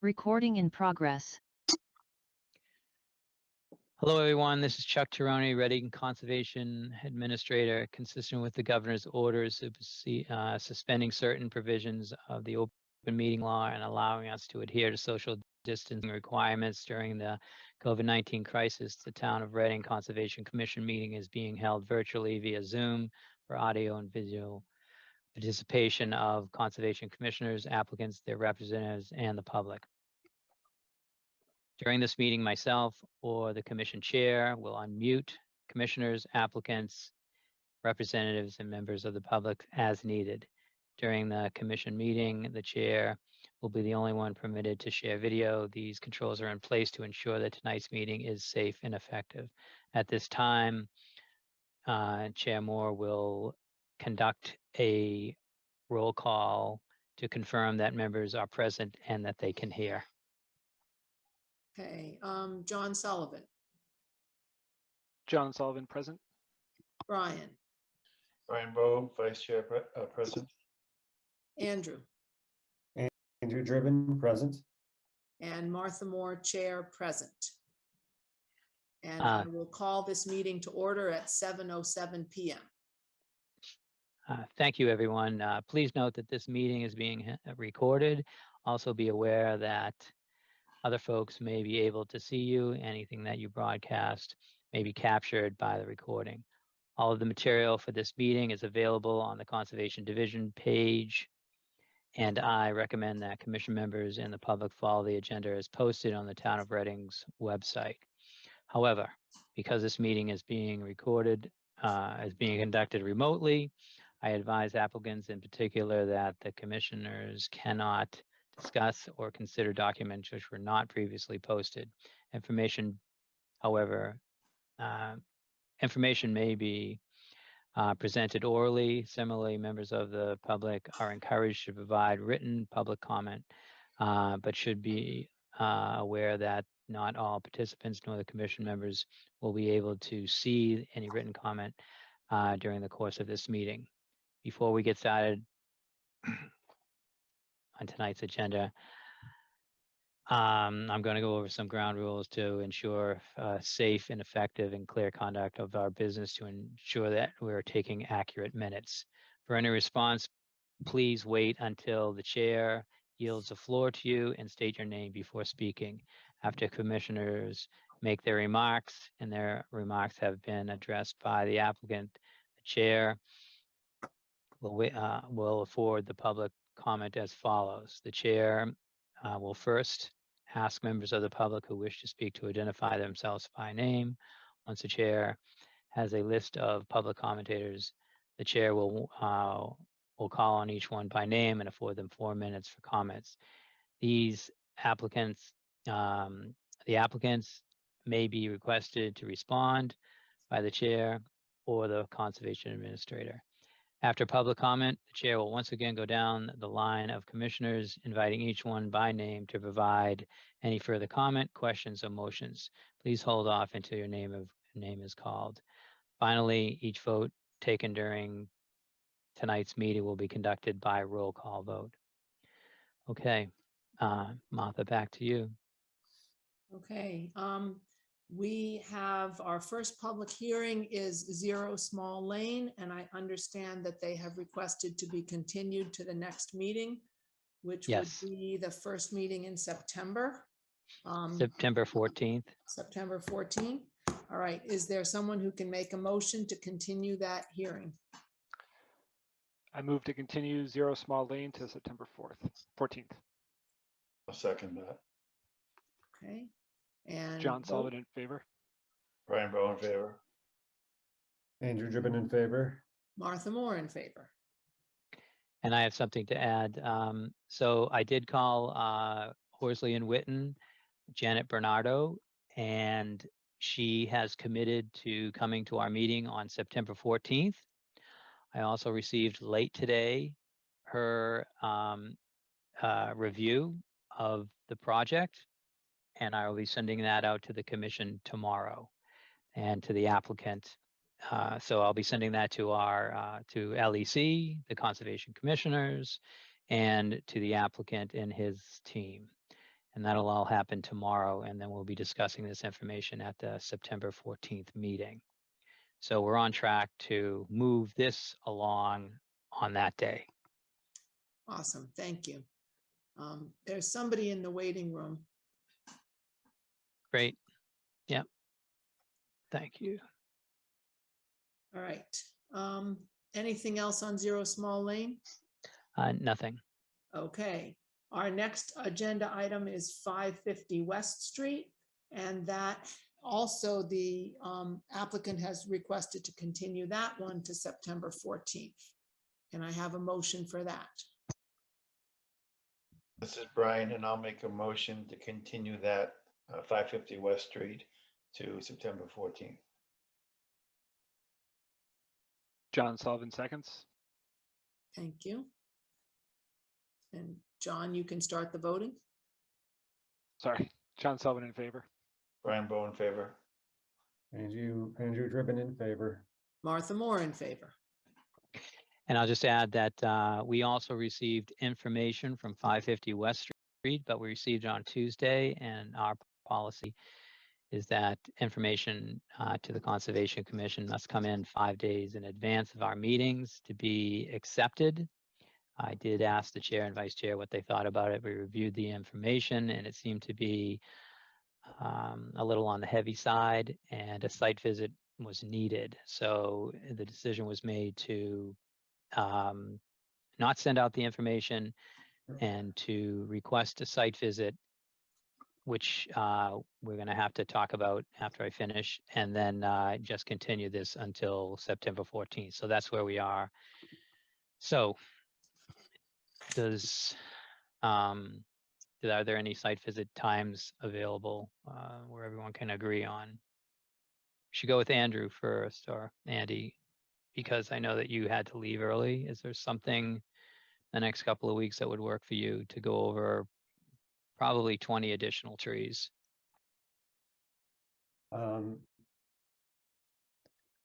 Recording in progress. Hello, everyone. This is Chuck Tironi, Reading Conservation Administrator. Consistent with the governor's orders suspending certain provisions of the open meeting law and allowing us to adhere to social distancing requirements during the COVID-19 crisis, the Town of Reading Conservation Commission meeting is being held virtually via Zoom for audio and visual participation of conservation commissioners, applicants, their representatives, and the public. During this meeting, myself or the commission chair will unmute commissioners, applicants, representatives, and members of the public as needed. During the commission meeting, the chair will be the only one permitted to share video. These controls are in place to ensure that tonight's meeting is safe and effective. At this time, Chair Moore will conduct a roll call to confirm that members are present and that they can hear. Okay, John Sullivan, John Sullivan present. Brian, Brian Bowe, Vice Chair present. Andrew, Andrew Driven, present. and Martha Moore, Chair, present. And I will call this meeting to order at 7:07 p.m. Thank you, everyone. Please note that this meeting is being recorded. Also be aware that other folks may be able to see you. Anything that you broadcast may be captured by the recording. All of the material for this meeting is available on the Conservation Division page, and I recommend that commission members and the public follow the agenda as posted on the Town of Reading's website. However, because this meeting is being recorded, is being conducted remotely, I advise applicants in particular that the commissioners cannot discuss or consider documents which were not previously posted. Information, however, information may be presented orally. Similarly, members of the public are encouraged to provide written public comment, but should be aware that not all participants nor the commission members will be able to see any written comment during the course of this meeting. Before we get started on tonight's agenda, I'm going to go over some ground rules to ensure safe and effective and clear conduct of our business to ensure that we're taking accurate minutes. For any response, please wait until the chair yields the floor to you and state your name before speaking. After commissioners make their remarks and their remarks have been addressed by the applicant, the chair will afford the public comment as follows. The chair will first ask members of the public who wish to speak to identify themselves by name. Once the chair has a list of public commentators, the chair will call on each one by name and afford them 4 minutes for comments. These applicants, the applicants may be requested to respond by the chair or the conservation administrator. After public comment, the chair will once again go down the line of commissioners, inviting each one by name to provide any further comment, questions, or motions. Please hold off until your name is called. Finally, each vote taken during tonight's meeting will be conducted by roll call vote. Okay, Martha, back to you. Okay, we have our first public hearing is 0 Small Lane, and I understand that they have requested to be continued to the next meeting, which Yes. would be the first meeting in September. September 14th. September 14th. All right, is there someone who can make a motion to continue that hearing? I move to continue 0 Small Lane to September 14th. I'll second that. Okay, and John vote. Sullivan in favor. Brian Bowe in favor. Andrew Driven in favor. Martha Moore in favor. And I have something to add. So I did call Horsley and Witten, Janet Bernardo, and she has committed to coming to our meeting on September 14th. I also received late today her review of the project, and I will be sending that out to the commission tomorrow and to the applicant. So I'll be sending that to our to LEC, the conservation commissioners, and to the applicant and his team. And that'll all happen tomorrow, and then we'll be discussing this information at the September 14th meeting. So we're on track to move this along on that day. Awesome, thank you. There's somebody in the waiting room. Great. Yep. Thank you. All right. Anything else on Zero Small Lane? Nothing. Okay, our next agenda item is 550 West Street. And that also the applicant has requested to continue that one to September 14th. And I have a motion for that. This is Brian, and I'll make a motion to continue that 550 West Street to September 14th. John Sullivan seconds. Thank you. And John, you can start the voting. Sorry, John Sullivan in favor. Brian Bowe in favor. Andrew Driven in favor. Martha Moore in favor. And I'll just add that we also received information from 550 West Street, but we received it on Tuesday, and our policy is that information to the Conservation Commission must come in 5 days in advance of our meetings to be accepted. I did ask the chair and vice chair what they thought about it. We reviewed the information, and it seemed to be a little on the heavy side, and a site visit was needed. So the decision was made to not send out the information and to request a site visit, which we're going to have to talk about after I finish, and then just continue this until September 14th. So that's where we are. So are there any site visit times available where everyone can agree on? Should go with Andrew first, or Andy, because I know that you had to leave early. Is there something the next couple of weeks that would work for you to go over probably 20 additional trees?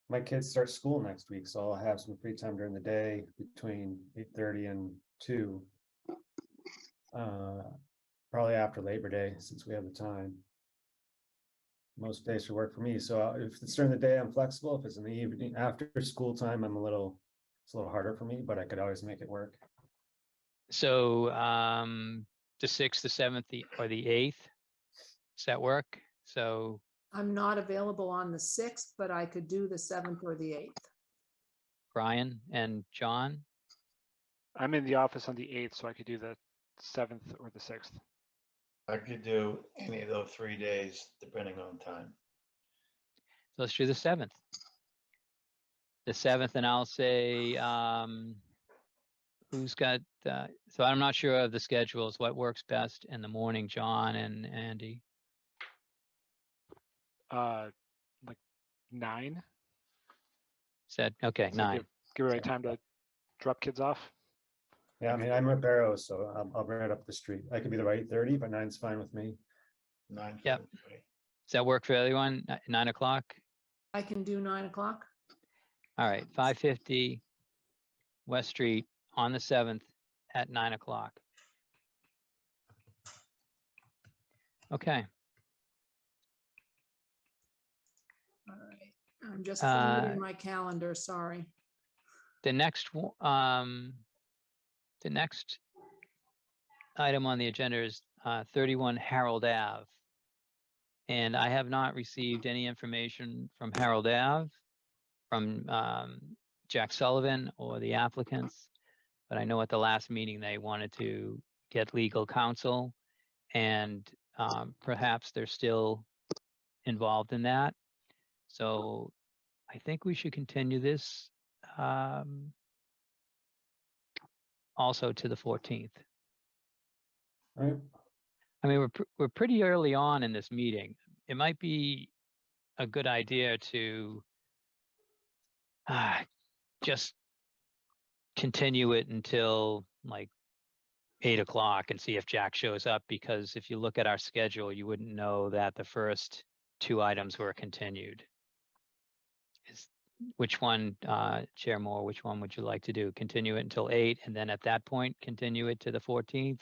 My kids start school next week, so I'll have some free time during the day between 8:30 and 2. Probably after Labor Day, since we have the time. Most days should work for me. So if it's during the day, I'm flexible. If it's in the evening after school time, it's a little harder for me, but I could always make it work. So the 6th, the 7th, or the 8th, does that work? So I'm not available on the 6th, but I could do the 7th or the 8th. Brian and John? I'm in the office on the 8th, so I could do the 7th or the 6th. I could do any of those 3 days, depending on time. So let's do the 7th. The 7th, and I'll say, who's got, so I'm not sure of the schedules, what works best in the morning, John and Andy? Like 9. Said, okay, So 9. Give everybody time to drop kids off. Yeah, I mean, I'm at Barrow, so I'll bring it up the street. I could be there by 8:30, but 9's fine with me. 9. Yep. Does that work for everyone? 9 o'clock? I can do 9 o'clock. All right, 550 West Street on the 7th at 9 o'clock. Okay. All right. I'm just formatting my calendar, sorry. The next item on the agenda is 31 Harold Ave. And I have not received any information from Harold Ave, from Jack Sullivan or the applicants. But I know at the last meeting they wanted to get legal counsel, and perhaps they're still involved in that. So I think we should continue this also to the 14th. All right. I mean, we're pretty early on in this meeting. It might be a good idea to just continue it until like 8 o'clock and see if Jack shows up, because if you look at our schedule, you wouldn't know that the first 2 items were continued. Which one, Chair Moore, which one would you like to do? Continue it until 8 and then at that point, continue it to the 14th?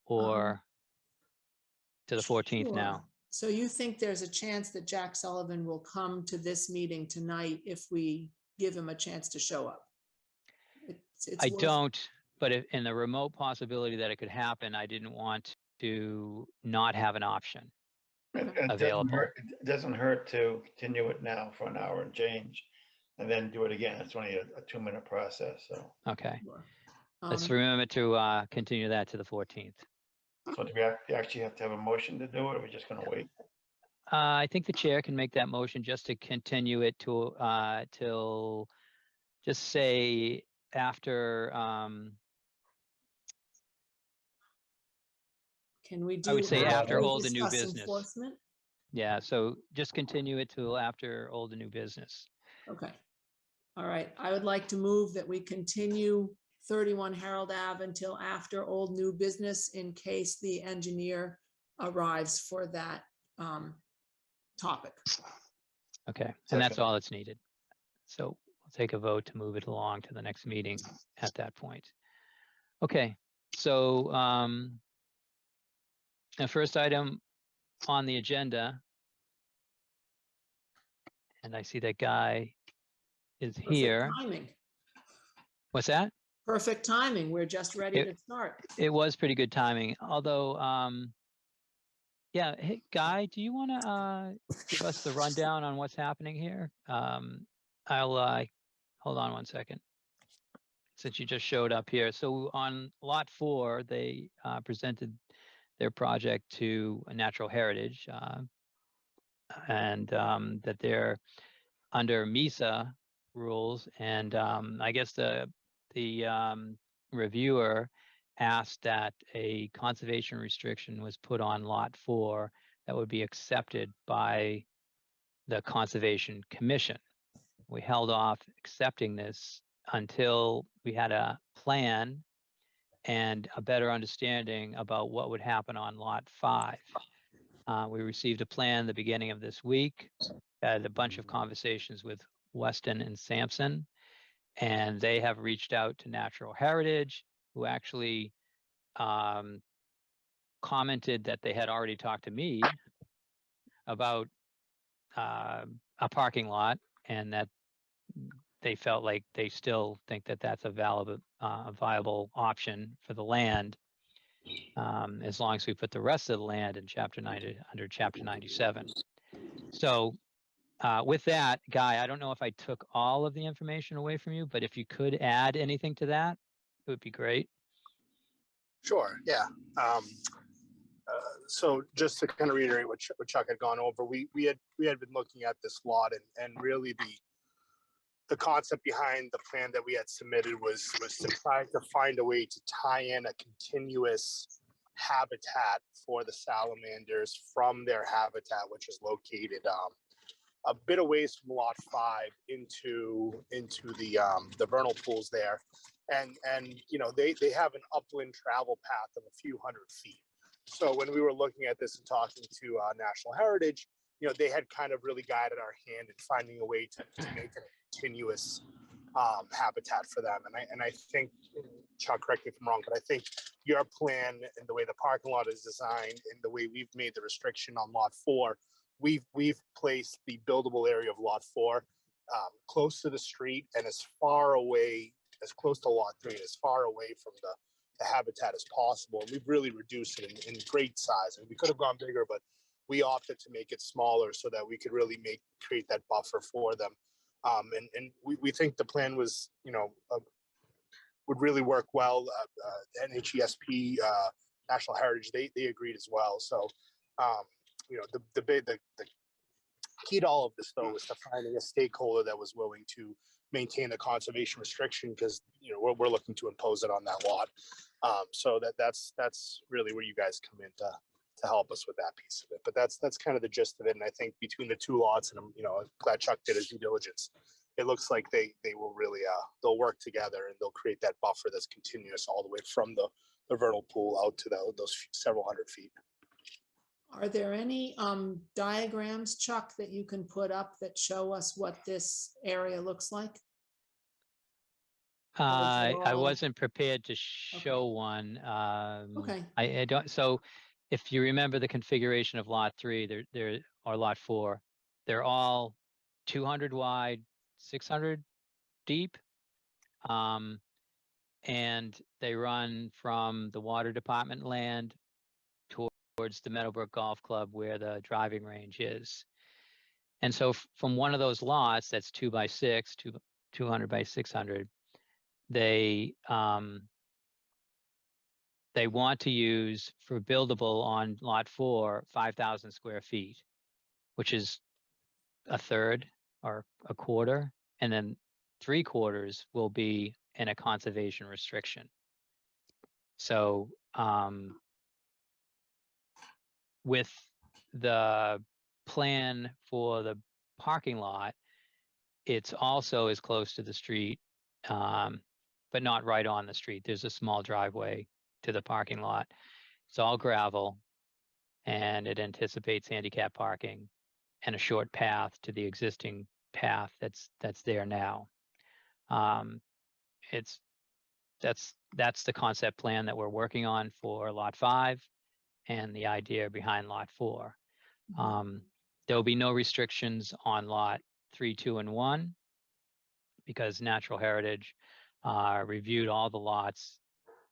Or to the 14th now. Sure. So you think there's a chance that Jack Sullivan will come to this meeting tonight if we give him a chance to show up? It's I worth- don't, but if, in the remote possibility that it could happen, I didn't want to not have an option. It Available. it doesn't hurt to continue it now for an hour and change, and then do it again. It's only a 2-minute process, so. Okay, Sure. let's Um, remember to continue that to the 14th. So do we actually have to have a motion to do it, or are we just gonna wait? I think the chair can make that motion just to continue it to till, just say after, Can we do? I would say after we old and new discuss business. enforcement? yeah, so just continue it till after old and new business. Okay. All right. I would like to move that we continue 31 Harold Ave until after old new business in case the engineer arrives for that topic. Okay, and that's Second. all that's needed. So we'll take a vote to move it along to the next meeting at that point. Okay, so the first item on the agenda, and I see that Guy is Perfect here. timing. What's that? Perfect timing. We're just ready to start. It was pretty good timing, although, yeah, hey, Guy, do you want to give us the rundown on what's happening here? I'll hold on one second, since you just showed up here. So on lot 4, they presented their project to a natural heritage, and that they're under MISA rules, and I guess the reviewer asked that a conservation restriction was put on lot 4 that would be accepted by the Conservation Commission. We held off accepting this until we had a plan and a better understanding about what would happen on lot 5. We received a plan the beginning of this week, had a bunch of conversations with Weston and Sampson, and they have reached out to Natural Heritage, who actually commented that they had already talked to me about a parking lot, and that they felt like they still think that that's a viable option for the land, as long as we put the rest of the land in Chapter 90 under Chapter 97. So with that, Guy, I don't know if I took all of the information away from you, but if you could add anything to that, it would be great. Sure, yeah. So just to kind of reiterate what Chuck had gone over, we had been looking at this lot, and really the concept behind the plan that we had submitted was to try to find a way to tie in a continuous habitat for the salamanders from their habitat, which is located a bit of ways from lot 5 into the vernal pools there. And you know, they have an upland travel path of a few hundred feet. So when we were looking at this and talking to National Heritage, you know, they had kind of really guided our hand in finding a way to make a continuous habitat for them. And I think, Chuck, correct me if I'm wrong, but I think your plan and the way the parking lot is designed and the way we've made the restriction on lot 4, we've placed the buildable area of lot 4 close to the street and as far away, as close to lot 3, as far away from the habitat as possible. And we've really reduced it in great size. And we could have gone bigger, but we opted to make it smaller so that we could really create that buffer for them. And we think the plan was, you know, would really work well. NHESP, National Heritage, they agreed as well. So, you know, the key to all of this, though, was to finding a stakeholder that was willing to maintain the conservation restriction, because, you know, we're looking to impose it on that lot. So that's really where you guys come in to help us with that piece of it. But that's kind of the gist of it. And I think between the 2 lots, and you know, I'm glad Chuck did his due diligence, it looks like they will really they'll work together and they'll create that buffer that's continuous all the way from the vernal pool out to those several hundred feet. Are there any diagrams, Chuck, that you can put up that show us what this area looks like? I all- wasn't prepared to show one. Okay. I don't. So if you remember the configuration of lot 3, or lot 4, they're all 200 wide, 600 deep. And they run from the water department land towards the Meadowbrook Golf Club where the driving range is. And so from one of those lots, that's 2 by 6, 200 by 600, they want to use for buildable on lot 4, 5,000 square feet, which is a third or a quarter, and then 3/4 will be in a conservation restriction. So with the plan for the parking lot, it's also as close to the street, but not right on the street. There's a small driveway to the parking lot. It's all gravel, and it anticipates handicap parking and a short path to the existing path that's there now. That's the concept plan that we're working on for lot 5 and the idea behind lot 4. There will be no restrictions on lot 3, 2, and 1 because Natural Heritage reviewed all the lots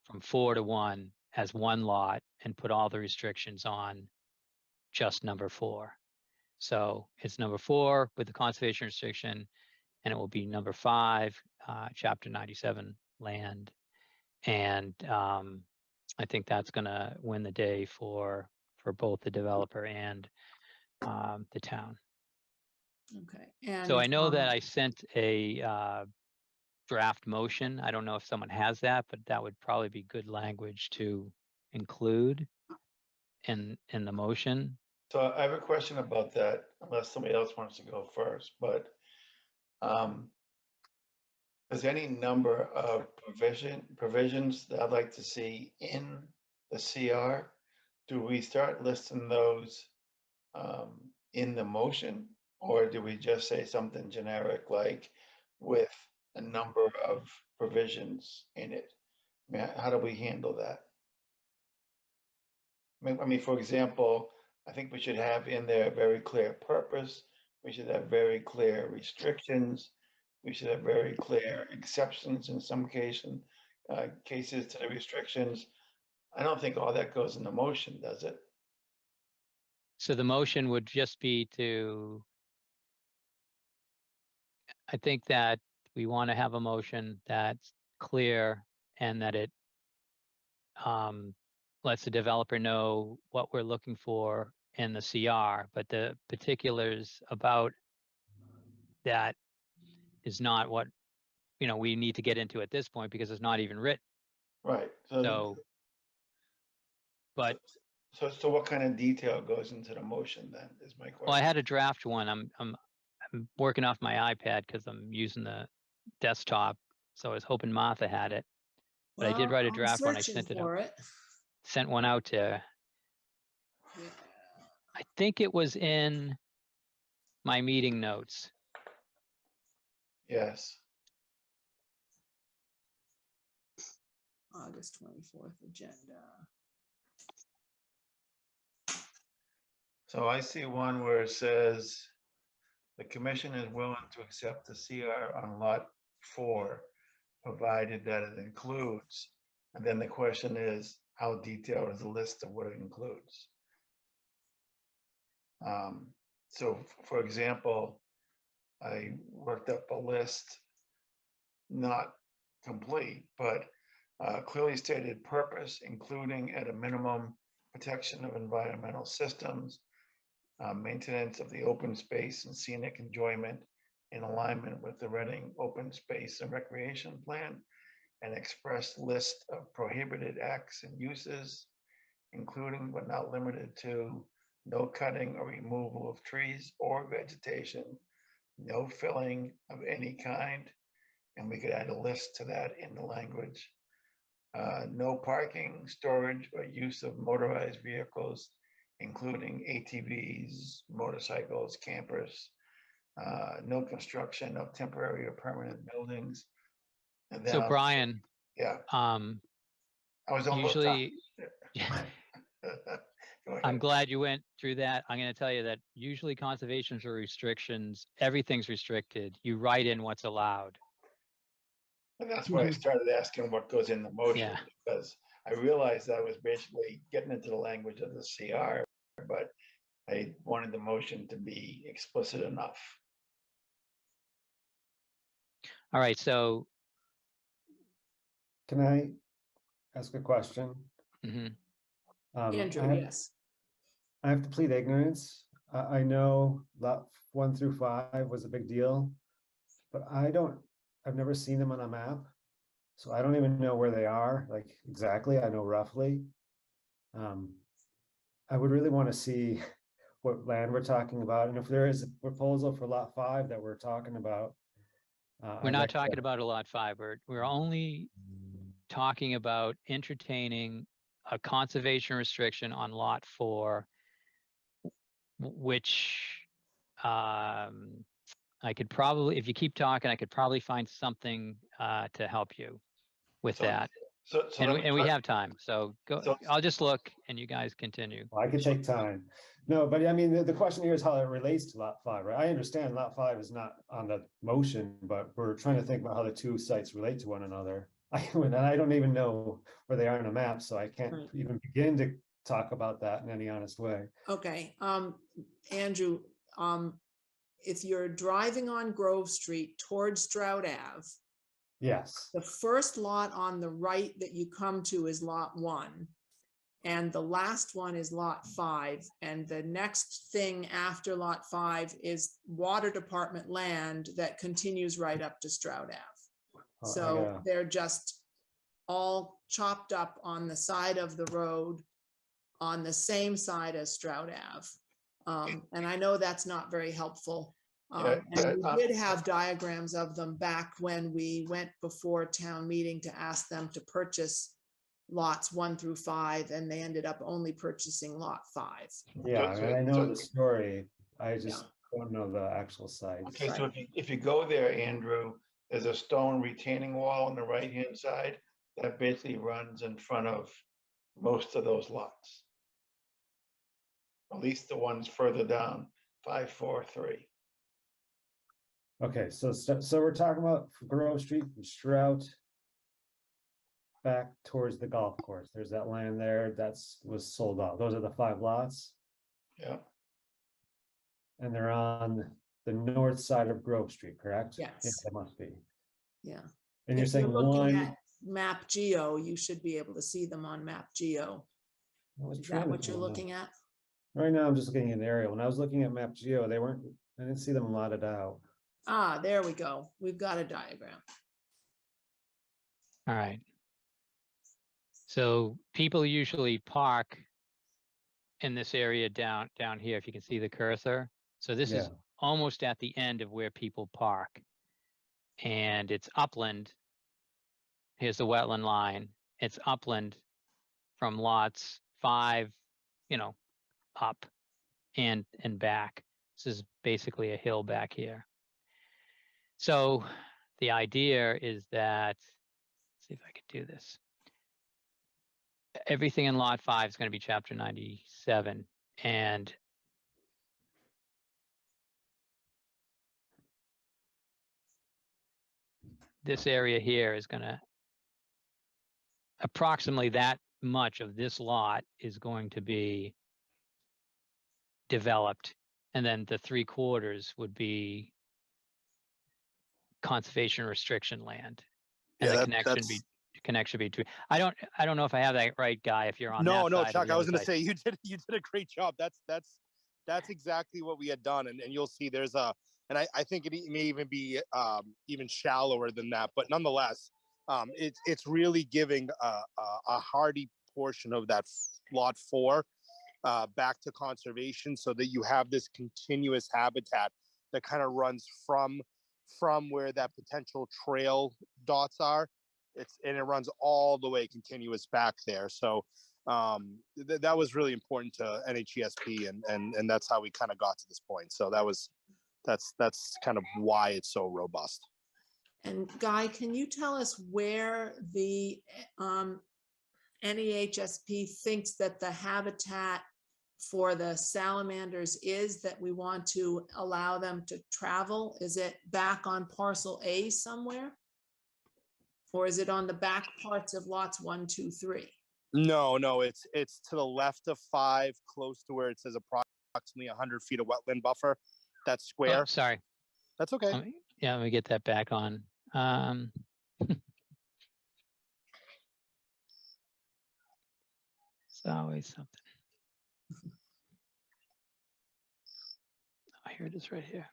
from 4 to 1 as one lot and put all the restrictions on just number 4. So it's number 4 with the conservation restriction, and it will be number 5, Chapter 97 land. And I think that's going to win the day for both the developer and the town. Okay. And So I know that I sent a draft motion. I don't know if someone has that, but that would probably be good language to include in the motion. So I have a question about that, unless somebody else wants to go first, but there's any number of provisions that I'd like to see in the CR. Do we start listing those in the motion, or do we just say something generic like with a number of provisions in it? I mean, how do we handle that? I mean, for example, I think we should have in there a very clear purpose. We should have very clear restrictions. We should have very clear exceptions in some cases to the restrictions. I don't think all that goes in the motion, does it? So the motion would just be I think that we want to have a motion that's clear and that it lets the developer know what we're looking for in the CR, but the particulars about that is not what, we need to get into at this point because it's not even written. Right. So, but So what kind of detail goes into the motion then is my question. well, I had a draft one. I'm working off my iPad because I'm using the desktop. So I was hoping Martha had it, but I did write a I'm draft one. I searching sent it out. for it. Sent one out to, Yeah. I think it was in my meeting notes. Yes. August 24th agenda. So I see one where it says, the commission is willing to accept the CR on lot 4, provided that it includes. And then the question is, how detailed is the list of what it includes? So for example, I worked up a list, not complete, but clearly stated purpose, including at a minimum protection of environmental systems, maintenance of the open space and scenic enjoyment in alignment with the Reading Open Space and Recreation Plan, an express list of prohibited acts and uses, including but not limited to no cutting or removal of trees or vegetation, no filling of any kind, and we could add a list to that in the language. No parking, storage, or use of motorized vehicles, including ATVs, motorcycles, campers, no construction of temporary or permanent buildings. And then So Brian, yeah, I was almost usually, I'm glad you went through that. I'm going to tell you that usually conservations or restrictions, everything's restricted. You write in what's allowed. And that's why I started asking what goes in the motion, Yeah. because I realized I was basically getting into the language of the CR, but I wanted the motion to be explicit enough. All right, so Can I ask a question? mhm. Andrew, I yes. have to plead ignorance. I know lot 1 through 5 was a big deal, but I've never seen them on a map. So I don't even know where they are, like exactly. I know roughly. I would really want to see what land we're talking about. And if there is a proposal for lot 5 that we're talking about. We're I'd not like to- talking about a lot 5. We're only talking about entertaining a conservation restriction on lot 4, which I could probably, if you keep talking, I could probably find something to help you with So- that. So And we have time, so go. So- I'll just look, and you guys continue. Well, I could take time. No, but I mean, the question here is how it relates to lot 5, right? I understand lot 5 is not on the motion, but we're trying to think about how the two sites relate to one another. And I don't even know where they are on a map, so I can't Right. even begin to talk about that in any honest way. Okay, Andrew, if you're driving on Grove Street towards Stroud Ave, Yes, the first lot on the right that you come to is lot 1. And the last one is lot 5. And the next thing after lot 5 is water department land that continues right up to Stroud Ave. I So gotta- they're just all chopped up on the side of the road on the same side as Stroud Ave. And I know that's not very helpful. And we did have diagrams of them back when we went before town meeting to ask them to purchase lots 1 through 5, and they ended up only purchasing lot 5. Yeah, I mean, I know so- the story. I just don't know the actual site. Okay, so if you go there, Andrew, there's a stone retaining wall on the right-hand side that basically runs in front of most of those lots. At least the ones further down, 5, 4, 3. Okay, so we're talking about Grove Street from Strout back towards the golf course. There's that land there was sold off. Those are the 5 lots, Yeah, and they're on the north side of Grove Street, correct? Yes. Yeah, they must be. Yeah. And you're If you're saying looking one. at Map Geo, you should be able to see them on Map Geo. I was Is trying that to what you're pull them up. looking at? Right now, I'm just looking at an aerial. When I was looking at Map Geo, I didn't see them lotted out. Ah, there we go. We've got a diagram. All right. So people usually park in this area down here, if you can see the cursor. So this is Yeah. almost at the end of where people park. And it's upland. Here's the wetland line. It's upland from lots 5, up and back. This is basically a hill back here. So the idea is that, let's see if I could do this. Everything in lot 5 is going to be chapter 97. And this area here is going to, approximately that much of this lot is going to be developed. And then the 3/4 would be conservation restriction land. And Yeah, the connection between, I don't know if I have that right, Guy, if you're on that No, side or Chuck, the I was other gonna side. say you did a great job. That's exactly what we had done. And you'll see there's and I think it may even be even shallower than that, but nonetheless, it's really giving a hardy portion of that lot 4 back to conservation, so that you have this continuous habitat that kind of runs from where that potential trail dots are. And it runs all the way continuous back there. So that was really important to NHESP, and that's how we kind of got to this point. So that's kind of why it's so robust. And Guy, can you tell us where the NEHSP thinks that the habitat for the salamanders is that we want to allow them to travel? Is it back on parcel A somewhere? Or is it on the back parts of lots 1, 2, 3? No, it's to the left of 5, close to where it says approximately 100 feet of wetland buffer. That's Oh, square. sorry. That's okay. Let me get that back on. It's always something. Oh, here it is right here.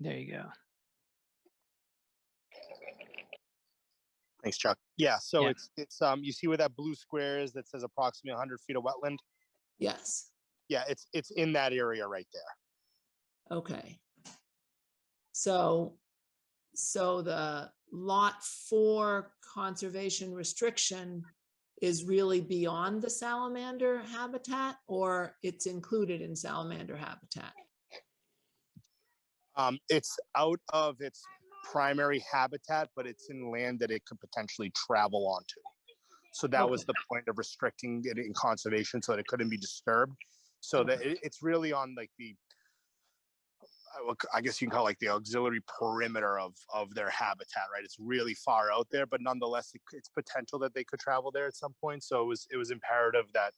There you go. Thanks, Chuck. Yeah, so Yeah. it's you see where that blue square is that says approximately 100 feet of wetland? Yes. Yeah, it's in that area right there. Okay. So the lot 4 conservation restriction is really beyond the salamander habitat, or it's included in salamander habitat? It's out of its primary habitat, but it's in land that it could potentially travel onto. So that was Okay. the point of restricting it in conservation so that it couldn't be disturbed. So that it's really on like the, I guess you can call it like the auxiliary perimeter of their habitat, right? It's really far out there, but nonetheless, it's potential that they could travel there at some point. So it was imperative that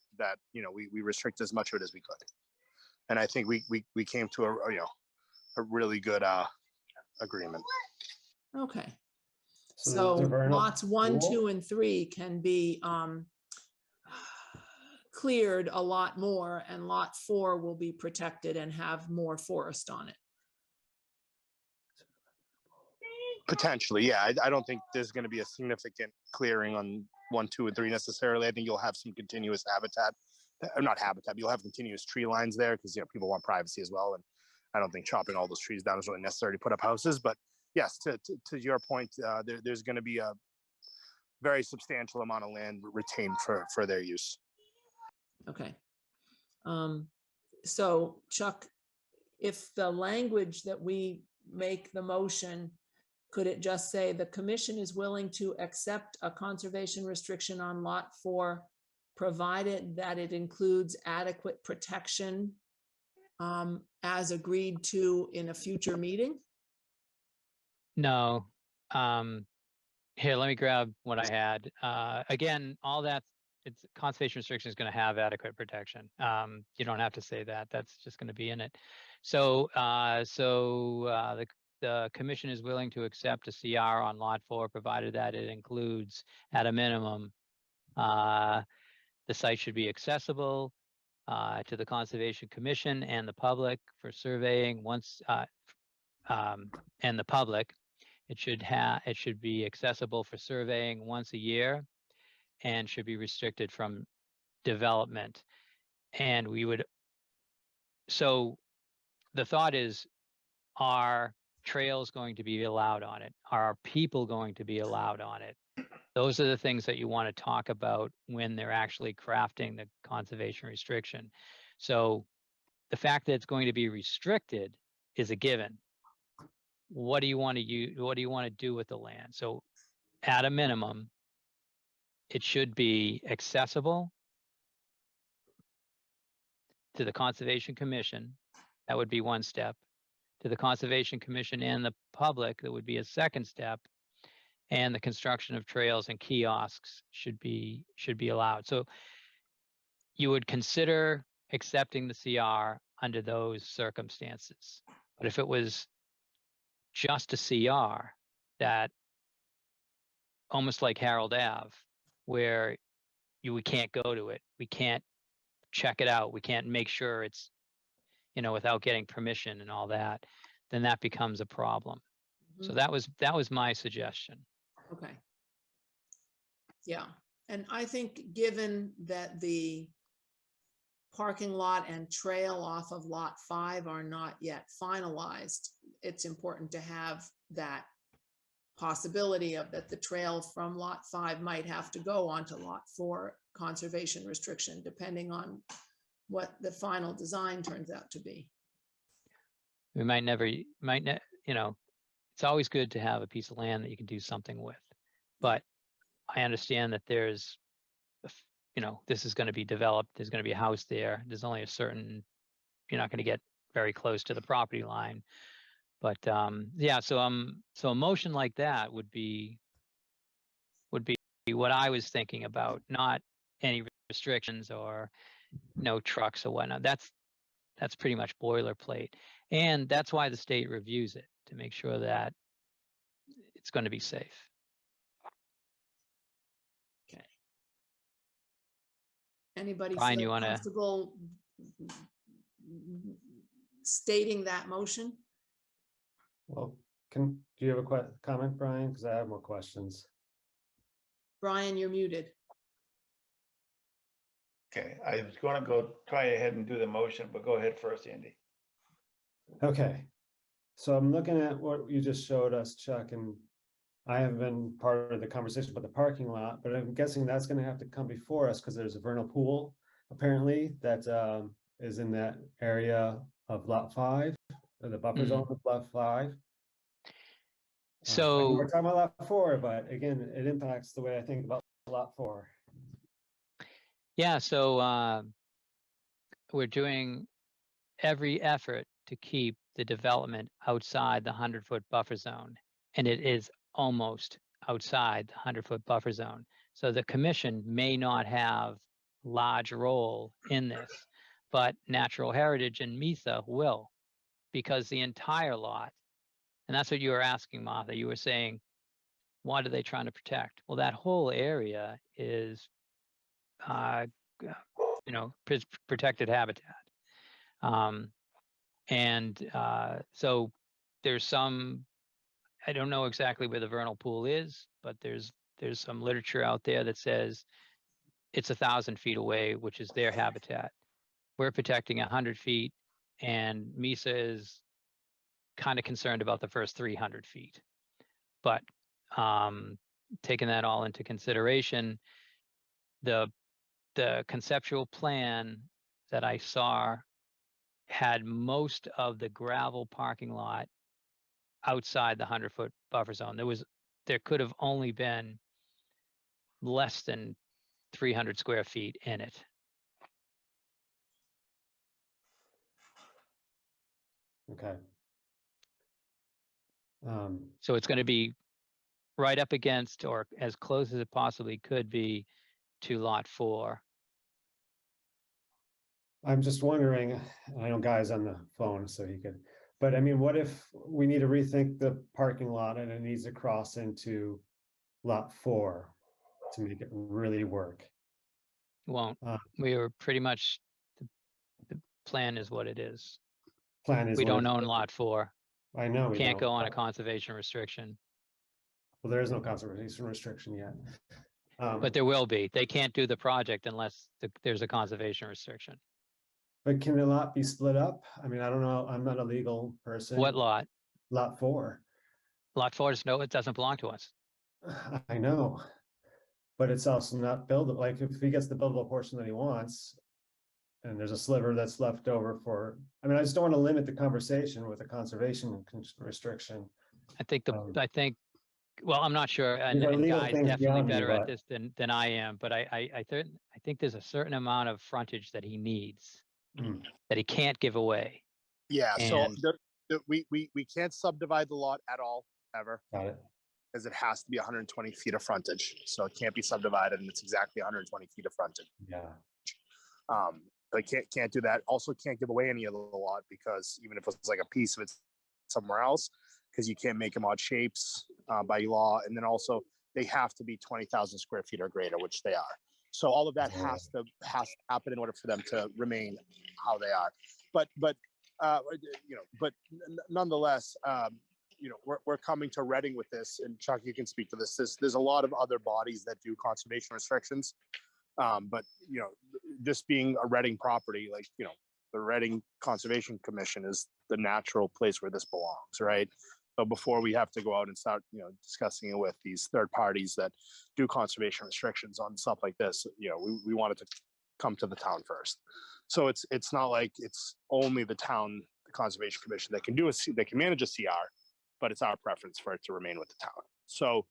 we restrict as much of it as we could. And I think we came to a really good agreement. Okay. So So the vernal lots 1, pool? 2, and 3 can be cleared a lot more, and lot 4 will be protected and have more forest on it. Potentially, yeah. I don't think there's going to be a significant clearing on 1, 2, and 3 necessarily. I think you'll have some continuous habitat, or not habitat. You'll have continuous tree lines there because people want privacy as well, and I don't think chopping all those trees down is really necessary to put up houses. But yes, to your point, there's going to be a very substantial amount of land retained for their use. Okay. So Chuck, if the language that we make the motion, could it just say the commission is willing to accept a conservation restriction on lot 4, provided that it includes adequate protection as agreed to in a future meeting? No. Here, let me grab what I had. Again, all that, it's conservation restriction is going to have adequate protection. You don't have to say that. That's just going to be in it. So, the commission is willing to accept a CR on lot 4, provided that it includes, at a minimum, the site should be accessible to the Conservation Commission and the public for surveying once, and the public. It should be accessible for surveying once a year and should be restricted from development. And so the thought is, are trails going to be allowed on it? Are people going to be allowed on it? Those are the things that you want to talk about when they're actually crafting the conservation restriction. So the fact that it's going to be restricted is a given. What do you want to do with the land? So at a minimum, it should be accessible to the Conservation Commission. That would be one step. To the Conservation Commission and the public, that would be a second step. And the construction of trails and kiosks should be allowed. So you would consider accepting the CR under those circumstances. But if it was just a CR, that almost like Harold Ave, where we can't go to it, we can't check it out, we can't make sure it's, without getting permission and all that, then that becomes a problem. So that was my suggestion. Okay. Yeah, and I think given that the parking lot and trail off of lot 5 are not yet finalized, it's important to have that possibility of that the trail from lot 5 might have to go onto lot 4 conservation restriction, depending on what the final design turns out to be. We it's always good to have a piece of land that you can do something with. But I understand that there's, this is going to be developed. There's going to be a house there. There's only a certain, you're not going to get very close to the property line. But yeah, so a motion like that would be what I was thinking about, not any restrictions or no trucks or whatnot. That's pretty much boilerplate. And that's why the state reviews it, to make sure that it's going to be safe. Okay. Anybody Brian, feel you wanna- comfortable stating that motion? Well, do you have a comment, Brian? Because I have more questions. Brian, you're muted. Okay, I was going to go try ahead and do the motion, but go ahead first, Andy. Okay, so I'm looking at what you just showed us, Chuck, and I haven't been part of the conversation about the parking lot, but I'm guessing that's going to have to come before us because there's a vernal pool apparently that is in that area of lot 5, or the buffer zone of lot 5. I know So we're talking about lot 4, but again, it impacts the way I think about lot 4. yeah, so we're doing every effort to keep the development outside the 100-foot buffer zone, and it is almost outside the 100-foot buffer zone. So the commission may not have a large role in this, but Natural Heritage and MESA will, because the entire lot, and that's what you were asking, Martha. You were saying, what are they trying to protect? Well, that whole area is, protected habitat. So there's some, I don't know exactly where the vernal pool is, but there's some literature out there that says it's 1,000 feet away, which is their habitat. We're protecting 100 feet, and MESA is kind of concerned about the first 300 feet. But taking that all into consideration, the conceptual plan that I saw had most of the gravel parking lot outside the 100-foot buffer zone. There could have only been less than 300 square feet in it. Okay. So it's going to be right up against, or as close as it possibly could be, to lot 4. I'm just wondering, I know Guy's on the phone, so he could, but I mean, what if we need to rethink the parking lot and it needs to cross into lot 4 to make it really work? Won't. We are pretty much, the plan is what it is. Plan is We what don't it- own lot 4. I know we Can't don't, go on a but- conservation restriction, Well, there is no conservation restriction yet. but there will be. They can't do the project unless there's a conservation restriction. But can the lot be split up? I mean, I don't know. I'm not a legal person. What lot? Lot 4. Lot 4 is no, it doesn't belong to us. I know. But it's also not buildable. Like if he gets the buildable portion that he wants, and there's a sliver that's left over for, I mean, I just don't want to limit the conversation with a conservation restriction. I think well, I'm not sure, and These are legal Guy's things definitely beyond me, better at but- this than I am, but I think there's a certain amount of frontage that he needs that he can't give away. Yeah, so And- we can't subdivide the lot at all, ever, Got it. because it has to be 120 feet of frontage. So it can't be subdivided, and it's exactly 120 feet of frontage. Yeah. But can't do that. Also can't give away any of the lot, because even if it's like a piece of it somewhere else, because you can't make them odd shapes by law. And then also they have to be 20,000 square feet or greater, which they are. So all of that has to happen in order for them to remain how they are. But nonetheless, we're coming to Reading with this, and Chuck, you can speak to this. There's a lot of other bodies that do conservation restrictions. But this being a Reading property, like, the Reading Conservation Commission is the natural place where this belongs, right? So before we have to go out and start, discussing it with these third parties that do conservation restrictions on stuff like this, we wanted to come to the town first. So it's not like it's only the town, the Conservation Commission that can manage a CR, but it's our preference for it to remain with the town. So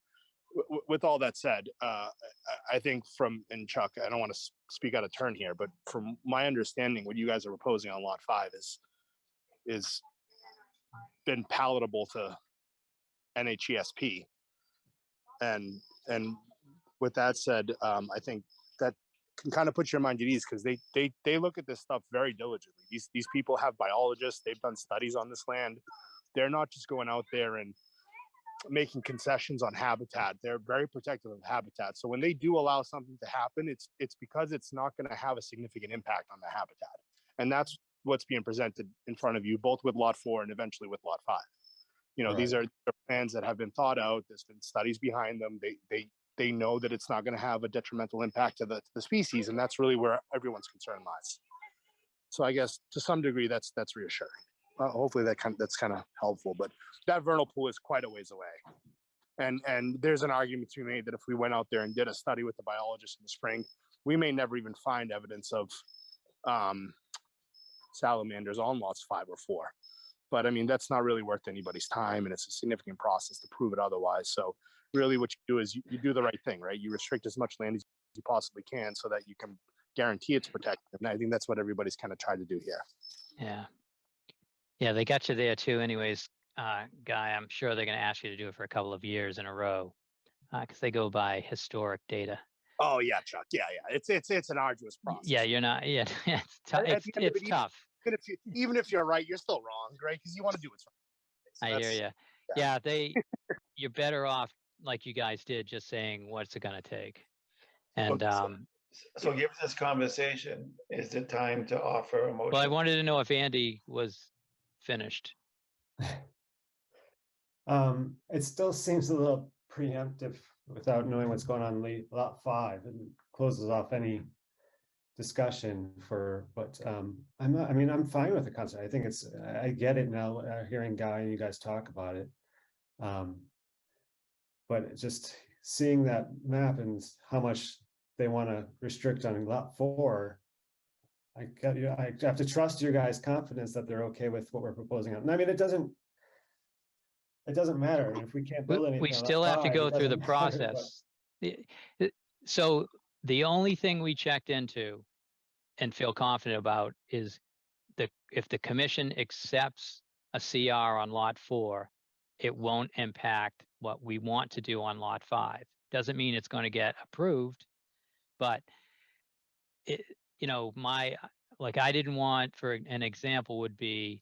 with all that said, I think and Chuck, I don't want to speak out of turn here, but from my understanding, what you guys are proposing on lot 5 is been palatable to NHESP. And with that said, I think that can kind of put your mind at ease, because they look at this stuff very diligently. These people have biologists, they've done studies on this land. They're not just going out there and making concessions on habitat. They're very protective of habitat. So when they do allow something to happen, it's because it's not going to have a significant impact on the habitat. And that's what's being presented in front of you, both with lot 4 and eventually with lot 5. You know, Right. these are plans that have been thought out. There's been studies behind them. They know that it's not going to have a detrimental impact to the species, and that's really where everyone's concern lies. So I guess to some degree that's reassuring. Hopefully that's kind of helpful. But that vernal pool is quite a ways away, and there's an argument to be made that if we went out there and did a study with the biologist in the spring, we may never even find evidence of salamanders on lots 5 or 4. But I mean, that's not really worth anybody's time, and it's a significant process to prove it otherwise. So really what you do is you do the right thing, right? You restrict as much land as you possibly can so that you can guarantee it's protected. And I think that's what everybody's kind of tried to do here. Yeah. Yeah, they got you there too anyways, Guy. I'm sure they're going to ask you to do it for a couple of years in a row, because they go by historic data. Oh yeah, Chuck. Yeah. It's an arduous process. Yeah, you're not. Yeah, it's It's tough. Even if you're right, you're still wrong, right? Because you want to do what's right. So I hear you. Yeah, you're better off, like you guys did, just saying what's it going to take. And So given this conversation, is it time to offer a motion? well, I wanted to know if Andy was finished. It still seems a little preemptive without knowing what's going on in lot 5, and closes off any discussion for, but I'm fine with the concept. I think I get it now, hearing Guy and you guys talk about it. But just seeing that map and how much they want to restrict on lot 4, I have to trust your guys' confidence that they're okay with what we're proposing. I mean, it doesn't matter if we can't build anything. We still have to go through the process. So the only thing we checked into and feel confident about is if the commission accepts a CR on lot 4, it won't impact what we want to do on lot 5. Doesn't mean it's going to get approved, but I didn't want, for an example would be,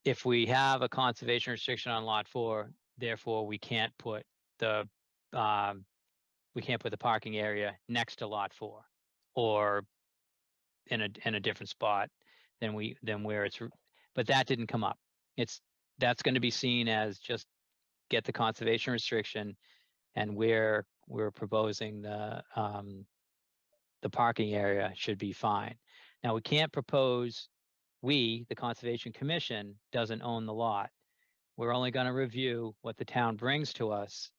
if we have a conservation restriction on lot 4, therefore we can't put the parking area next to lot 4, or in a different spot than where it's, but that didn't come up. That's going to be seen as just get the conservation restriction, and where we're proposing the parking area should be fine. Now we can't propose, the Conservation Commission doesn't own the lot. We're only going to review what the town brings to us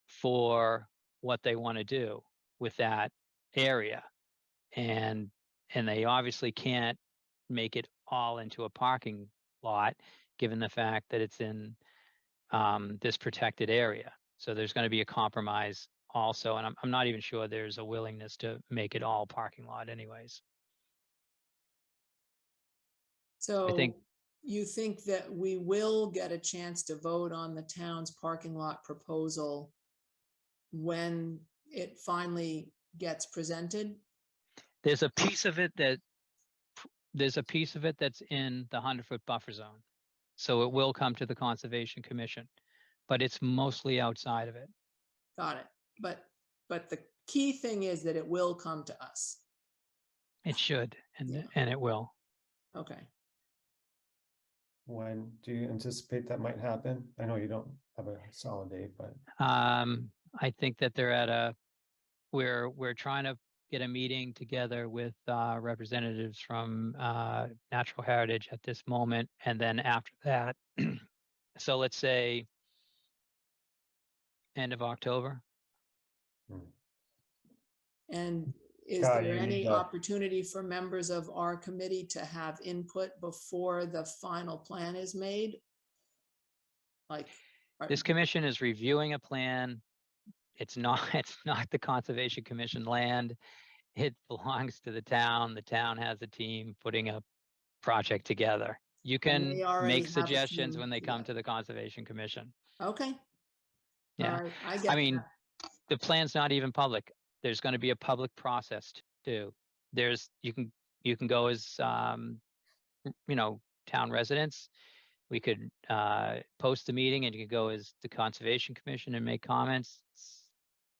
for what they want to do with that area. And they obviously can't make it all into a parking lot, given the fact that it's in this protected area. So there's going to be a compromise also. And I'm not even sure there's a willingness to make it all parking lot anyways. So think- you think that we will get a chance to vote on the town's parking lot proposal when it finally gets presented? There's a piece of it that's in the 100-foot buffer zone. So it will come to the Conservation Commission, but it's mostly outside of it. Got it. But the key thing is that it will come to us. It should, and Yeah. and it will. Okay. When do you anticipate that might happen? I know you don't have a solid date, but I think that they're we're trying to get a meeting together with representatives from Natural Heritage at this moment, and then after that, so let's say end of October. And is Guy, there you any need to- opportunity for members of our committee to have input before the final plan is made? Like, This commission is reviewing a plan it's not, it's not the Conservation Commission land. It belongs to the town. The town has a team putting a project together. You And can they already make have a suggestions team when they come to together. the Conservation Commission. Okay. All Yeah. right, I get I mean, that. the plan's not even public. There's going to be a public process too. There's, you can go as, you know, town residents. We could post the meeting and you could go as the Conservation Commission and make comments.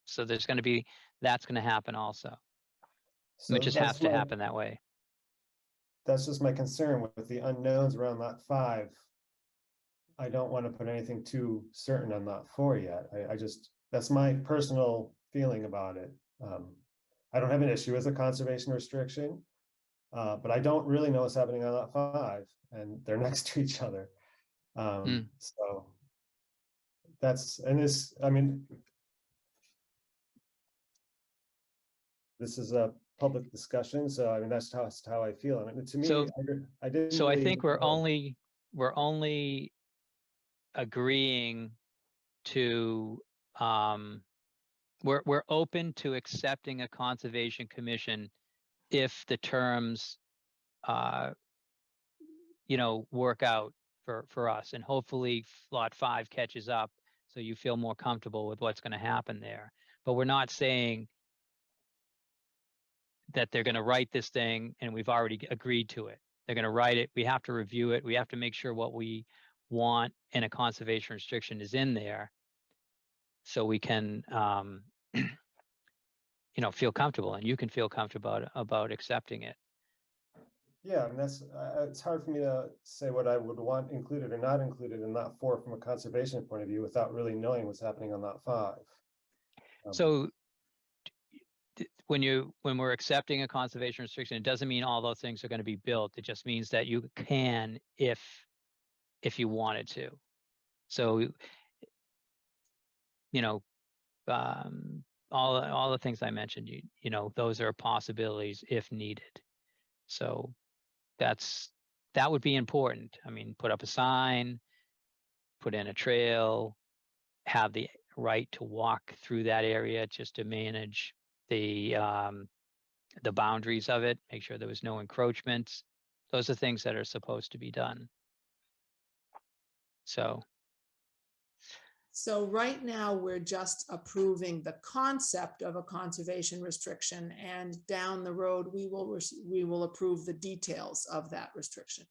So there's going to be, that's going to happen also. So It just that's has to happen that way. That's just my concern with the unknowns around lot 5. I don't want to put anything too certain on lot 4 yet. I just, that's my personal feeling about it. I don't have an issue with a conservation restriction, but I don't really know what's happening on lot 5, and they're next to each other. So that's, and this, I mean, this is a public discussion, so I mean, that's how I feel. I mean, to me, So- I didn't. So I really think we're know. only agreeing to, we're open to accepting a Conservation Commission if the terms, you know, work out for us, and hopefully lot 5 catches up, so you feel more comfortable with what's going to happen there. But we're not saying that they're going to write this thing and we've already agreed to it. They're going to write it. We have to review it. We have to make sure what we want in a conservation restriction is in there, so we can, you know, feel comfortable, and you can feel comfortable about accepting it. Yeah, I mean, that's, it's hard for me to say what I would want included or not included in lot 4 from a conservation point of view without really knowing what's happening on lot 5. So when we're accepting a conservation restriction, it doesn't mean all those things are going to be built. It just means that you can if you wanted to. So, you know, all the things I mentioned, you know, those are possibilities if needed. So that would be important. I mean, put up a sign, put in a trail, have the right to walk through that area just to manage the boundaries of it, make sure there was no encroachments. Those are things that are supposed to be done. So right now, we're just approving the concept of a conservation restriction, and down the road, we will approve the details of that restriction.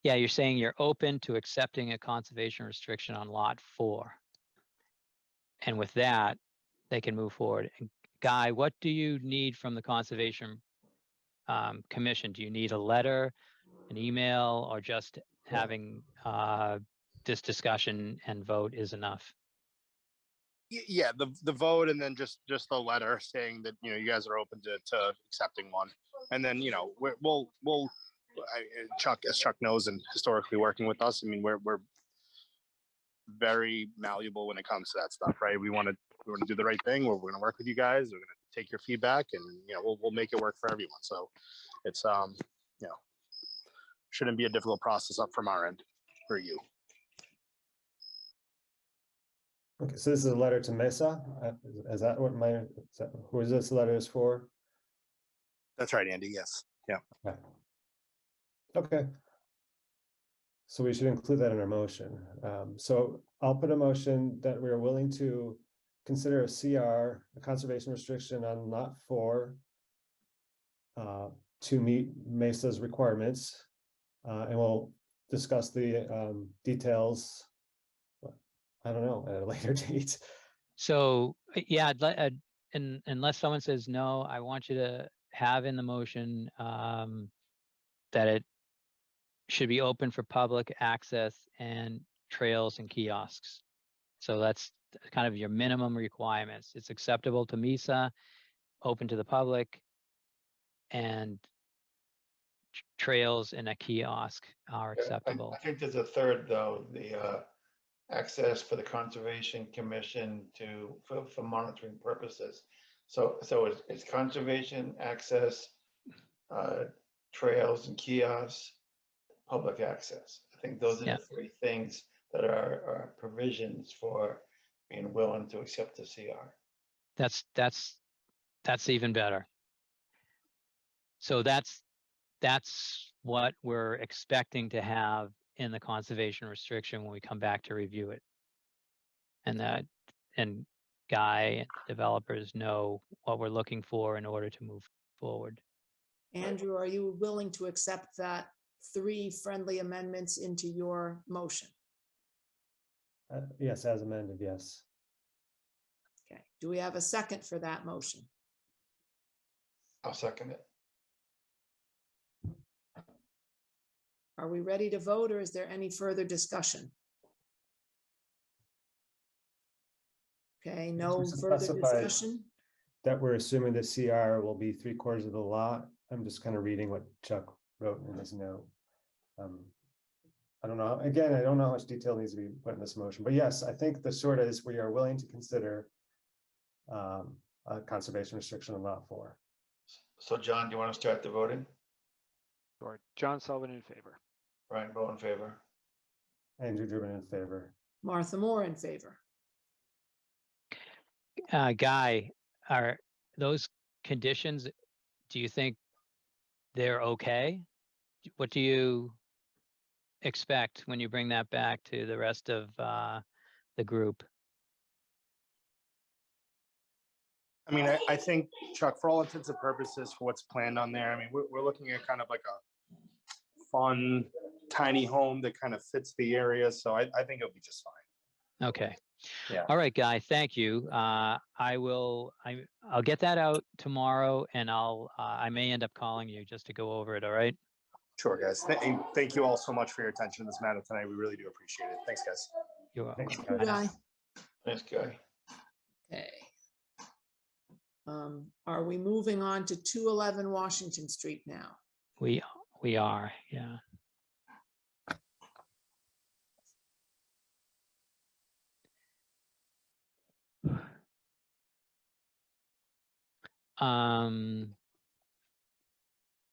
yeah, you're saying you're open to accepting a conservation restriction on lot 4. And with that, they can move forward. And Guy, what do you need from the Conservation Commission? Do you need a letter, an email, or just having this discussion and vote is enough? Yeah, the vote, and then just the letter saying that, you know, you guys are open to accepting one, and then, you know, we'll Chuck, as Chuck knows, and historically working with us, I mean, we're very malleable when it comes to that stuff, right? We want to do the right thing. We're going to work with you guys. We're going to take your feedback, and, you know, we'll make it work for everyone. So it's you know, shouldn't be a difficult process up from our end for you. Okay, so this is a letter to Mesa. Is that what who is this letter is for? That's right, Andy. Yes. Yeah. Okay. Okay. So we should include that in our motion. So I'll put a motion that we are willing to consider a CR, a conservation restriction on lot 4, to meet Mesa's requirements, and we'll discuss the details, I don't know, at a later date. So yeah, and unless someone says no, I want you to have in the motion that it should be open for public access and trails and kiosks. So that's kind of your minimum requirements. It's acceptable to MESA, open to the public, and trails and a kiosk are acceptable. I think there's a third, though, the access for the Conservation Commission for monitoring purposes. So it's conservation access, trails and kiosks, public access. I think those are Yeah. the 3 things that are provisions for being willing to accept the CR. That's even better. So that's what we're expecting to have in the conservation restriction when we come back to review it. And Guy and developers know what we're looking for in order to move forward. Andrew, are you willing to accept that 3 friendly amendments into your motion? Yes, as amended, yes. Okay, do we have a second for that motion? I'll second it. Are we ready to vote, or is there any further discussion? Okay, no Just further specify discussion. That we're assuming the CR will be 3/4 of the lot. I'm just kind of reading what Chuck wrote in his note. I don't know. Again, I don't know how much detail needs to be put in this motion, but yes, I think the short is we are willing to consider a conservation restriction on lot 4. So John, do you want to start the voting? Or John Sullivan in favor. Brian Bowe in favor. Andrew Driven in favor. Martha Moore in favor. Guy, are those conditions, do you think they're okay? What do you expect when you bring that back to the rest of the group? I mean, I think, Chuck, for all intents and purposes for what's planned on there, I mean, we're looking at kind of like a fun, tiny home that kind of fits the area. So I think it'll be just fine. Okay. Yeah. All right, Guy, thank you. I'll get that out tomorrow, and I may end up calling you just to go over it. All right. Sure, guys. Thank you all so much for your attention to this matter tonight. We really do appreciate it. Thanks, guys. You're welcome. Thanks, Good guys. guy. Thanks, Guy. Okay. Are we moving on to 211 Washington Street now? We are, yeah.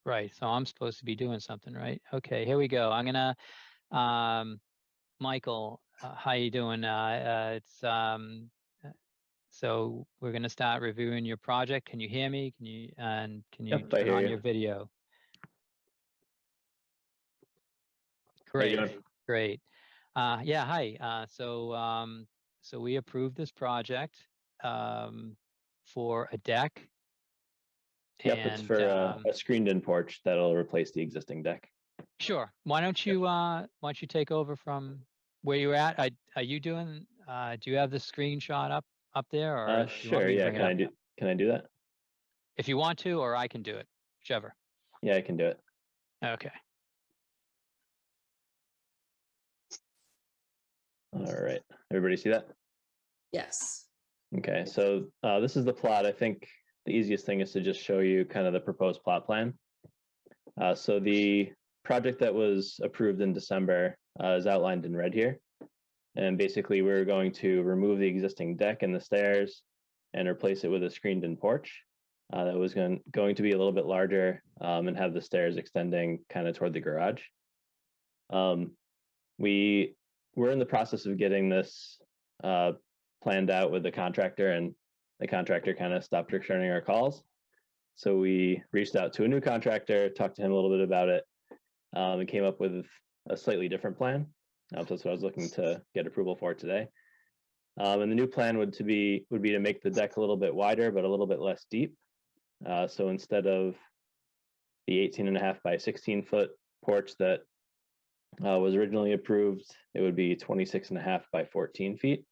Right, so I'm supposed to be doing something, right? Okay, here we go. I'm gonna, Michael, how you doing? So we're gonna start reviewing your project. Can you hear me? Can you Yep, I turn hear on you. your video? How you Great, doing? great. Yeah, hi. So we approved this project for a deck. Yep, it's And, for a screened-in porch that'll replace the existing deck. Sure. Why don't you take over from where you're at? Are you doing? Do you have the screenshot up there, or do you want Sure, me to yeah. bring it up? Can I do that? If you want to, or I can do it, whichever. Yeah, I can do it. Okay. All right. Everybody see that? Yes. Okay, so this is the plot. I think the easiest thing is to just show you kind of the proposed plot plan. So the project that was approved in December is outlined in red here. And basically, we're going to remove the existing deck and the stairs and replace it with a screened-in porch that was going to be a little bit larger and have the stairs extending kind of toward the garage. We're in the process of getting this planned out with the contractor, and the contractor kind of stopped returning our calls. So we reached out to a new contractor, talked to him a little bit about it, and came up with a slightly different plan. So that's what I was looking to get approval for today. And the new plan would be to make the deck a little bit wider, but a little bit less deep. So instead of the 18.5 by 16 foot porch that was originally approved, it would be 26.5 by 14 feet.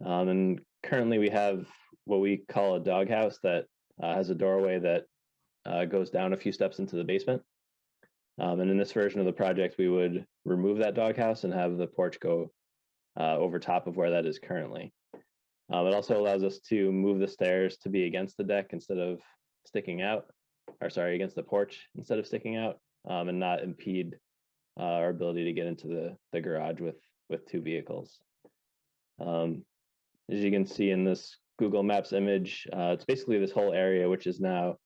And currently we have what we call a doghouse that has a doorway that goes down a few steps into the basement. And in this version of the project, we would remove that doghouse and have the porch go over top of where that is currently. It also allows us to move the stairs to be against the deck instead of sticking out, or sorry, against the porch instead of sticking out, and not impede our ability to get into the garage with two vehicles. As you can see in this Google Maps image, it's basically this whole area, which is now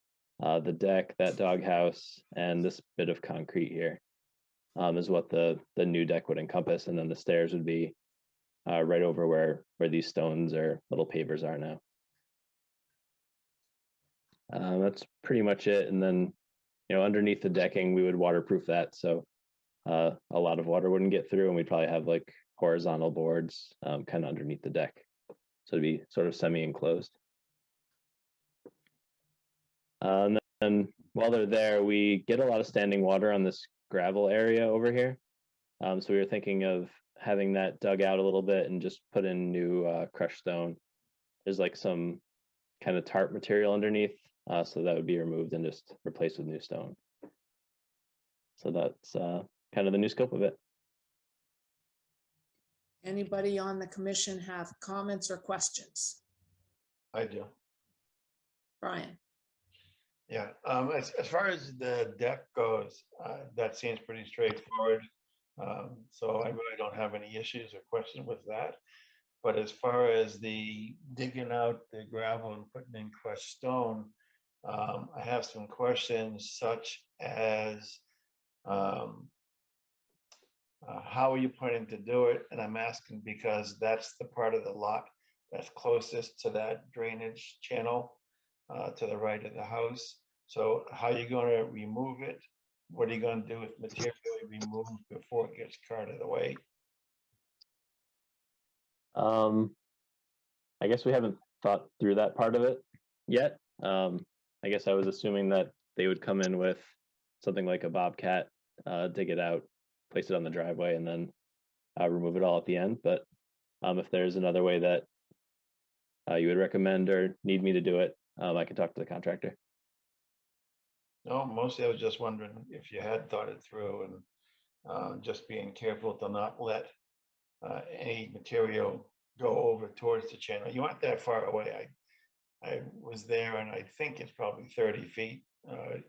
the deck, that doghouse, and this bit of concrete here is what the new deck would encompass. And then the stairs would be right over where these stones or little pavers are now. That's pretty much it. And then, underneath the decking, we would waterproof that. So a lot of water wouldn't get through, and we'd probably have like horizontal boards kind of underneath the deck. So it'd be sort of semi-enclosed. And then while they're there, we get a lot of standing water on this gravel area over here. So we were thinking of having that dug out a little bit and just put in new crushed stone. There's like some kind of tarp material underneath, so that would be removed and just replaced with new stone. So that's kind of the new scope of it. Anybody on the commission have comments or questions? I do. Brian? Yeah, as far as the deck goes, that seems pretty straightforward. So I really don't have any issues or questions with that. But as far as the digging out the gravel and putting in crushed stone, I have some questions such as how are you planning to do it? And I'm asking because that's the part of the lot that's closest to that drainage channel to the right of the house. So how are you going to remove it? What are you going to do with material you remove before it gets carted away? I guess we haven't thought through that part of it yet. I guess I was assuming that they would come in with something like a bobcat, dig it out, place it on the driveway, and then remove it all at the end. But if there's another way that you would recommend or need me to do it, I can talk to the contractor. No, mostly I was just wondering if you had thought it through and just being careful to not let any material go over towards the channel. You aren't that far away. I was there, and I think it's probably 30 feet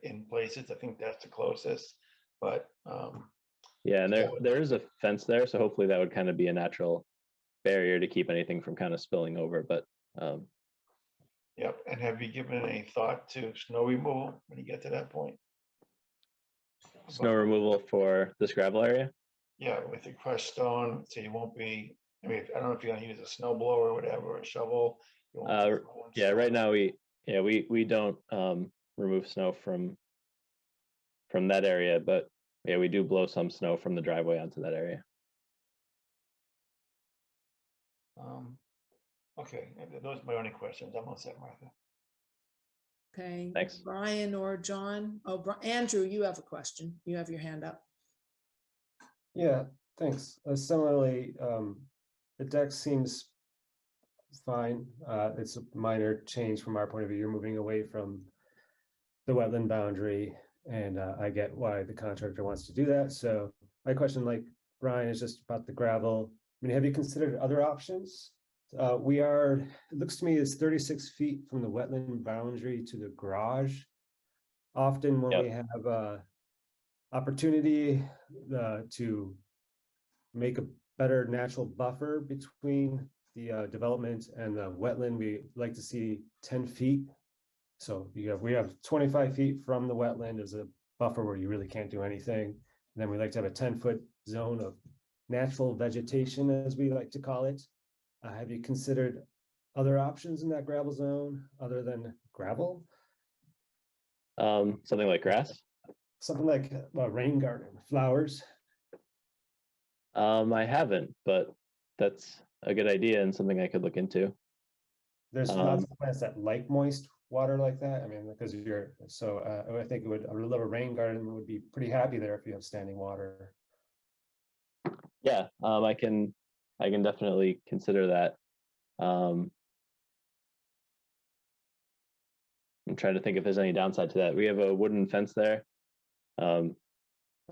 in places. I think that's the closest. But yeah, and there is a fence there, so hopefully that would kind of be a natural barrier to keep anything from kind of spilling over. But yep. And have you given any thought to snow removal when you get to that point? Snow removal for this gravel area? Yeah, with the crushed stone, so you won't be. I mean, I don't know if you're gonna use a snow blower or whatever, or a shovel. Yeah, right now we don't remove snow from that area, but yeah, we do blow some snow from the driveway onto that area. Okay, those are my only questions. I'm all set, Martha. Okay. Thanks. Brian or John? Oh, Andrew, you have a question. You have your hand up. Yeah, thanks. Similarly, the deck seems fine. It's a minor change from our point of view. You're moving away from the wetland boundary, and I get why the contractor wants to do that. So my question, like Brian, is just about the gravel. I mean, have you considered other options? It looks to me it's 36 feet from the wetland boundary to the garage. Often when we have opportunity to make a better natural buffer between the development and the wetland, we like to see 10 feet. So we have 25 feet from the wetland as a buffer where you really can't do anything. And then we like to have a 10-foot zone of natural vegetation, as we like to call it. Have you considered other options in that gravel zone other than gravel? Something like grass? Something like a rain garden, flowers. I haven't, but that's a good idea and something I could look into. There's lots of plants that like moist water like that. I mean, because I think a rain garden would be pretty happy there if you have standing water. Yeah, I can definitely consider that. I'm trying to think if there's any downside to that. We have a wooden fence there. So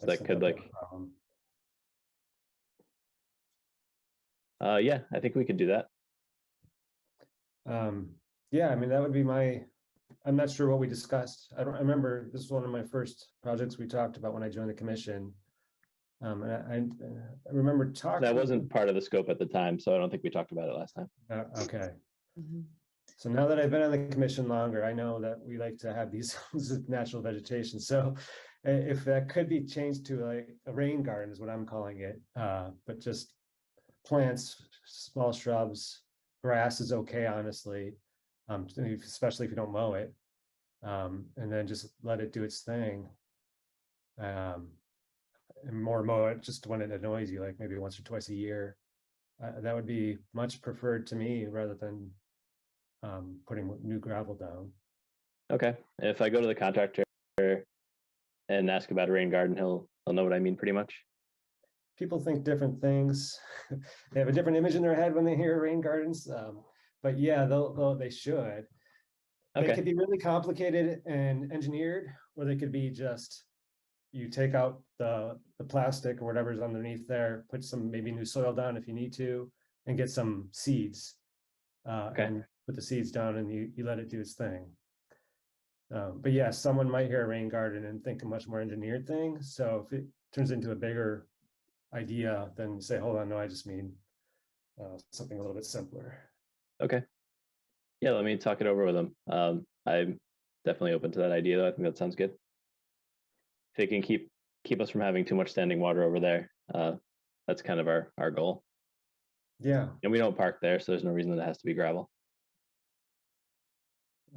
that could yeah, I think we could do that. Yeah, I mean, that would be I'm not sure what we discussed. I remember this was one of my first projects we talked about when I joined the commission. And I remember talking. That wasn't part of the scope at the time, so I don't think we talked about it last time. Okay. Mhm. So now that I've been on the commission longer, I know that we like to have these natural vegetation. So if that could be changed to like a rain garden is what I'm calling it, but just plants small shrubs, grass is okay, honestly. Especially if you don't mow it. And then just let it do its thing. And more mow it just when it annoys you, like maybe once or twice a year. That would be much preferred to me rather than putting new gravel down. Okay. If I go to the contractor and ask about a rain garden, he'll know what I mean pretty much. People think different things. They have a different image in their head when they hear rain gardens. But yeah, they should. They Okay. could be really complicated and engineered, or they could be just, you take out the plastic or whatever's underneath there, put some maybe new soil down if you need to, and get some seeds. Okay. And put the seeds down and you let it do its thing. But yeah, someone might hear a rain garden and think a much more engineered thing. So if it turns into a bigger idea, then say, hold on, no, I just mean something a little bit simpler. Okay. Yeah, let me talk it over with them. I'm definitely open to that idea, though. I think that sounds good. If they can keep us from having too much standing water over there, that's kind of our goal. Yeah. And we don't park there, so there's no reason that it has to be gravel.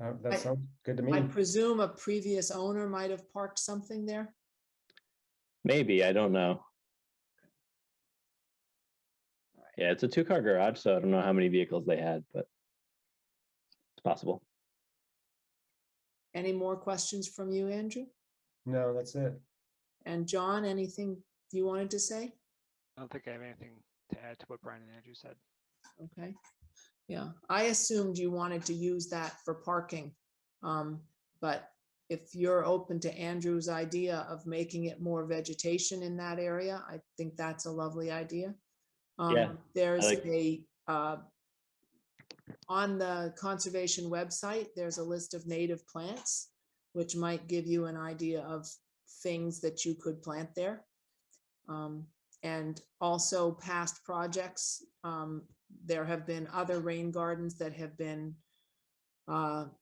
That sounds good to I me. presume a previous owner might have parked something there. Maybe, I don't know. Yeah, it's a 2-car garage, so I don't know how many vehicles they had, but it's possible. Any more questions from you, Andrew? No, that's it. And John, anything you wanted to say? I don't think I have anything to add to what Brian and Andrew said. Okay. Yeah, I assumed you wanted to use that for parking. But if you're open to Andrew's idea of making it more vegetation in that area, I think that's a lovely idea. Yeah, There's like- on the conservation website, there's a list of native plants, which might give you an idea of things that you could plant there. And also past projects, there have been other rain gardens that have been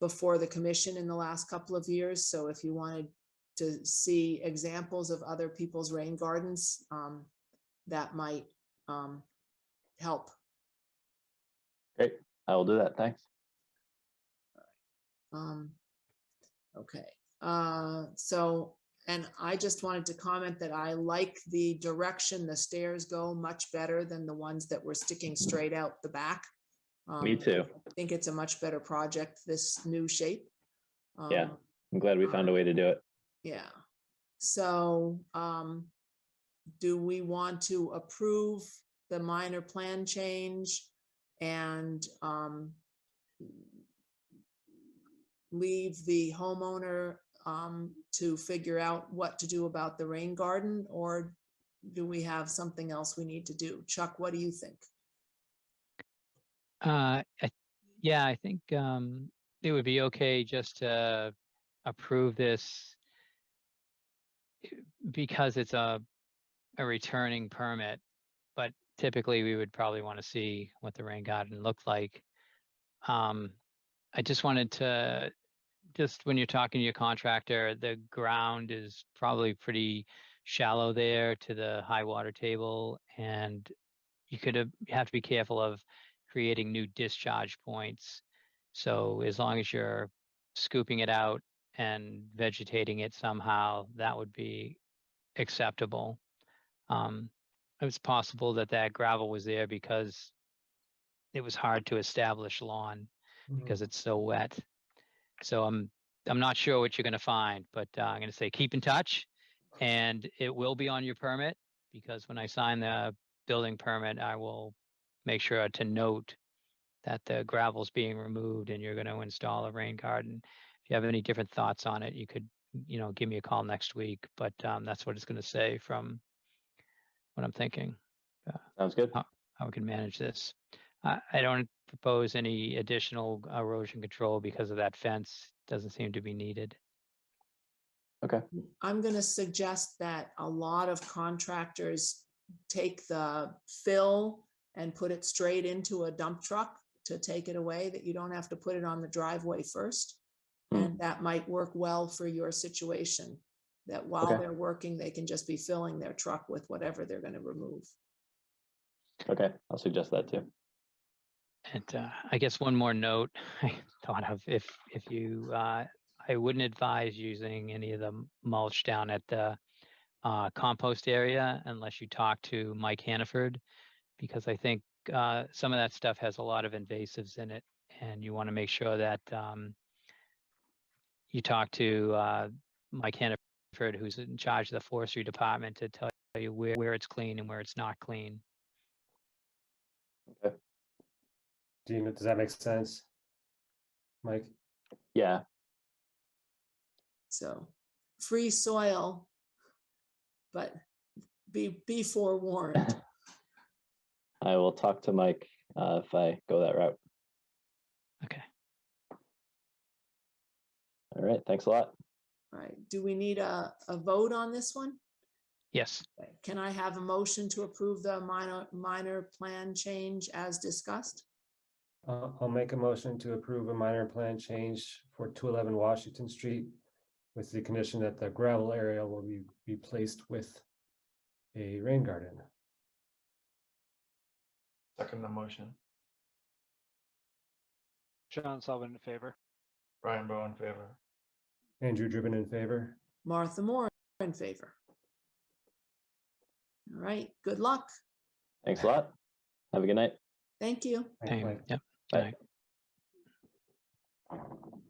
before the commission in the last couple of years. So if you wanted to see examples of other people's rain gardens, that might help. Great, I will do that. Thanks. Okay, so, and I just wanted to comment that I like the direction the stairs go much better than the ones that were sticking straight out the back. Me too. I think it's a much better project, this new shape. Yeah, I'm glad we found a way to do it. Yeah. So, do we want to approve the minor plan change and leave the homeowner to figure out what to do about the rain garden, or do we have something else we need to do? Chuck, what do you think? Yeah, I think it would be okay just to approve this because it's a returning permit, but typically we would probably want to see what the rain garden looked like. I just wanted to, just when you're talking to your contractor, the ground is probably pretty shallow there to the high water table, and you have to be careful of creating new discharge points. So as long as you're scooping it out and vegetating it somehow, that would be acceptable. It's possible that gravel was there because it was hard to establish lawn because it's so wet. So I'm not sure what you're going to find, but I'm going to say keep in touch, and it will be on your permit, because when I sign the building permit, I will make sure to note that the gravel's being removed and you're going to install a rain garden. If you have any different thoughts on it, you could, give me a call next week, but that's what it's going to say from what I'm thinking. Sounds good. How we can manage this. I don't propose any additional erosion control because of that fence. Doesn't seem to be needed. Okay. I'm going to suggest that a lot of contractors take the fill and put it straight into a dump truck to take it away, that you don't have to put it on the driveway first. And that might work well for your situation, that while they're working, they can just be filling their truck with whatever they're going to remove. Okay, I'll suggest that too. And I guess one more note I thought of, if you, I wouldn't advise using any of the mulch down at the compost area unless you talk to Mike Hannaford, because I think some of that stuff has a lot of invasives in it, and you want to make sure that you talk to Mike Hannaford, who's in charge of the forestry department, to tell you where it's clean and where it's not clean. Okay. Does that make sense, Mike? Yeah. So free soil, but be forewarned. I will talk to Mike if I go that route. Okay. All right. Thanks a lot. All right, do we need a vote on this one? Yes. Okay, can I have a motion to approve the minor plan change as discussed? I'll make a motion to approve a minor plan change for 211 Washington Street with the condition that the gravel area will be replaced with a rain garden. Second the motion. John Sullivan in favor. Brian Bowe in favor. Andrew Driven in favor. Martha Moore in favor. All right, good luck. Thanks a lot. Have a good night. Thank you. Thanks, Same. Mike. Yep. Bye. Good night.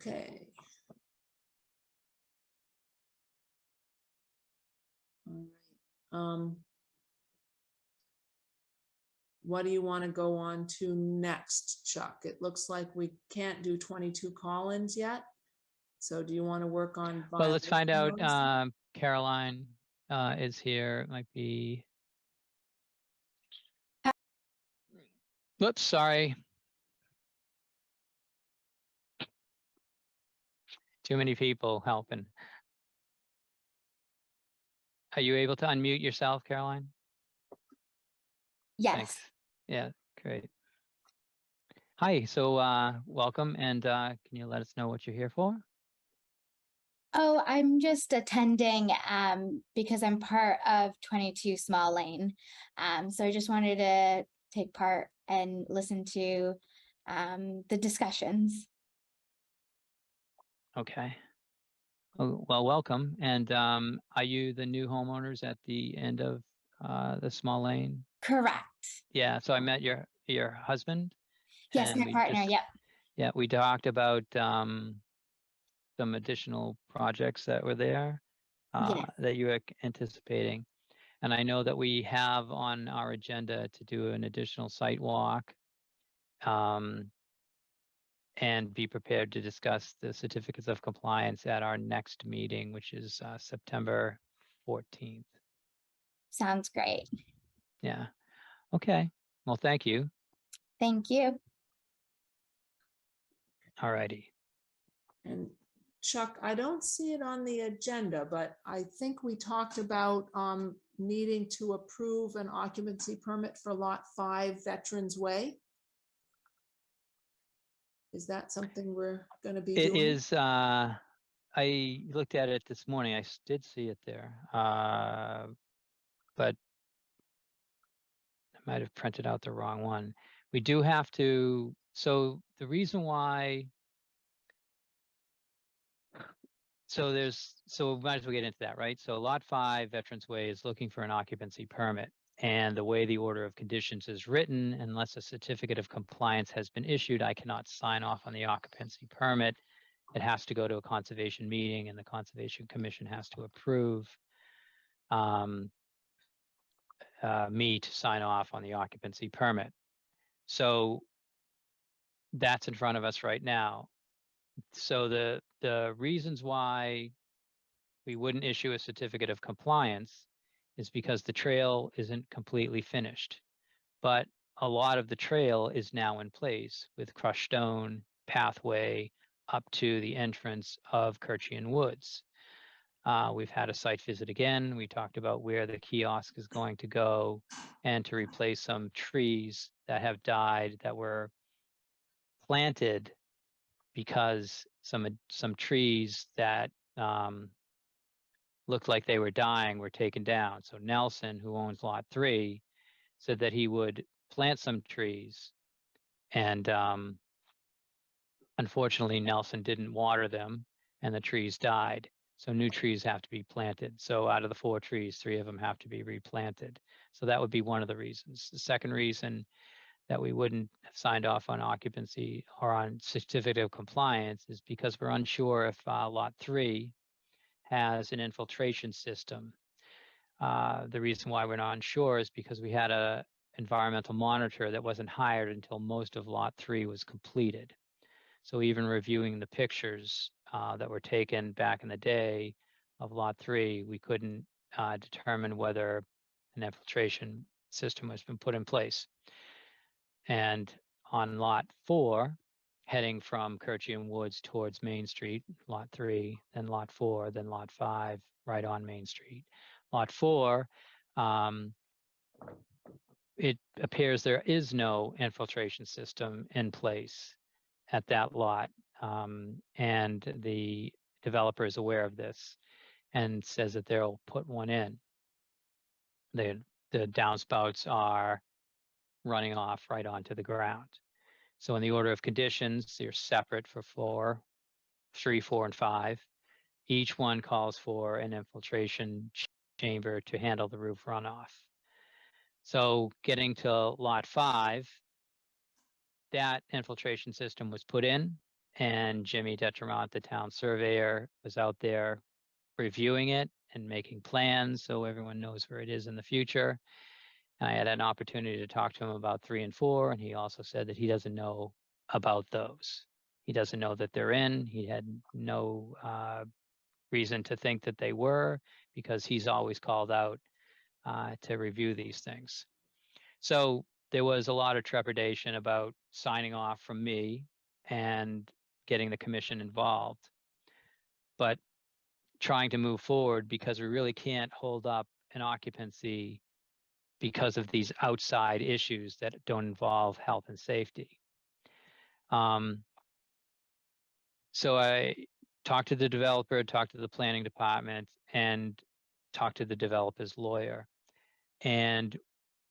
Okay. All right. What do you want to go on to next, Chuck? It looks like we can't do 22 Collins yet. So do you want to work on? Well, let's find out. violation notice? Caroline is here. It might be. Whoops, sorry. Too many people helping. Are you able to unmute yourself, Caroline? Yes. Thanks. Yeah, great. Hi, so welcome, and can you let us know what you're here for? Oh, I'm just attending because I'm part of 22 Small Lane. So I just wanted to take part and listen to the discussions. Okay. Oh, well, welcome. And are you the new homeowners at the end of the small lane? Correct. Yeah, so I met your husband. Yes, and my we partner. just- Yep. Yeah, we talked about some additional projects that were there Yeah. that you were anticipating. And I know that we have on our agenda to do an additional site walk and be prepared to discuss the certificates of compliance at our next meeting, which is September 14th. Sounds great. Yeah. Okay. Well, thank you. Thank you. All righty. And Chuck, I don't see it on the agenda, but I think we talked about needing to approve an occupancy permit for Lot 5 Veterans Way. Is that something we're going to be It doing? is, I looked at it this morning. I did see it there. But I might have printed out the wrong one. We do have to, so the reason why, so we might as well get into that, right? So Lot 5 Veterans Way is looking for an occupancy permit. And the way the order of conditions is written, unless a certificate of compliance has been issued, I cannot sign off on the occupancy permit. It has to go to a conservation meeting and the Conservation Commission has to approve me to sign off on the occupancy permit. So that's in front of us right now. So the reasons why we wouldn't issue a certificate of compliance is because the trail isn't completely finished. But a lot of the trail is now in place with crushed stone pathway up to the entrance of Kirchian Woods. We've had a site visit again. We talked about where the kiosk is going to go and to replace some trees that have died that were planted because some trees that looked like they were dying were taken down. So Nelson, who owns Lot 3, said that he would plant some trees And unfortunately, Nelson didn't water them and the trees died. So new trees have to be planted. So out of the 4 trees, 3 of them have to be replanted. So that would be one of the reasons. The second reason that we wouldn't have signed off on occupancy or on certificate of compliance is because we're unsure if lot 3 has an infiltration system. The reason why we're not unsure is because we had a environmental monitor that wasn't hired until most of lot 3 was completed. So even reviewing the pictures that were taken back in the day of lot 3, we couldn't determine whether an infiltration system has been put in place. And on lot 4, heading from Kirchian Woods towards Main Street, lot 3, then lot 4, then lot 5, right on Main Street. Lot 4, it appears there is no infiltration system in place at that lot. And the developer is aware of this and says that they'll put one in. The downspouts are running off right onto the ground. So in the order of conditions, they're separate for 3, 4, and 5. Each one calls for an infiltration chamber to handle the roof runoff. So getting to lot 5, that infiltration system was put in, and Jimmy Detremont, the town surveyor, was out there reviewing it and making plans so everyone knows where it is in the future. I had an opportunity to talk to him about 3 and 4, and he also said that he doesn't know about those. He doesn't know that they're in. He had no reason to think that they were, because he's always called out to review these things. So there was a lot of trepidation about signing off from me and getting the commission involved, but trying to move forward because we really can't hold up an occupancy because of these outside issues that don't involve health and safety. So I talked to the developer, talked to the planning department, and talked to the developer's lawyer. And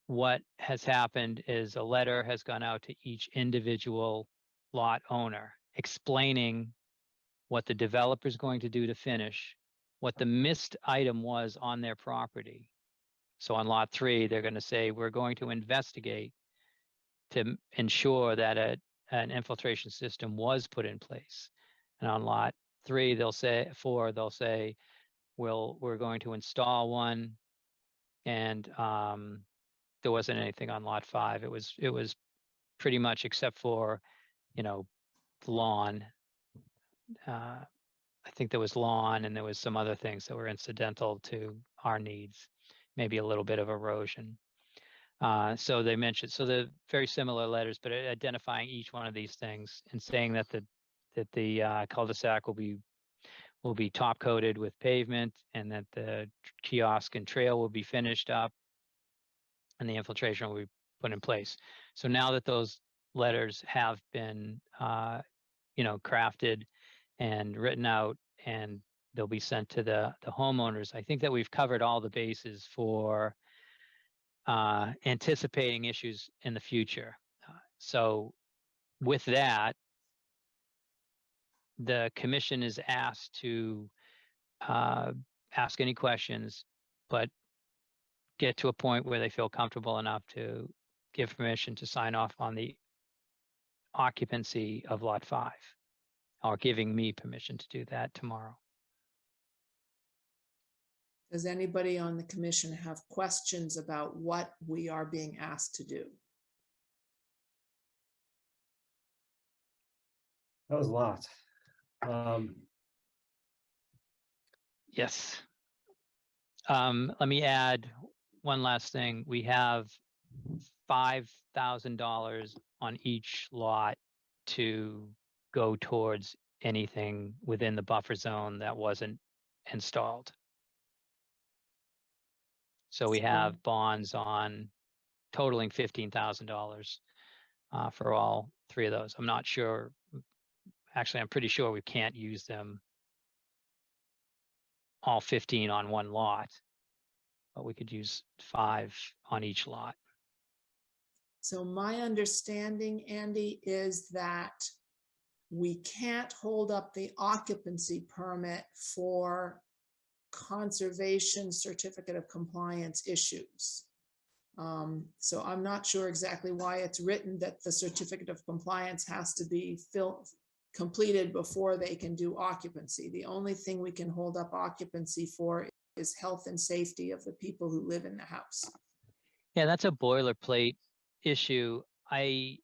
what has happened is a letter has gone out to each individual lot owner explaining what the developer is going to do to finish, what the missed item was on their property. So on lot 3, they're going to say, we're going to investigate to ensure that an infiltration system was put in place. And on lot 3, they'll say, 4, they'll say, we're going to install one. And there wasn't anything on lot 5. It was pretty much, except for, lawn. I think there was lawn, and there was some other things that were incidental to our needs, maybe a little bit of erosion. So they mentioned, so they're very similar letters, but identifying each one of these things and saying that the cul-de-sac will be top coated with pavement, and that the kiosk and trail will be finished up, and the infiltration will be put in place. So now that those letters have been, crafted and written out, and they'll be sent to the homeowners, I think that we've covered all the bases for anticipating issues in the future. So with that, the commission is asked to ask any questions, but get to a point where they feel comfortable enough to give permission to sign off on the occupancy of lot 5, or giving me permission to do that tomorrow. Does anybody on the commission have questions about what we are being asked to do? That was a lot. Yes. Let me add one last thing. We have $5,000 on each lot to go towards anything within the buffer zone that wasn't installed. So we have bonds on totaling $15,000 for all 3 of those. I'm not sure. Actually, I'm pretty sure we can't use them all 15 on one lot, but we could use 5 on each lot. So my understanding, Andy, is that we can't hold up the occupancy permit for conservation certificate of compliance issues. So I'm not sure exactly why it's written that the certificate of compliance has to be completed before they can do occupancy. The only thing we can hold up occupancy for is health and safety of the people who live in the house. Yeah, that's a boilerplate issue. I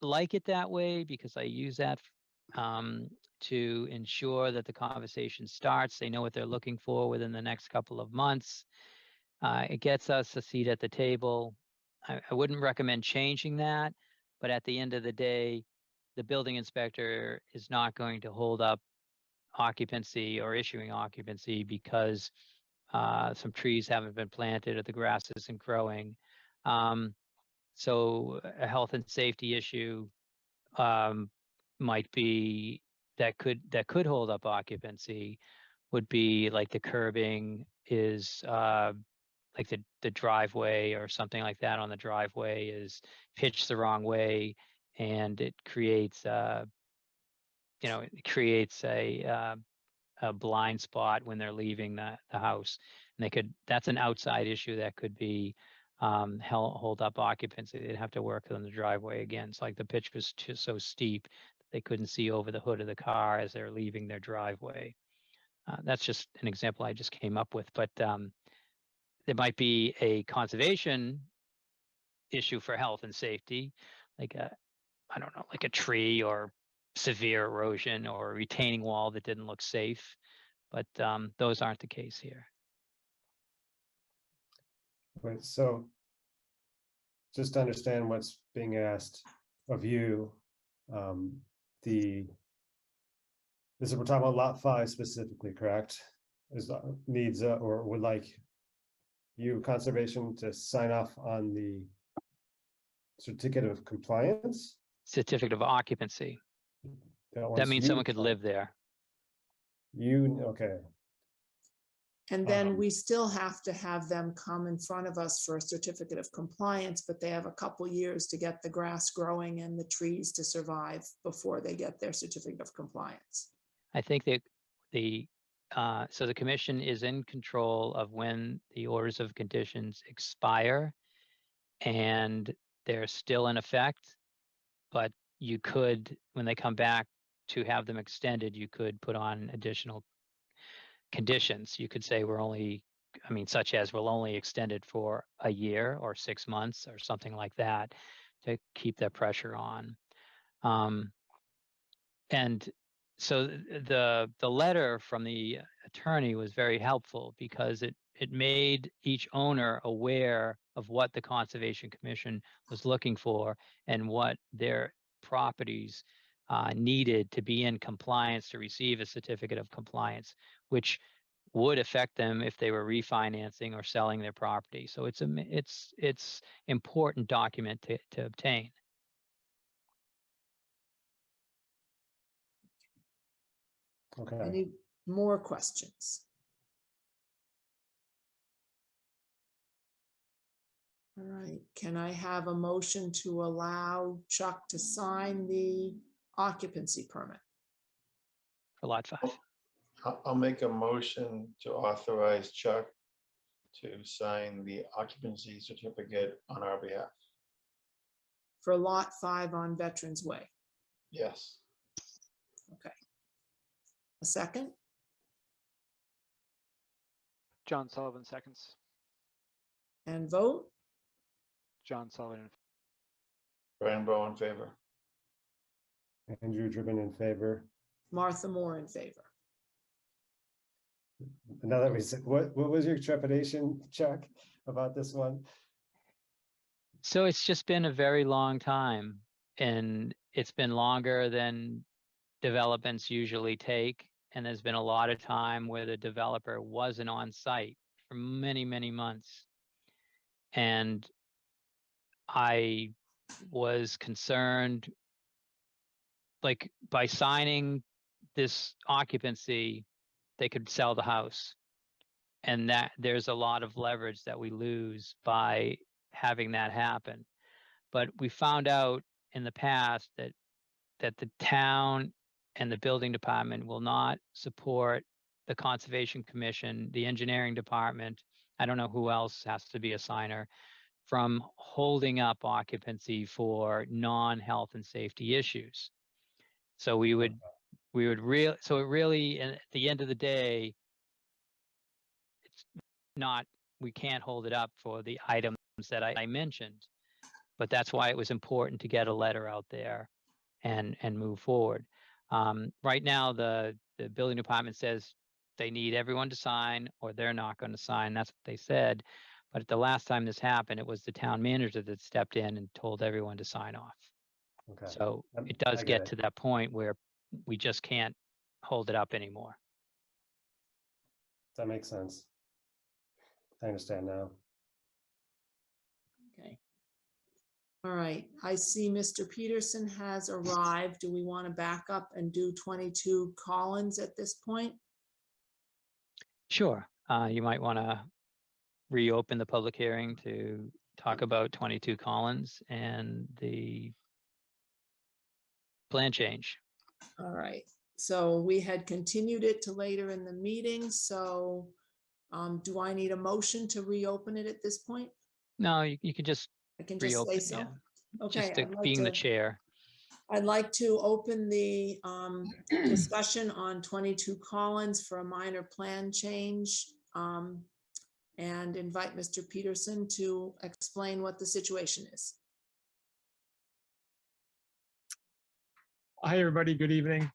like it that way because I use that to ensure that the conversation starts. They know what they're looking for within the next couple of months. It gets us a seat at the table. I wouldn't recommend changing that, but at the end of the day, the building inspector is not going to hold up occupancy or issuing occupancy because some trees haven't been planted or the grass isn't growing. So a health and safety issue might be that could hold up occupancy would be like the curbing is like the driveway or something like that on the driveway is pitched the wrong way, and it creates it creates a blind spot when they're leaving the house, and that's an outside issue that could be hold up occupancy. They'd have to work on the driveway again. It's like the pitch was so steep that they couldn't see over the hood of the car as they're leaving their driveway. That's just an example I just came up with, but there might be a conservation issue for health and safety, like I don't know, like a tree or severe erosion or a retaining wall that didn't look safe, but those aren't the case here. Right, so just to understand what's being asked of you, this is, we're talking about lot 5 specifically, correct? Needs or would like you, conservation, to sign off on the certificate of compliance? Certificate of occupancy. That wants means you someone to could sign. live there. Okay. And then we still have to have them come in front of us for a certificate of compliance, but they have a couple years to get the grass growing and the trees to survive before they get their certificate of compliance. I think that so the commission is in control of when the orders of conditions expire, and they're still in effect, but you could, when they come back to have them extended, you could put on additional conditions. You could say such as we'll only extend it for a year or 6 months or something like that to keep that pressure on. And so the letter from the attorney was very helpful because it made each owner aware of what the Conservation Commission was looking for and what their properties needed to be in compliance to receive a certificate of compliance, which would affect them if they were refinancing or selling their property. So it's important document to obtain. Okay. Any more questions? All right, can I have a motion to allow Chuck to sign the occupancy permit? For lot 5. I'll make a motion to authorize Chuck to sign the occupancy certificate on our behalf. For lot 5 on Veterans Way. Yes. Okay. A second? John Sullivan seconds. And vote? John Sullivan. Brian Bowe in favor. Andrew Driven in favor. Martha Moore in favor. Now that we said, what was your trepidation, Chuck, about this one? So it's just been a very long time, and it's been longer than developments usually take. And there's been a lot of time where the developer wasn't on site for many, many months. And I was concerned, like by signing this occupancy, they could sell the house. And that there's a lot of leverage that we lose by having that happen. But we found out in the past that the town and the building department will not support the Conservation Commission, the engineering department, I don't know who else has to be a signer, from holding up occupancy for non-health and safety issues. So we would so it really, and at the end of the day, it's not, we can't hold it up for the items that I mentioned. But that's why it was important to get a letter out there and move forward. Right now, the building department says they need everyone to sign or they're not going to sign. That's what they said. But at the last time this happened, it was the town manager that stepped in and told everyone to sign off. Okay. So it I does get get it. to that point where we just can't hold it up anymore. That makes sense. I understand now. Okay. All right, I see Mr. Peterson has arrived. Do we want to back up and do 22 Collins at this point? Sure. You might want to reopen the public hearing to talk about 22 Collins and the plan change. All right, so we had continued it to later in the meeting, so do I need a motion to reopen it at this point? No, you could just I can just say reopen, so. yeah. Okay, Just being the chair. I'd like to open the discussion on 22 Collins for a minor plan change and invite Mr. Peterson to explain what the situation is. Hi, everybody. Good evening.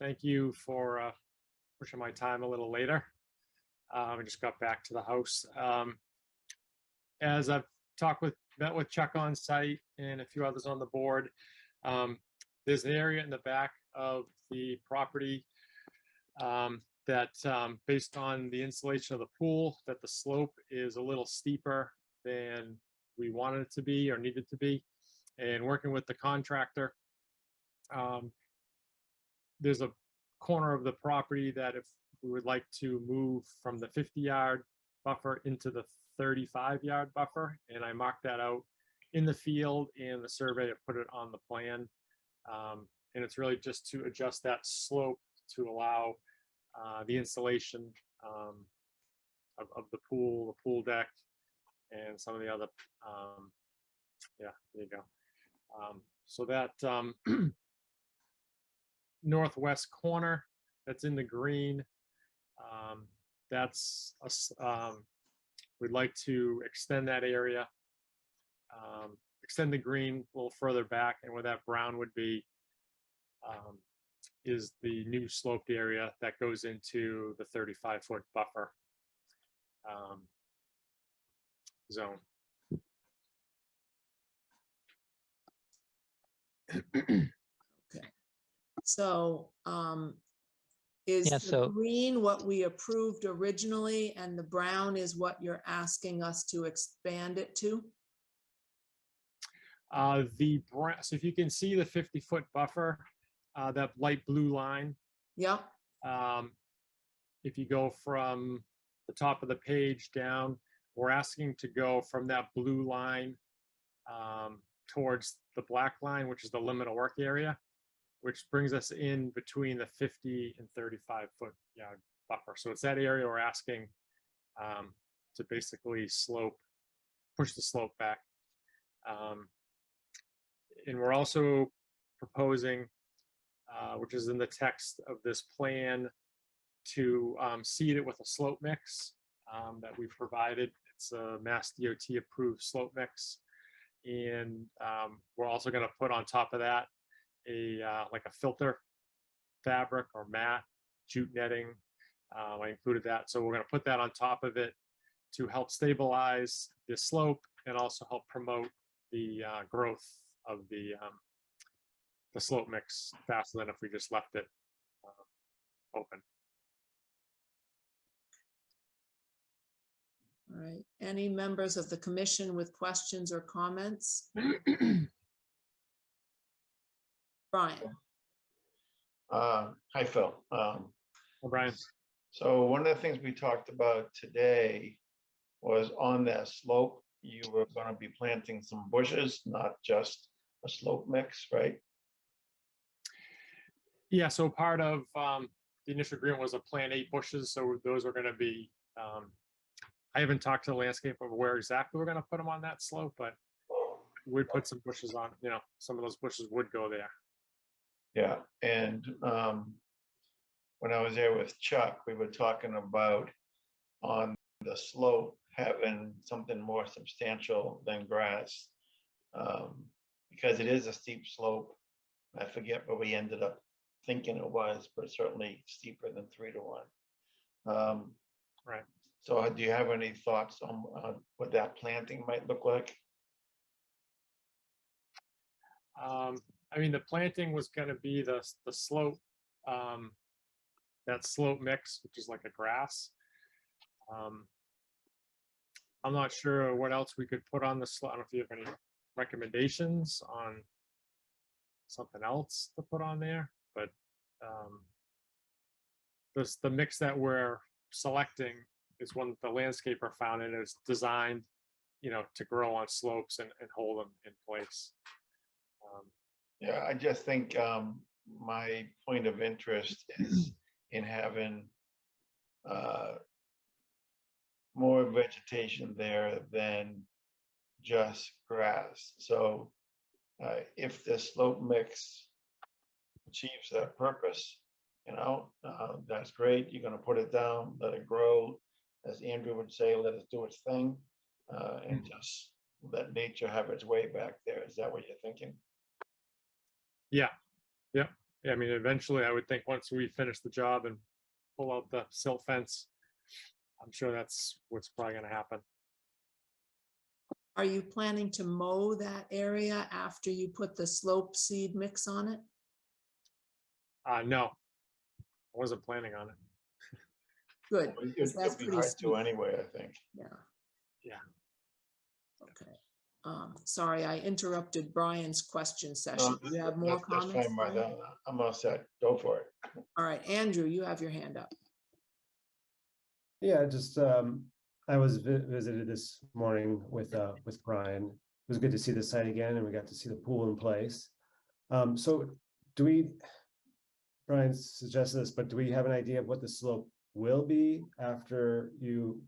Thank you for pushing my time a little later. I just got back to the house. As I've met with Chuck on site and a few others on the board, there's an area in the back of the property that based on the installation of the pool, that the slope is a little steeper than we wanted it to be or needed to be. And working with the contractor, there's a corner of the property that if we would like to move from the 50-yard buffer into the 35-yard buffer, and I marked that out in the field, and the surveyor put it on the plan. And it's really just to adjust that slope to allow the installation of the pool deck, and some of the other, yeah, there you go. So that northwest corner that's in the green, that's we'd like to extend that area, extend the green a little further back, and where that brown would be is the new sloped area that goes into the 35-foot buffer zone. Okay. So is Yeah, the so- green what we approved originally and the brown is what you're asking us to expand it to? The brown, so if you can see the 50-foot buffer, that light blue line, Yep. if you go from the top of the page down, we're asking to go from that blue line towards the black line, which is the limit of work area, which brings us in between the 50 and 35-foot yard buffer. So it's that area we're asking to basically push the slope back. And we're also proposing, which is in the text of this plan, to seed it with a slope mix that we've provided. It's a Mass DOT approved slope mix. And we're also going to put on top of that like a filter fabric or mat, jute netting. I included that. So we're going to put that on top of it to help stabilize the slope and also help promote the growth of the slope mix faster than if we just left it open. All right. Any members of the commission with questions or comments? Brian. Hi, Phil. Brian. So one of the things we talked about today was on that slope, you were gonna be planting some bushes, not just a slope mix, right? Yeah, so part of the initial agreement was to plant 8 bushes, so those are gonna be, I haven't talked to the landscaper of where exactly we're gonna put them on that slope, but we'd put some bushes on, some of those bushes would go there. Yeah, and when I was there with Chuck, we were talking about on the slope having something more substantial than grass. Because it is a steep slope. I forget what we ended up thinking it was, but certainly steeper than 3 to 1. Right. So do you have any thoughts on what that planting might look like? I mean, the planting was gonna be the slope, that slope mix, which is like a grass. I'm not sure what else we could put on the slope. I don't know if you have any recommendations on something else to put on there, but the mix that we're selecting is one that the landscaper found, and it's designed, to grow on slopes and hold them in place. Yeah, I just think my point of interest is in having more vegetation there than just grass. So if the slope mix achieves that purpose, that's great. You're going to put it down, let it grow, as Andrew would say, let it do its thing, and just let nature have its way back there. Is that what you're thinking? Yeah. I mean, eventually, I would think once we finish the job and pull out the silt fence, I'm sure that's what's probably going to happen. Are you planning to mow that area after you put the slope seed mix on it? No, I wasn't planning on it. Good. Well, because that's it'd be pretty hard steep. to anyway, I think. Yeah. Yeah. Okay. Sorry, I interrupted Brian's question session. Do you have more That's comments? fine, Martha. Brian? I'm all set. Go for it. All right, Andrew, you have your hand up. Yeah, just I was visited this morning with Brian. It was good to see the site again, and we got to see the pool in place. So do we? Brian suggested this, but do we have an idea of what the slope will be after you?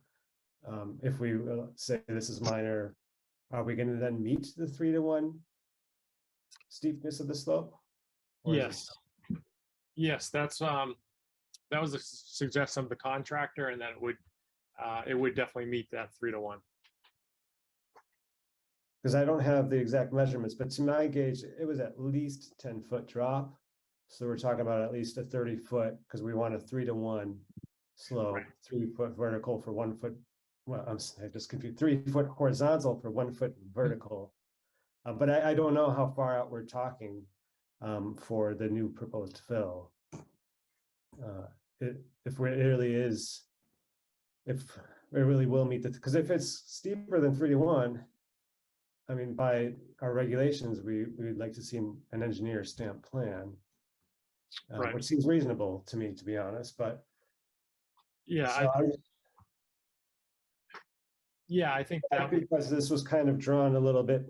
If we say this is minor, are we going to then meet the 3 to 1 steepness of the slope? Or is Yes, that's that was a suggestion of the contractor, and that it would definitely meet that 3 to 1. Because I don't have the exact measurements, but to my gauge, it was at least 10-foot drop. So we're talking about at least a 30-foot, because we want a 3 to 1 slope, Right. 3-foot vertical for 1 foot. Well, I just confused, 3-foot horizontal for 1 foot vertical. But I don't know how far out we're talking for the new proposed fill. If it really is, if it really will meet the, because if it's steeper than 3 to 1, I mean, by our regulations, we'd like to see an engineer stamp plan, Right. which seems reasonable to me, to be honest. But Yeah, so I think that because this was kind of drawn a little bit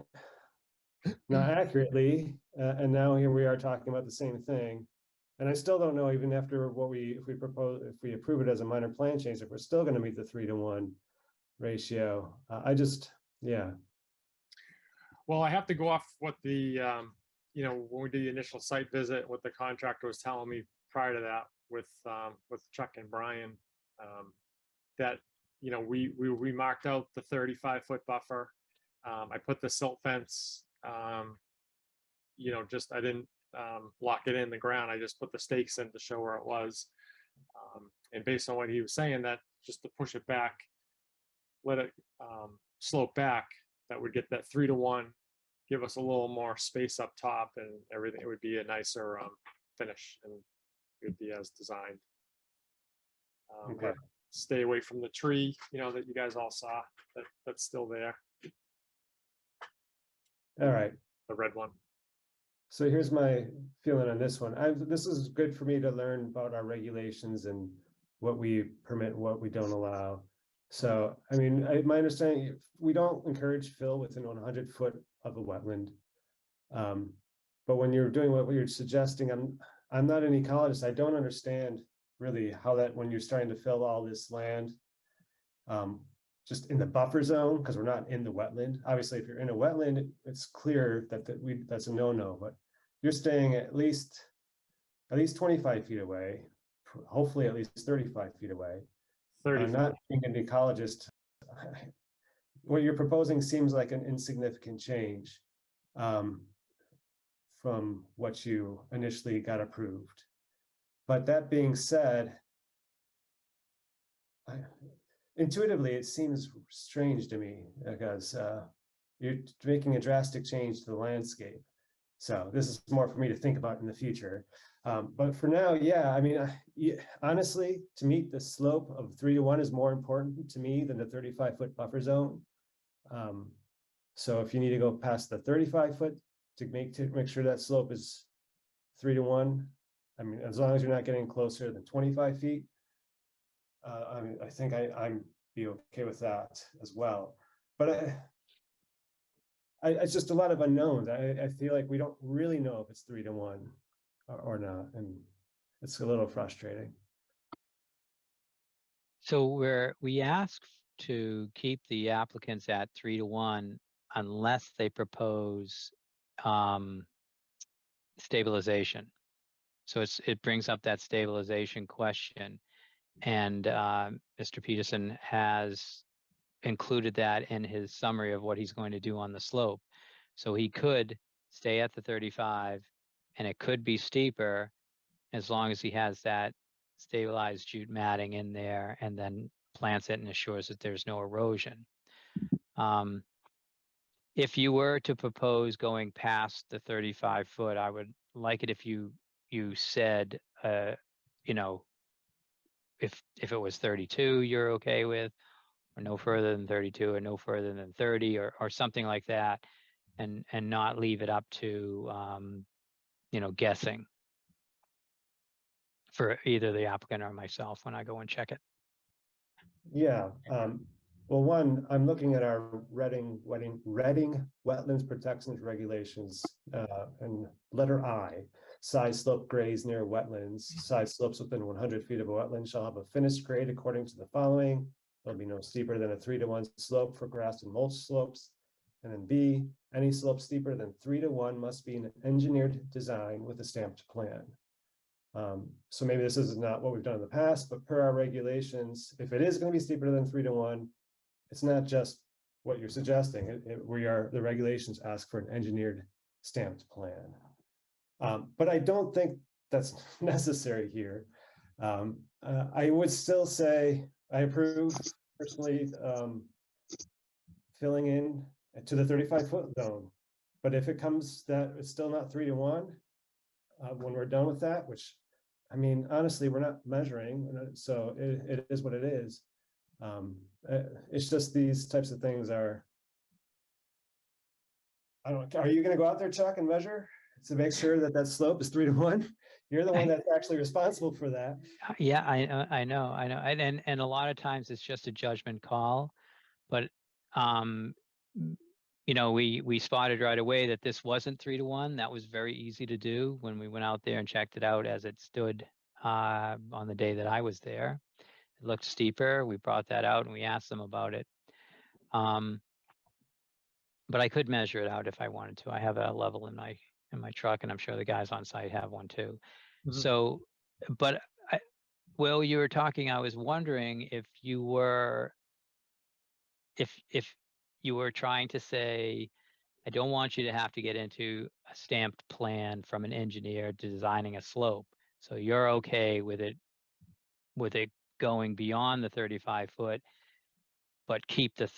not accurately, and now here we are talking about the same thing. And I still don't know, even after if we approve it as a minor plan change, if we're still going to meet the 3 to 1 ratio. Yeah. Well, I have to go off what the when we did the initial site visit, what the contractor was telling me prior to that with Chuck and Brian, that we marked out the 35-foot buffer. I put the silt fence. I didn't lock it in the ground. I just put the stakes in to show where it was. And based on what he was saying, that just to push it back, let it slope back, that would get that 3 to 1, give us a little more space up top, and everything. It would be a nicer finish, and it would be as designed. Okay. Stay away from the tree, that you guys all saw. That's still there. All right. The red one. So here's my feeling on this one. This is good for me to learn about our regulations and what we permit, what we don't allow. So, I mean, my understanding, we don't encourage fill within 100 foot of a wetland. But when you're doing what you're suggesting, I'm not an ecologist. I don't understand really how that, when you're starting to fill all this land, just in the buffer zone, because we're not in the wetland. Obviously, if you're in a wetland, it's clear that that's a no-no, but you're staying at least 25 feet away, hopefully at least 35 feet away. I'm 35. not being an ecologist. What you're proposing seems like an insignificant change from what you initially got approved. But that being said, intuitively, it seems strange to me because you're making a drastic change to the landscape. So this is more for me to think about in the future. But for now, yeah, I mean, honestly, to meet the slope of 3 to 1 is more important to me than the 35-foot buffer zone. So if you need to go past the 35-foot to make sure that slope is 3 to 1, I mean, as long as you're not getting closer than 25 feet, I mean, I think I'm be okay with that as well. But it's just a lot of unknowns. I feel like we don't really know if it's 3 to 1 or not, and it's a little frustrating. So we ask to keep the applicants at 3 to 1 unless they propose stabilization. So it brings up that stabilization question, and Mr. Peterson has included that in his summary of what he's going to do on the slope. So he could stay at the 35, and it could be steeper as long as he has that stabilized jute matting in there and then plants it and assures that there's no erosion. If you were to propose going past the 35 foot, I would like it if you said, you know, if it was 32, you're okay with, or no further than 32, or no further than 30, or something like that, and not leave it up to you know, guessing for either the applicant or myself when I go and check it. Yeah. Well, one, I'm looking at our Reading Wetlands Protections Regulations, and letter I, side slope grades near wetlands. Side slopes within 100 feet of a wetland shall have a finished grade according to the following. There'll be no steeper than a 3 to 1 slope for grass and mulch slopes. And then B, any slope steeper than 3 to 1 must be an engineered design with a stamped plan. So maybe this is not what we've done in the past, but per our regulations, if it is going to be steeper than 3 to 1, it's not just what you're suggesting. The regulations ask for an engineered stamped plan. But I don't think that's necessary here. I would still say I approve personally filling in to the 35-foot zone. But if it comes that it's still not 3 to 1, when we're done with that, which, I mean, honestly, we're not measuring, so it is what it is. It's just these types of things are, I don't know, are you gonna go out there, Chuck, and measure to make sure that that slope is 3 to 1? You're the one that's actually responsible for that. Yeah, I know, and a lot of times it's just a judgment call, but you know, we spotted right away that this wasn't 3 to 1. That was very easy to do when we went out there and checked it out as it stood on the day that I was there. It looked steeper. We brought that out and we asked them about it. But I could measure it out if I wanted to. I have a level in my truck, and I'm sure the guys on site have one too. Mhm. So, but Will, you were talking, I was wondering if you were trying to say, I don't want you to have to get into a stamped plan from an engineer designing a slope. So you're okay with it going beyond the 35 foot, but keep the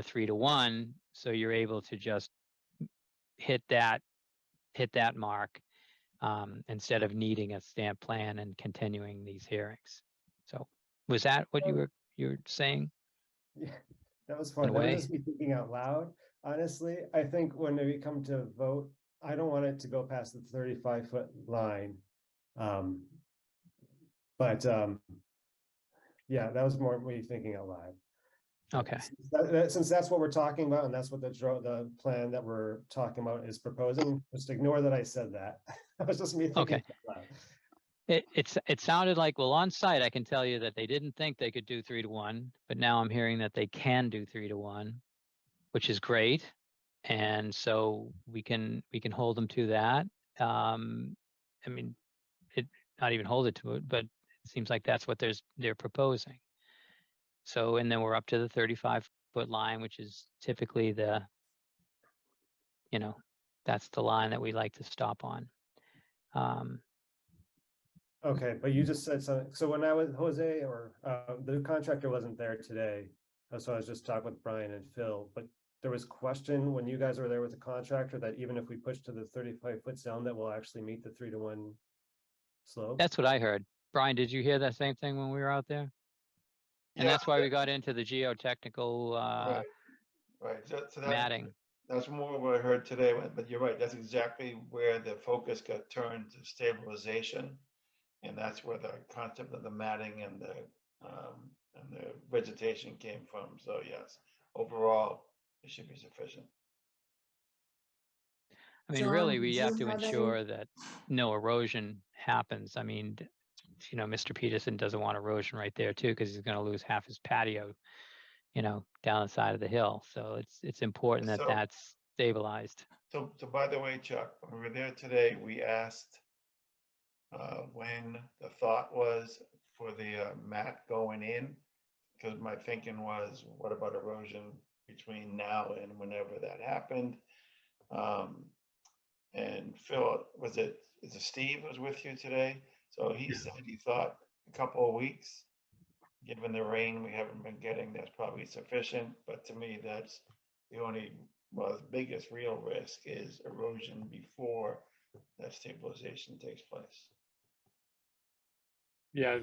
3 to 1, so you're able to just hit that mark instead of needing a stamp plan and continuing these hearings. So was that what you were saying? Yeah, that was fun. In a That was way. just me thinking out loud. Honestly, I think when we come to vote, I don't want it to go past the 35-foot line. But Yeah, that was more me thinking out loud. Okay. Since that's what we're talking about, and that's what the plan that we're talking about is proposing, just ignore that I said that. That was just me thinking Okay. out loud. It sounded like, well, on site, I can tell you that they didn't think they could do 3-to-1, but now I'm hearing that they can do 3-to-1, which is great. And so we can hold them to that. I mean, not even hold it to it, but it seems like that's what they're proposing. So, and then we're up to the 35-foot line, which is typically that's the line that we like to stop on. Okay, but you just said something. So when I was Jose, or the contractor wasn't there today, so I was just talking with Brian and Phil, but there was question when you guys were there with the contractor that even if we push to the 35-foot zone, that we'll actually meet the 3-to-1 slope. That's what I heard. Brian, did you hear that same thing when we were out there? And Yeah, that's why we got into the geotechnical right. So matting. that's more what I heard today, but you're right. That's exactly where the focus got turned to stabilization. And that's where the concept of the matting and the vegetation came from. So yes, overall, it should be sufficient. I mean, John, really, did we you have to have any- ensure that no erosion happens. I mean, Mr. Peterson doesn't want erosion right there too, because he's going to lose half his patio, down the side of the hill. So it's important that So- that's stabilized. So by the way, Chuck, when we were there today, we asked when the thought was for the mat going in, because my thinking was, what about erosion between now and whenever that happened? And Phil, is it Steve was with you today? So he said he thought a couple of weeks, given the rain we haven't been getting, that's probably sufficient. But to me, that's the only, the biggest real risk is erosion before that stabilization takes place. Yeah,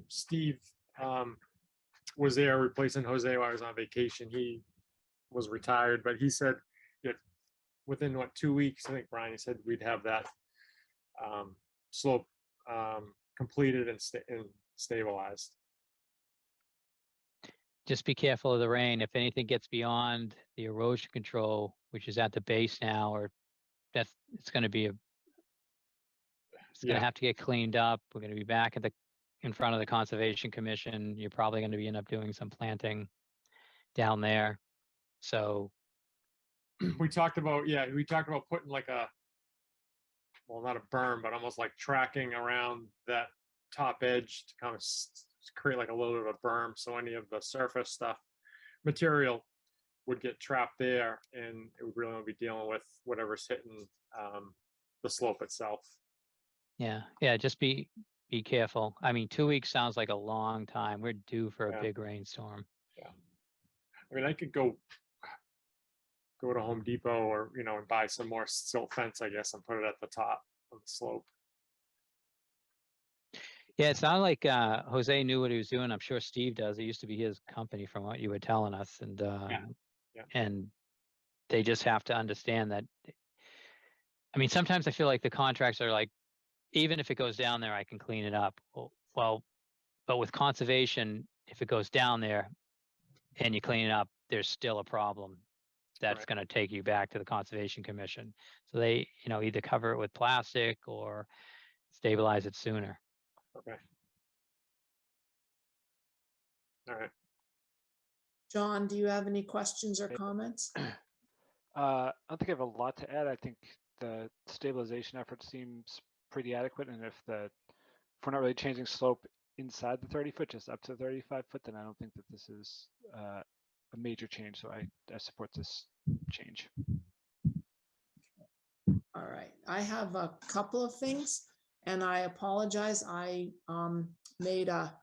Steve was there replacing Jose while I was on vacation. He was retired, but he said within 2 weeks, I think Brian, he said we'd have that slope completed and stabilized. Just be careful of the rain. If anything gets beyond the erosion control, which is at the base now, or it's going to have to get cleaned up. We're going to be back in front of the Conservation Commission. You're probably going to end up doing some planting down there. So we talked about putting like not a berm, but almost like tracking around that top edge to kind of create like a little bit of a berm, so any of the surface stuff material would get trapped there, and it would really only be dealing with whatever's hitting the slope itself. Yeah, just be careful. I mean, 2 weeks sounds like a long time. We're due for a big rainstorm. Yeah, I mean, I could go to Home Depot or and buy some more silt fence, I guess, and put it at the top of the slope. Yeah, it sounded like Jose knew what he was doing. I'm sure Steve does. It used to be his company, from what you were telling us, and and they just have to understand that. I mean, sometimes I feel like the contracts are like, even if it goes down there, I can clean it up. Well, but with conservation, if it goes down there and you clean it up, there's still a problem that's going to take you back to the Conservation Commission. So they, either cover it with plastic or stabilize it sooner. Okay. All right. John, do you have any questions or comments? I don't think I have a lot to add. I think the stabilization effort seems pretty adequate, and if we're not really changing slope inside the 30-foot, just up to 35-foot, then I don't think that this is a major change. So I support this change. All right, I have a couple of things, and I apologize. I made a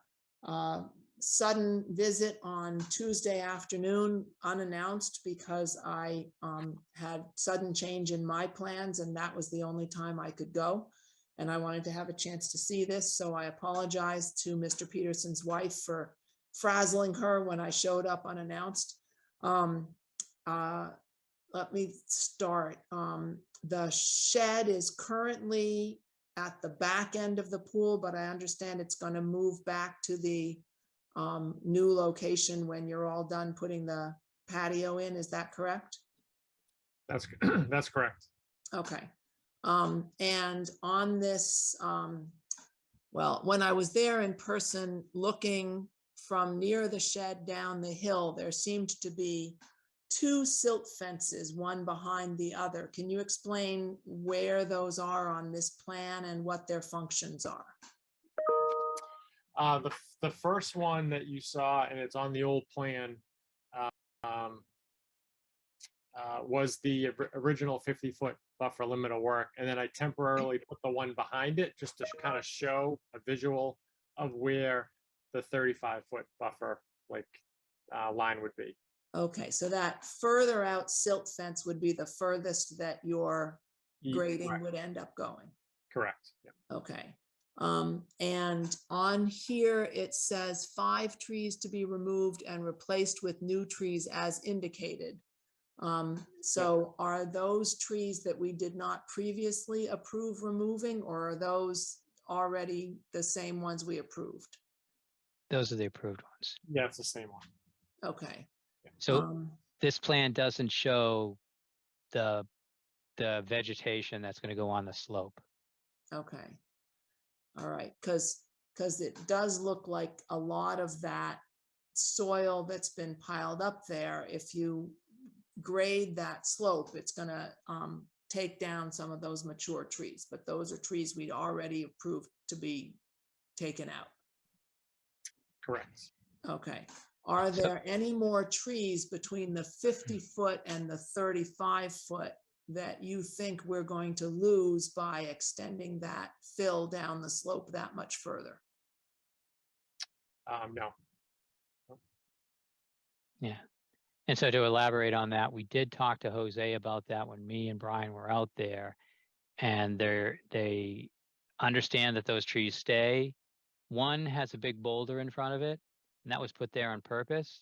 sudden visit on Tuesday afternoon unannounced because I had sudden change in my plans, and that was the only time I could go. And I wanted to have a chance to see this, so I apologize to Mr. Peterson's wife for frazzling her when I showed up unannounced. Let me start. The shed is currently at the back end of the pool, but I understand it's going to move back to the new location when you're all done putting the patio in. Is that correct? That's that's correct. Okay. And on this, well, when I was there in person looking from near the shed down the hill, there seemed to be 2 silt fences, one behind the other. Can you explain where those are on this plan and what their functions are? The first one that you saw, and it's on the old plan, was the original 50-foot buffer limit of work, and then I temporarily put the one behind it just to kind of show a visual of where the 35-foot buffer line would be. Okay, so that further out silt fence would be the furthest that your grading Correct. would end up going. Correct. Yeah. Okay. And on here, it says 5 trees to be removed and replaced with new trees as indicated. So are those trees that we did not previously approve removing, or are those already the same ones we approved? Those are the approved ones. Yeah, it's the same one. Okay. So this plan doesn't show the vegetation that's going to go on the slope. Okay. All right, because it does look like a lot of that soil that's been piled up there, if you grade that slope, it's going to take down some of those mature trees, but those are trees we'd already approved to be taken out. Correct. Okay. Are there any more trees between the 50-foot and the 35-foot that you think we're going to lose by extending that fill down the slope that much further? No. Yeah. And so to elaborate on that, we did talk to Jose about that when me and Brian were out there, and they understand that those trees stay. One has a big boulder in front of it, and that was put there on purpose.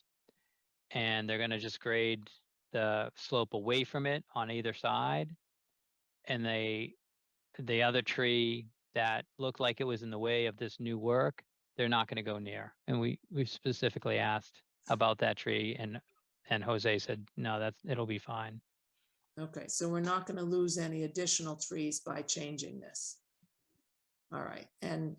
And they're going to just grade the slope away from it on either side. And the other tree that looked like it was in the way of this new work, they're not going to go near. And we specifically asked about that tree, and Jose said, no, it'll be fine. Okay, so we're not going to lose any additional trees by changing this. All right, and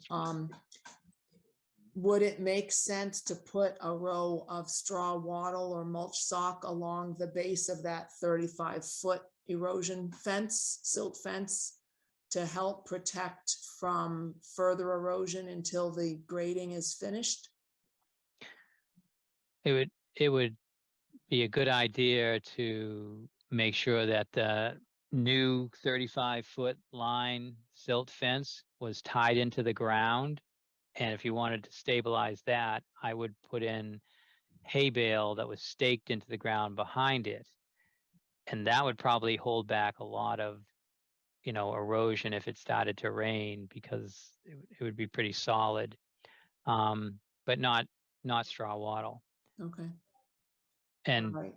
would it make sense to put a row of straw wattle or mulch sock along the base of that 35-foot erosion fence, silt fence, to help protect from further erosion until the grading is finished? It would be a good idea to make sure that the new 35-foot line silt fence was tied into the ground. And if you wanted to stabilize that, I would put in hay bale that was staked into the ground behind it. And that would probably hold back a lot of, erosion if it started to rain, because it would be pretty solid, but not straw wattle. Okay. And All right.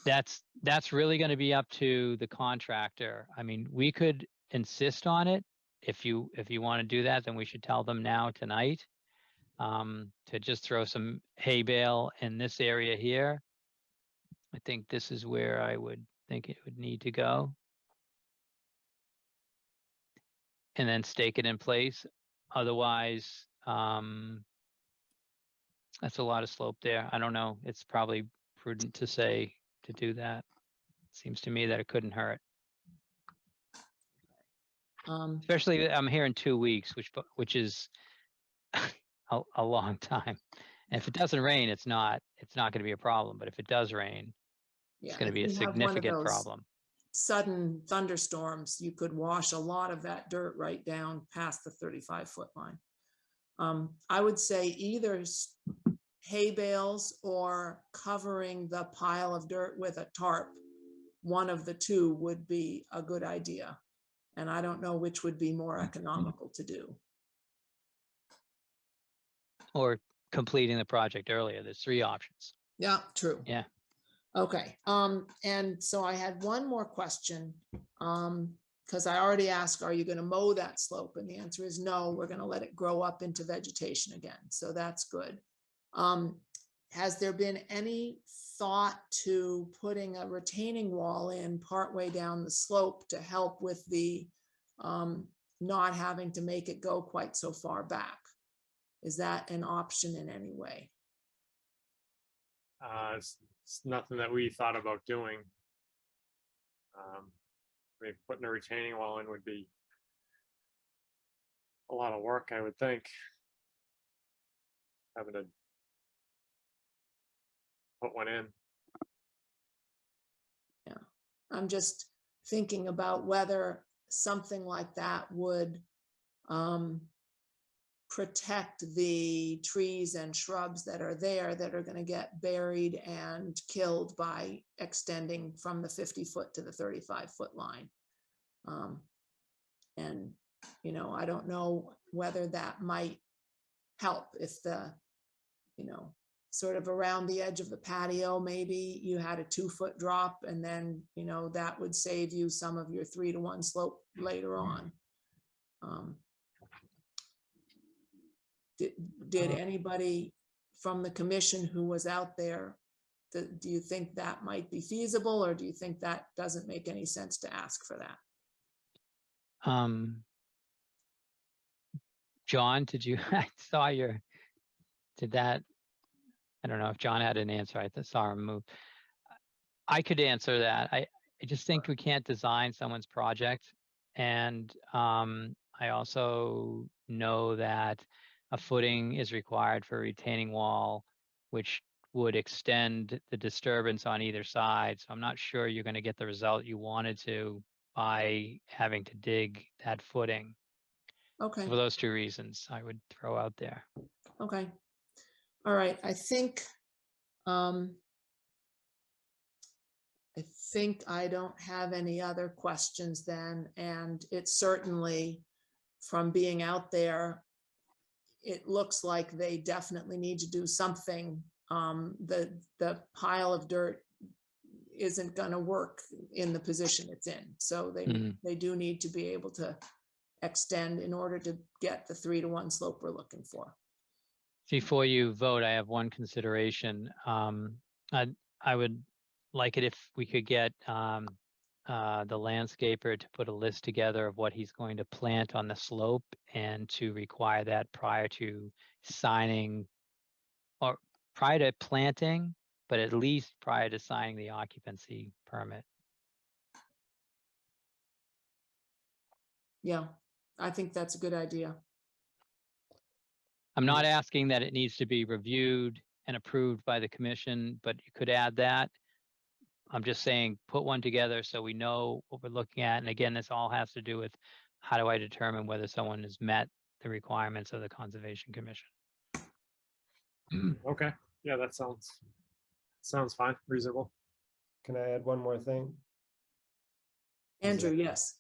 that's really going to be up to the contractor. I mean, we could insist on it. If you want to do that, then we should tell them now tonight, to just throw some hay bale in this area here. I think this is where I would think it would need to go. And then stake it in place. Otherwise, that's a lot of slope there. I don't know. It's probably prudent to say to do that. Seems to me that it couldn't hurt. Especially I'm here in 2 weeks, which is a long time. And if it doesn't rain, it's not going to be a problem. But if it does rain, it's going to be a significant problem. Sudden thunderstorms, you could wash a lot of that dirt right down past the 35-foot line. I would say either hay bales or covering the pile of dirt with a tarp, one of the two would be a good idea. And I don't know which would be more economical to do. Or completing the project earlier. There's 3 options. Yeah, true. Yeah. Okay. And so I had one more question. because I already asked, are you going to mow that slope? And the answer is no, we're going to let it grow up into vegetation again. So that's good. Has there been any thought to putting a retaining wall in partway down the slope to help with the not having to make it go quite so far back? Is that an option in any way? It's nothing that we thought about doing. I mean, putting a retaining wall in would be a lot of work, I would think. Having to put one in. Yeah, I'm just thinking about whether something like that would protect the trees and shrubs that are there that are going to get buried and killed by extending from the 50-foot to the 35-foot line. And, you know, I don't know whether that might help if the, you know, sort of around the edge of the patio, maybe you had a 2-foot drop, and then, you know, that would save you some of your 3-to-1 slope later on. Did anybody from the commission who was out there, do you think that might be feasible, or do you think that doesn't make any sense to ask for that? John, did you, I saw your, did that, I don't know if John had an answer. I saw him move. I could answer that. I just think we can't design someone's project. And I also know that a footing is required for a retaining wall, which would extend the disturbance on either side. So I'm not sure you're going to get the result you wanted to by having to dig that footing. Okay. So for those two reasons, I would throw out there. Okay. All right. I think I don't have any other questions then. And it's certainly, from being out there, it looks like they definitely need to do something. The pile of dirt isn't going to work in the position it's in. So they do need to be able to extend in order to get the 3-to-1 slope we're looking for. Before you vote, I have one consideration. I would like it if we could get the landscaper to put a list together of what he's going to plant on the slope, and to require that prior to signing, or prior to planting, but at least prior to signing the occupancy permit. Yeah, I think that's a good idea. I'm not asking that it needs to be reviewed and approved by the commission, but you could add that. I'm just saying, put one together so we know what we're looking at. And again, this all has to do with how do I determine whether someone has met the requirements of the Conservation Commission. Okay, yeah, that sounds fine, reasonable. Can I add one more thing? Andrew, yes.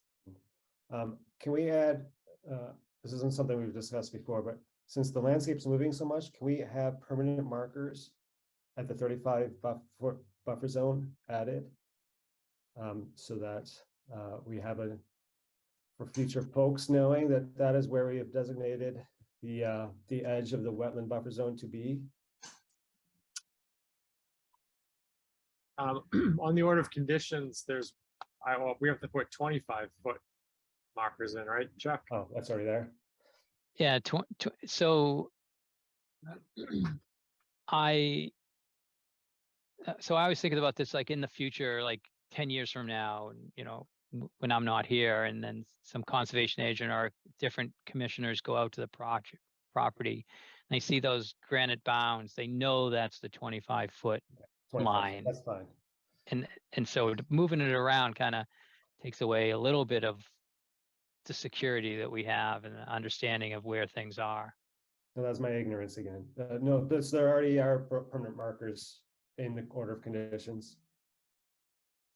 Can we add, this isn't something we've discussed before, but since the landscape's moving so much, can we have permanent markers at the 35-foot buffer zone added? So that we have for future folks knowing that that is where we have designated the edge of the wetland buffer zone to be. On the order of conditions, we have to put 25-foot markers in, right, Chuck? Oh, that's already there. Yeah, so I was thinking about this, like in the future, like 10 years from now, and you know, when I'm not here, and then some conservation agent or different commissioners go out to the property, and they see those granite bounds, they know that's the 25-foot line. That's fine. And so moving it around kind of takes away a little bit of the security that we have and the understanding of where things are. No, that's my ignorance again. No, there already are permanent markers in the order of conditions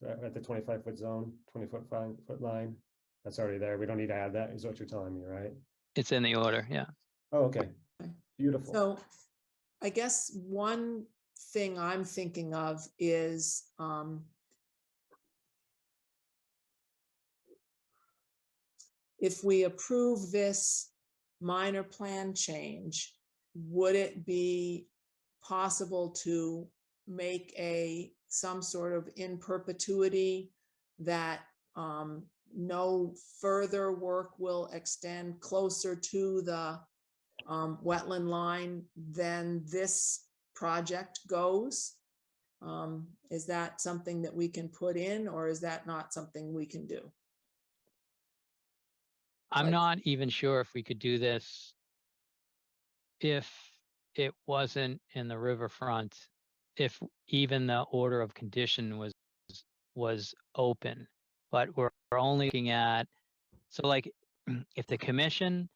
at the 25-foot zone, 20-foot line. That's already there. We don't need to add that, is what you're telling me, right? It's in the order, yeah. Oh, okay. Beautiful. So I guess one thing I'm thinking of is if we approve this minor plan change, would it be possible to make some sort of in perpetuity that no further work will extend closer to the wetland line than this project goes? Is that something that we can put in, or is that not something we can do? I'm Like- not even sure if we could do this if it wasn't in the riverfront, if even the order of condition was open. But we're only looking at, so like, if the commission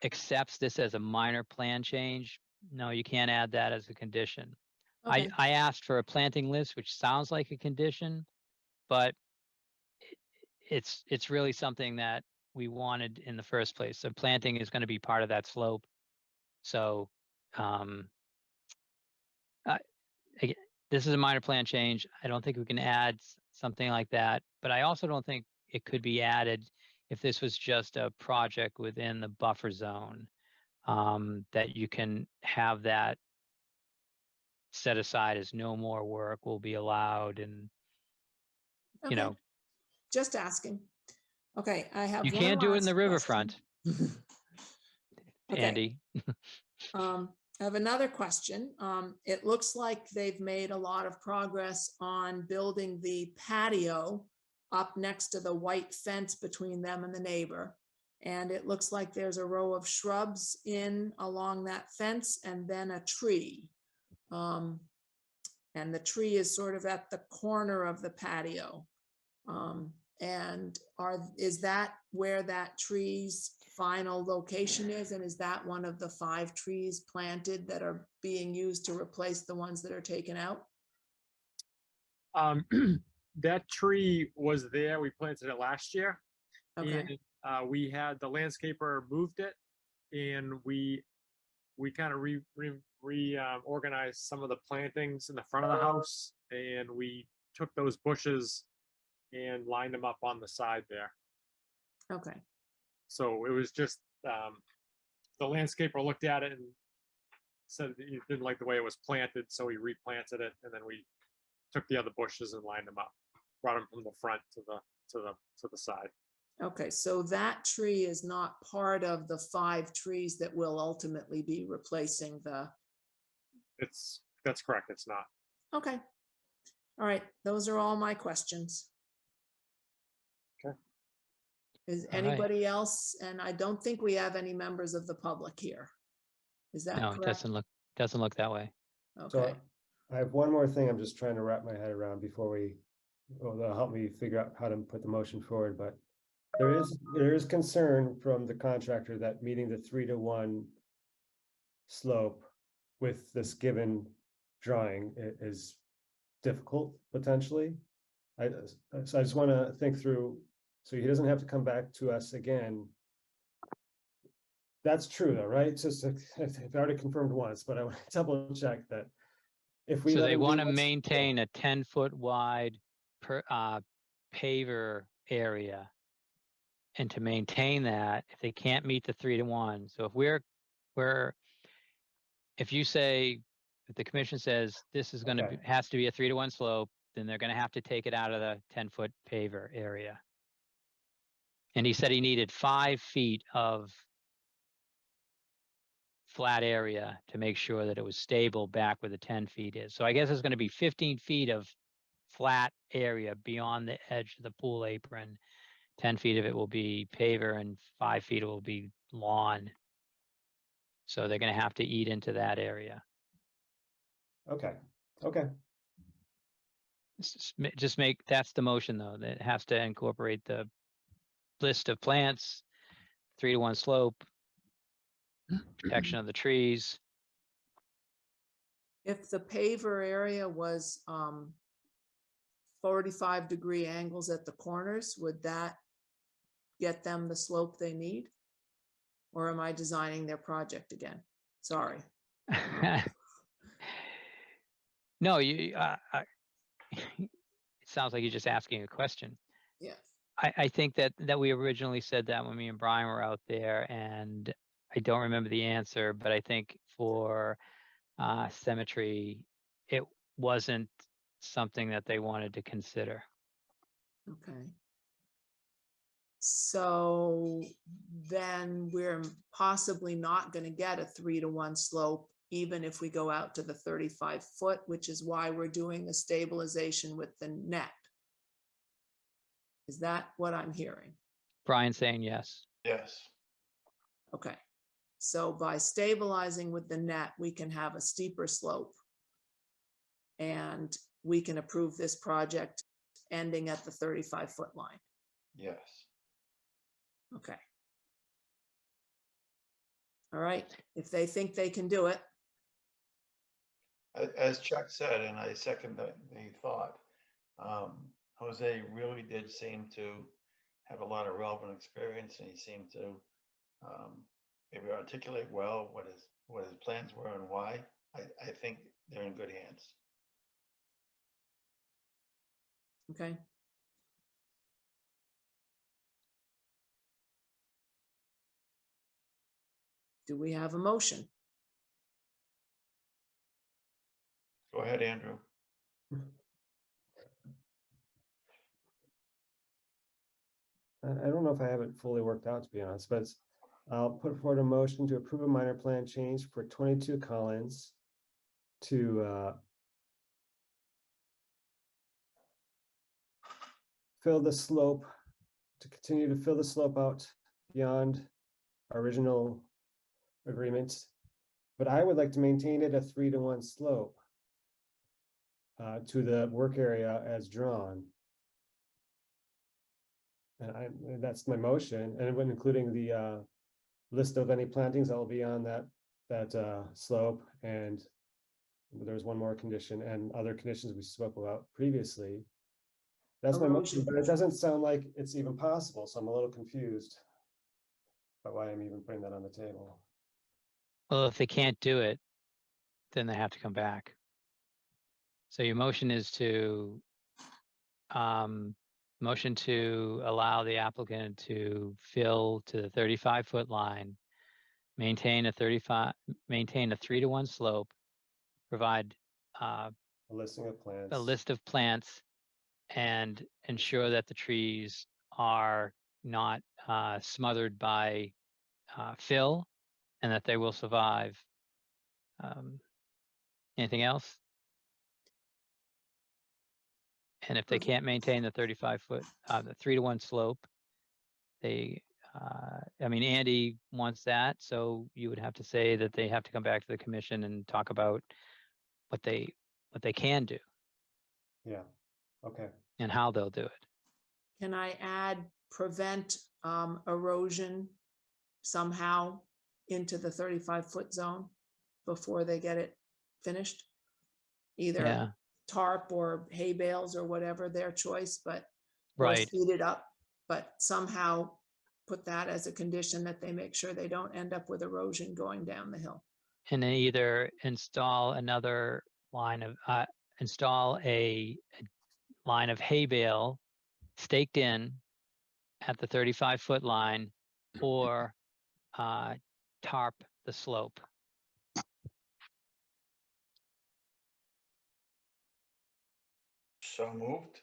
accepts this as a minor plan change, no, you can't add that as a condition. Okay. I asked for a planting list, which sounds like a condition, but it's really something that we wanted in the first place. So planting is going to be part of that slope. So again, this is a minor plan change. I don't think we can add something like that, but I also don't think it could be added if this was just a project within the buffer zone, that you can have that set aside as no more work will be allowed. And, you Okay. know, Just asking. Okay, I have you one can't do it in the last riverfront, question. Okay. Andy. I have another question. It looks like they've made a lot of progress on building the patio up next to the white fence between them and the neighbor. And it looks like there's a row of shrubs in along that fence and then a tree. And the tree is sort of at the corner of the patio. And is that where that tree's final location is? And is that one of the 5 trees planted that are being used to replace the ones that are taken out? That tree was there. We planted it last year. Okay, And we had the landscaper moved it, and we kind of reorganized some of the plantings in the front of the house, and we took those bushes and lined them up on the side there. okay, So it was just the landscaper looked at it and said that he didn't like the way it was planted, so he replanted it, and then we took the other bushes and lined them up, brought them from the front to the side. okay. So that tree is not part of the 5 trees that will ultimately be replacing the, That's correct. It's not. okay. All right, those are all my questions. Okay. Is All right. anybody else? And I don't think we have any members of the public here. Is that No, it correct? doesn't look that way. Okay, So I have one more thing I'm just trying to wrap my head around before that'll help me figure out how to put the motion forward, but there is concern from the contractor that meeting the 3-to-1 slope with this given drawing is difficult potentially. So I just want to think through, so he doesn't have to come back to us again. That's true though, right? Just I've already confirmed once, but I want to double check that if we So let they him do want to what's- maintain a 10-foot wide paver area. And to maintain that, if they can't meet the 3-to-1, so if you say, if the commission says this is going to Okay. has to be a 3-to-1 slope, then they're going to have to take it out of the 10-foot paver area. And he said he needed 5 feet of flat area to make sure that it was stable back where the 10 feet is. So I guess it's going to be 15 feet of flat area beyond the edge of the pool apron. 10 feet of it will be paver and 5 feet will be lawn. So they're going to have to eat into that area. Okay. Just make, that's the motion though, that it has to incorporate the list of plants, 3-to-1 slope, protection of the trees. if the paver area was 45-degree angles at the corners, would that get them the slope they need? Or am I designing their project again? Sorry. No, it sounds like you're just asking a question. Yeah. I think that we originally said that when me and Brian were out there, and I don't remember the answer, but I think for cemetery, it wasn't something that they wanted to consider. Okay. So then we're possibly not going to get a 3-to-1 slope, even if we go out to the 35 foot, which is why we're doing the stabilization with the net. Is that what I'm hearing? Brian saying yes. Yes. Okay. So by stabilizing with the net, we can have a steeper slope. And we can approve this project ending at the 35-foot line. Yes. Okay. All right, if they think they can do it. As Chuck said, and I second the thought, Jose really did seem to have a lot of relevant experience, and he seemed to maybe articulate well what his plans were and why. I think they're in good hands. Okay. Do we have a motion? Go ahead, Andrew. I don't know if I have it fully worked out, to be honest, but I'll put forward a motion to approve a minor plan change for 22 Collins to fill the slope, to continue to fill the slope out beyond our original agreements. But I would like to maintain it a 3-to-1 slope to the work area as drawn. And that's my motion, and when including the list of any plantings that will be on that slope, and there's one more condition and other conditions we spoke about previously. That's my motion, but it doesn't sound like it's even possible, so I'm a little confused about why I'm even putting that on the table. Well, if they can't do it, then they have to come back. So your motion is to motion to allow the applicant to fill to the 35-foot line, maintain a 3-to-1 slope, provide A listing of plants. a list of plants, and ensure that the trees are not smothered by fill, and that they will survive. Anything else? And if they can't maintain the 35-foot, the 3-to-1 slope, they, I mean, Andy wants that, so you would have to say that they have to come back to the commission and talk about what they can do Yeah, okay. and how they'll do it. Can I add prevent erosion somehow into the 35-foot zone before they get it finished? Either Yeah, tarp or hay bales or whatever, their choice, but or right. speed it up, but somehow put that as a condition that they make sure they don't end up with erosion going down the hill. And then either install another line of, install a line of hay bale staked in at the 35-foot line, or tarp the slope. So moved.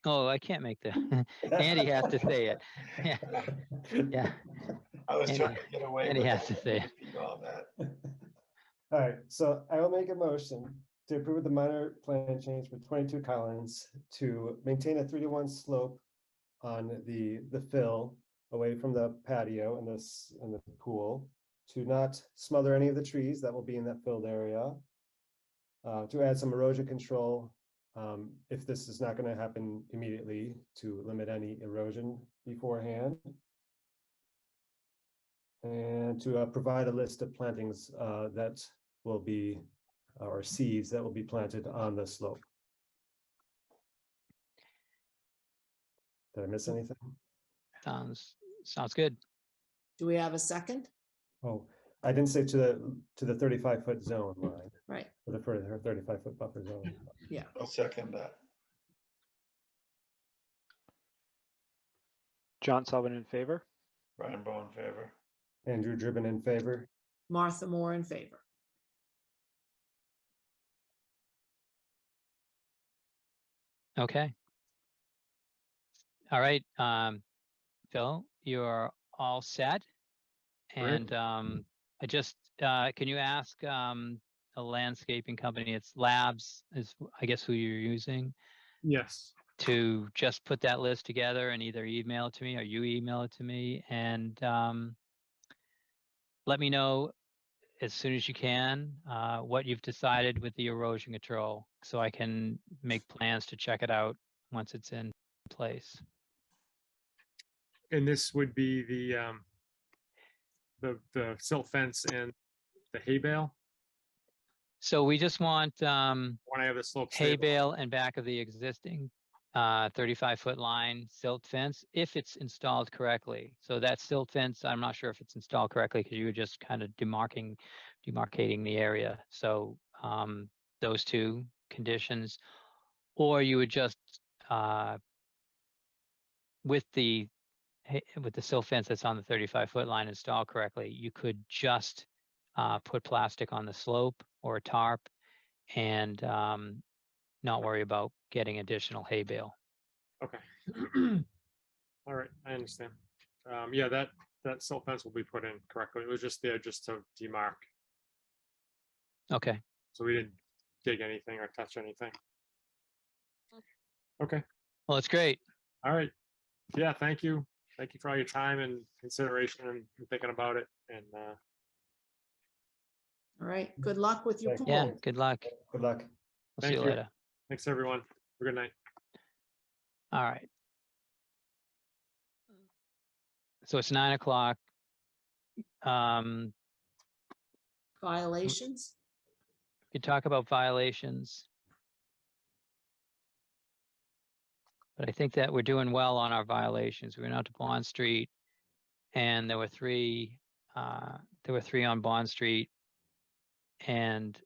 Oh, I can't make the, Andy has to say it. Yeah, yeah. I was Andy- trying to get away Andy with has to say it. repeat all that. All right, so I will make a motion to approve the minor plan change for 22 Collins to maintain a 3-to-1 slope on the fill away from the patio and the pool, to not smother any of the trees that will be in that filled area, to add some erosion control if this is not going to happen immediately, to limit any erosion beforehand, and to provide a list of plantings that will be, or seeds that will be planted on the slope. Did I miss anything? Sounds good. Do we have a second? Oh, I didn't say to the 35-foot zone line, Right, for the 35-foot buffer zone. yeah. I'll second that. John Sullivan in favor. Brian Bowe in favor. Andrew Driven in favor. Martha Moore in favor. Okay. All right, Phil, you're all set. Great. And I just, can you ask a landscaping company, it's Labs is, I guess, who you're using, Yes. to just put that list together and either email it to me or you email it to me, and let me know as soon as you can what you've decided with the erosion control, so I can make plans to check it out once it's in place. And this would be the silt fence and the hay bale. So we just want When I have the slope hay stable. bale and back of the existing 35-foot line silt fence, if it's installed correctly. So that silt fence, I'm not sure if it's installed correctly because you were just kind of demarcating the area. So those two conditions, or you would just with the silt fence that's on the 35-foot line installed correctly, you could just put plastic on the slope or a tarp and not worry about getting additional hay bale. Okay. All right, I understand. Yeah, that silt fence will be put in correctly. It was just there just to demarc. Okay. So we didn't dig anything or touch anything. Okay. Well, it's great. All right. Yeah, thank you. Thank you for all your time and consideration and thinking about it. And All right, good luck with your Thank Yeah, pool. good luck. Good luck. We'll see Thank you you. later. thanks, everyone. Have a good night. All right. So it's 9 o'clock. Violations? We could talk about violations. But I think that we're doing well on our violations. We went out to Bond Street and there were three on Bond Street. And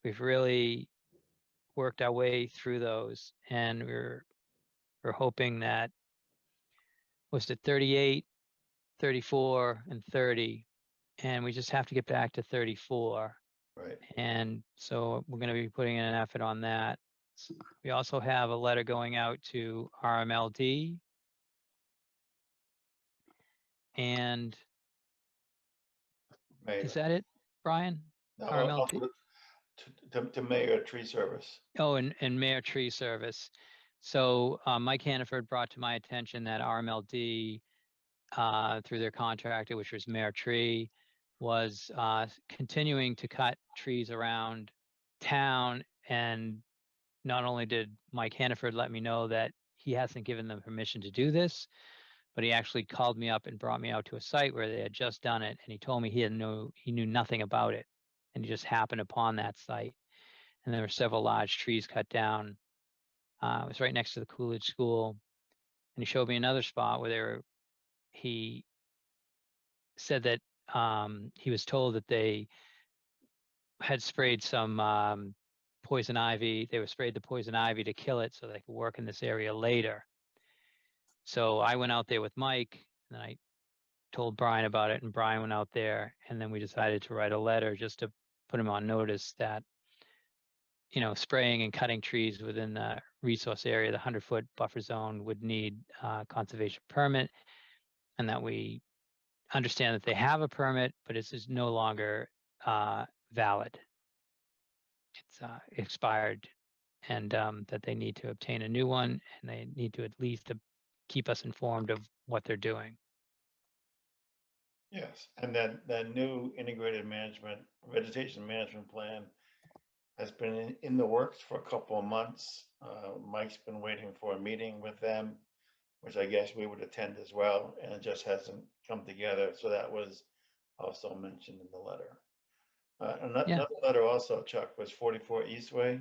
we've really worked our way through those. And we're hoping that, was it 38, 34, and 30? And we just have to get back to 34. Right. And so we're going to be putting in an effort on that. We also have a letter going out to RMLD. And Mayor. is that it, Brian? No, I'll RMLD? put it to Mayor Tree Service. Oh, and Mayor Tree Service. So Mike Hannaford brought to my attention that RMLD, through their contractor, which was Mayor Tree, was continuing to cut trees around town. And not only did Mike Hannaford let me know that he hasn't given them permission to do this, but he actually called me up and brought me out to a site where they had just done it. And he told me he knew nothing about it. And he just happened upon that site. And there were several large trees cut down. It was right next to the Coolidge School. And he showed me another spot where he said that he was told that they had sprayed some poison ivy. They were sprayed the poison ivy to kill it so they could work in this area later. So I went out there with Mike and I told Brian about it, and Brian went out there, and then we decided to write a letter just to put him on notice that, spraying and cutting trees within the resource area, the 100-foot buffer zone, would need a conservation permit, and that we understand that they have a permit, but it's is no longer valid. It's expired, and that they need to obtain a new one, and they need to at least keep us informed of what they're doing. Yes, and that new integrated vegetation management plan has been in the works for a couple of months. Mike's been waiting for a meeting with them, which I guess we would attend as well, and it just hasn't come together. So that was also mentioned in the letter. Another letter also, Chuck, was 44 Eastway.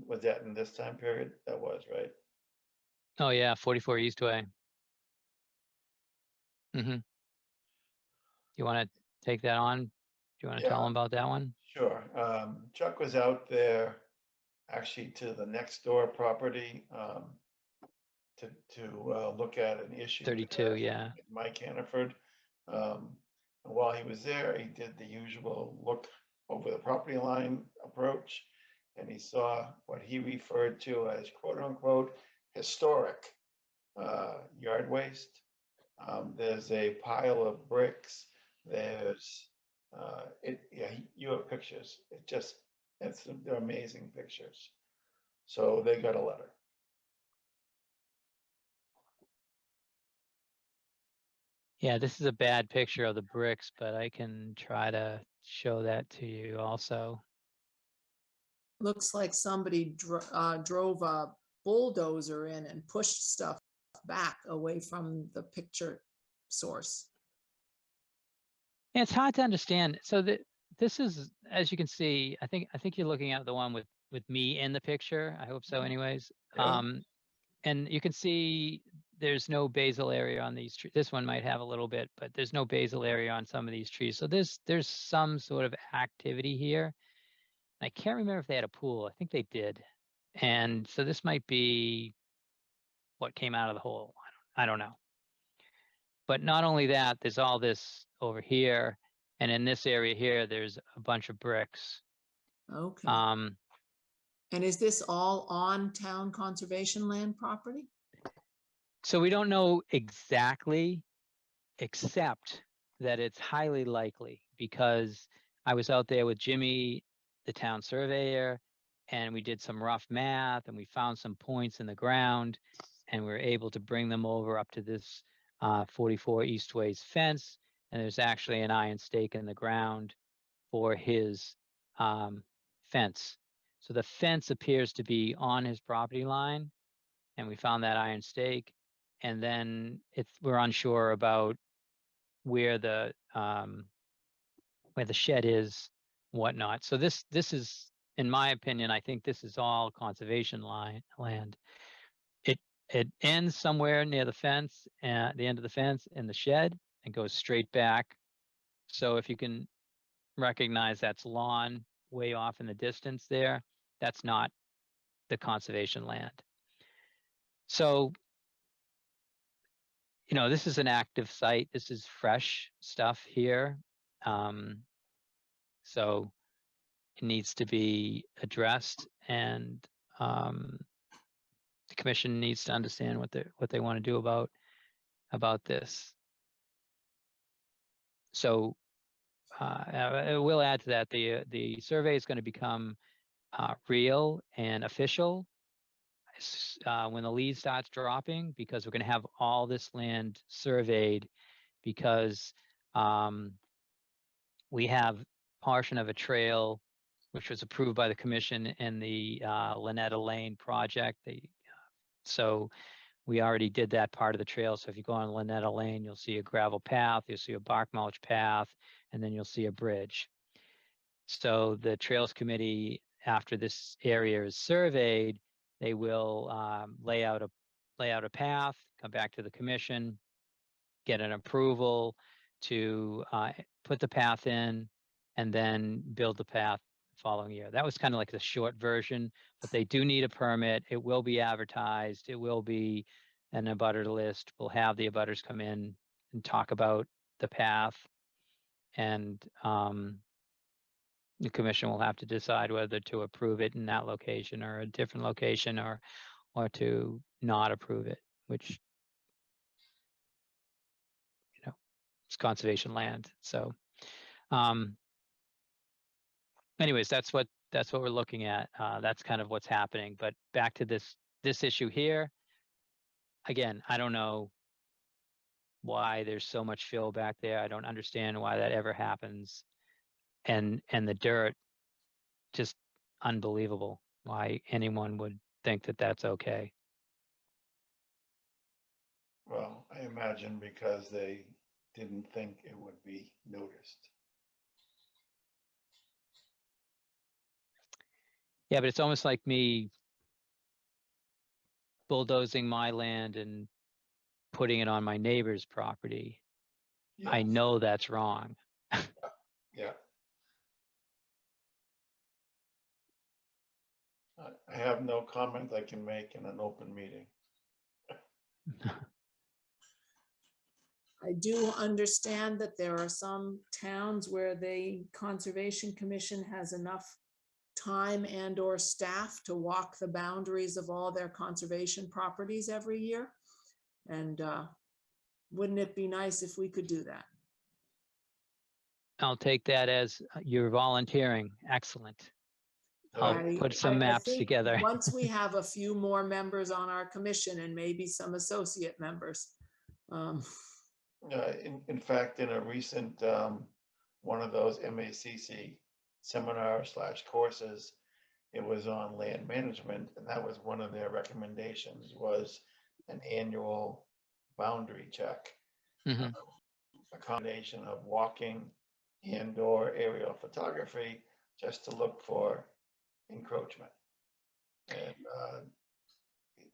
Was that in this time period? That was, right? Oh yeah, 44 Eastway. Mm-hmm. You want to take that on? Do you want to tell them about that one? Sure. Chuck was out there actually to the next door property. to look at an issue. with 32, yeah. Mike Hannaford. And while he was there, he did the usual look over the property line approach, and he saw what he referred to as quote unquote historic yard waste. There's a pile of bricks. There's yeah, you have pictures. They're amazing pictures. So they got a letter. Yeah, this is a bad picture of the bricks, but I can try to show that to you also. Looks like somebody drove a bulldozer in and pushed stuff back away from the picture source. Yeah, it's hard to understand. So this is, as you can see, I think you're looking at the one with me in the picture. I hope so anyways. Yeah. And you can see there's no basal area on these trees. This one might have a little bit, but there's no basal area on some of these trees. So there's some sort of activity here. I can't remember if they had a pool. I think they did. And so this might be what came out of the hole. I don't know. But not only that, there's all this over here. And in this area here, there's a bunch of bricks. Okay. And is this all on town conservation land property? So we don't know exactly, except that it's highly likely because I was out there with Jimmy, the town surveyor, and we did some rough math and we found some points in the ground and we were able to bring them over up to this 44 Eastways fence. And there's actually an iron stake in the ground for his fence. So the fence appears to be on his property line, and we found that iron stake. And then we're unsure about where the shed is, whatnot. So this is, in my opinion, I think this is all conservation land. It ends somewhere near the fence, at the end of the fence in the shed, and goes straight back. So if you can recognize that's lawn way off in the distance there, that's not the conservation land. So, you know, this is an active site. This is fresh stuff here. So it needs to be addressed, and the commission needs to understand what they want to do about this. So I will add to that, the survey is going to become real and official when the lead starts dropping, because we're going to have all this land surveyed, because we have portion of a trail which was approved by the commission in the Lynetta Lane project. So we already did that part of the trail. So if you go on Lynetta Lane, you'll see a gravel path, you'll see a bark mulch path, and then you'll see a bridge. So the Trails Committee, after this area is surveyed, they will lay out a path, come back to the commission, get an approval to put the path in, and then build the path the following year. That was kind of like the short version, but they do need a permit. It will be advertised. It will be an abutter list. We'll have the abutters come in and talk about the path, and the commission will have to decide whether to approve it in that location or a different location, or to not approve it, which, you know, it's conservation land. So anyways, that's what we're looking at. That's kind of what's happening. But back to this issue here. Again, I don't know why there's so much fill back there. I don't understand why that ever happens. And the dirt, just unbelievable why anyone would think that that's okay. Well, I imagine because they didn't think it would be noticed. Yeah, but it's almost like me bulldozing my land and putting it on my neighbor's property. I Yes. know that's wrong. Yeah. I have no comment I can make in an open meeting. I do understand that there are some towns where the Conservation Commission has enough time and or staff to walk the boundaries of all their conservation properties every year. And wouldn't it be nice if we could do that? I'll take that as you're volunteering. Excellent. I'll put some maps think together. Once we have a few more members on our commission and maybe some associate members. In fact, in a recent, one of those MACC seminar/courses, it was on land management, and that was one of their recommendations, was an annual boundary check. Mhm. A combination of walking and or aerial photography, just to look for encroachment. And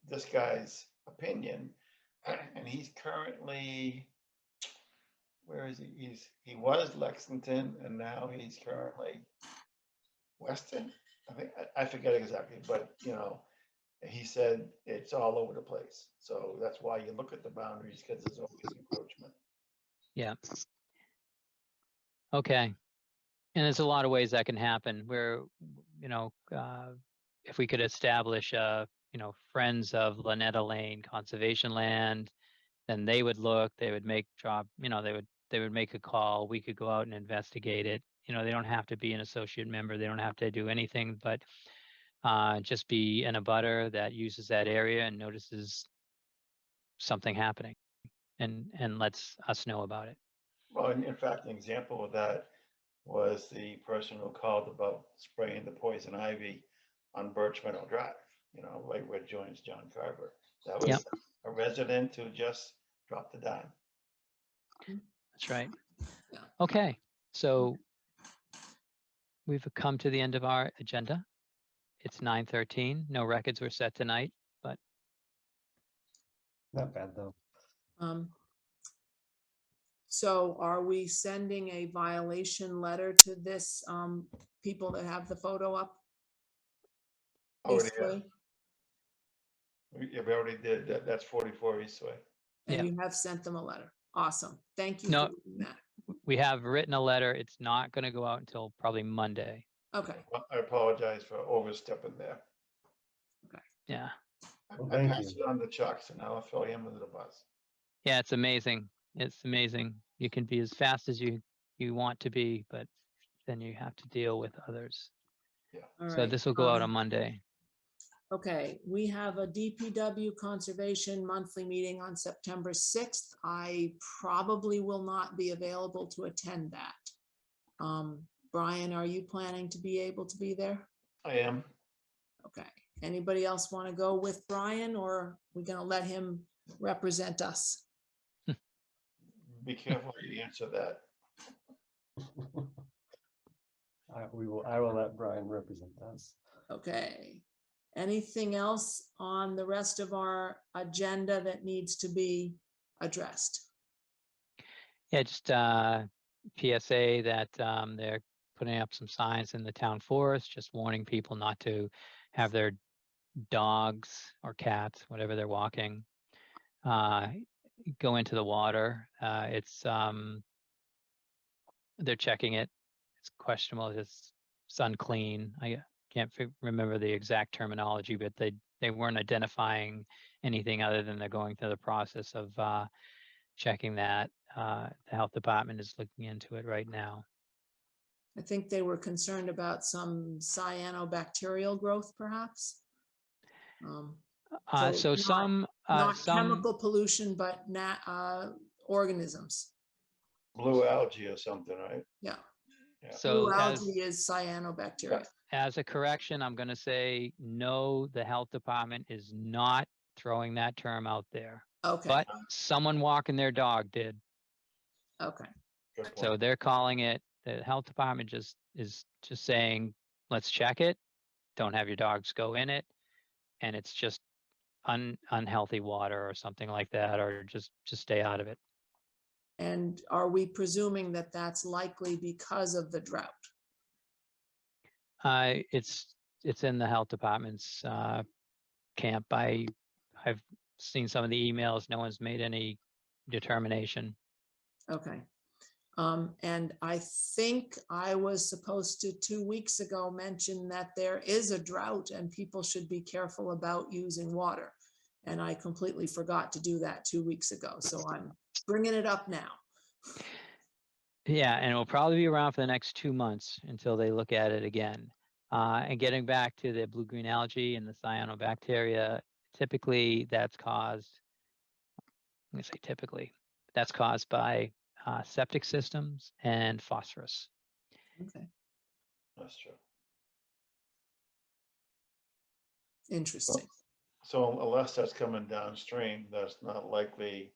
this guy's opinion, and he's currently, where is he? He was Lexington, and now he's currently Weston. I think I forget exactly, but you know, he said it's all over the place. So that's why you look at the boundaries, because there's always encroachment. Yeah. Okay. And there's a lot of ways that can happen where, you know, if we could establish, you know, Friends of Lynetta Lane Conservation Land, then they would look, they would make you know, they would make a call. We could go out and investigate it. You know, they don't have to be an associate member. They don't have to do anything, but just be an abutter that uses that area and notices something happening and lets us know about it. Well, in fact, an example of that was the person who called about spraying the poison ivy on Birch Meadow Drive, you know, right where it joins John Carver. That was Yep. a resident who just dropped a dime. That's right. Yeah. Okay, so we've come to the end of our agenda. It's 9:13. No records were set tonight, but Not bad, though. So are we sending a violation letter to this people that have the photo up? Oh, yeah. Eastway? We already did that. That's 44 Eastway. And Yeah. you have sent them a letter. Awesome. Thank you No. for doing that. we have written a letter. It's not going to go out until probably Monday. Okay. I apologize for overstepping there. Yeah. Well, I thank passed you. it on to Chuck, so now I'll throw him under the bus. Yeah, it's amazing. It's amazing. You can be as fast as you want to be, but then you have to deal with others. All So right. this will go out on Monday. Okay, we have a DPW Conservation monthly meeting on September 6th. I probably will not be available to attend that. Brian, are you planning to be able to be there? I am. Okay, anybody else want to go with Brian, or we're gonna let him represent us? Be careful how you answer that. I will let Brian represent us. Okay. Anything else on the rest of our agenda that needs to be addressed? Yeah, just PSA that they're putting up some signs in the town forest, just warning people not to have their dogs or cats, whatever they're walking, go into the water. They're checking it. It's questionable. It's unclean. I can't remember the exact terminology, but they weren't identifying anything other than they're going through the process of checking that. The health department is looking into it right now. I think they were concerned about some cyanobacterial growth, perhaps. So Not some chemical pollution, but organisms. Blue algae or something, right? Yeah. Yeah. so Blue as, algae is cyanobacteria. as a correction, I'm going to say no. The health department is not throwing that term out there, Okay, but someone walking their dog did. okay. Good point. So they're calling it. The health department is just saying, let's check it. Don't have your dogs go in it, and it's just unhealthy water or something like that, or just stay out of it. And are we presuming that that's likely because of the drought? It's in the health department's camp. I've seen some of the emails. No one's made any determination. Okay. And I think I was supposed to 2 weeks ago mention that there is a drought and people should be careful about using water. And I completely forgot to do that 2 weeks ago. So I'm bringing it up now. Yeah, and it'll probably be around for the next 2 months until they look at it again. And getting back to the blue-green algae and the cyanobacteria, typically that's caused, I'm gonna say typically, that's caused by septic systems and phosphorus. Okay, That's true. interesting. So unless that's coming downstream, that's not likely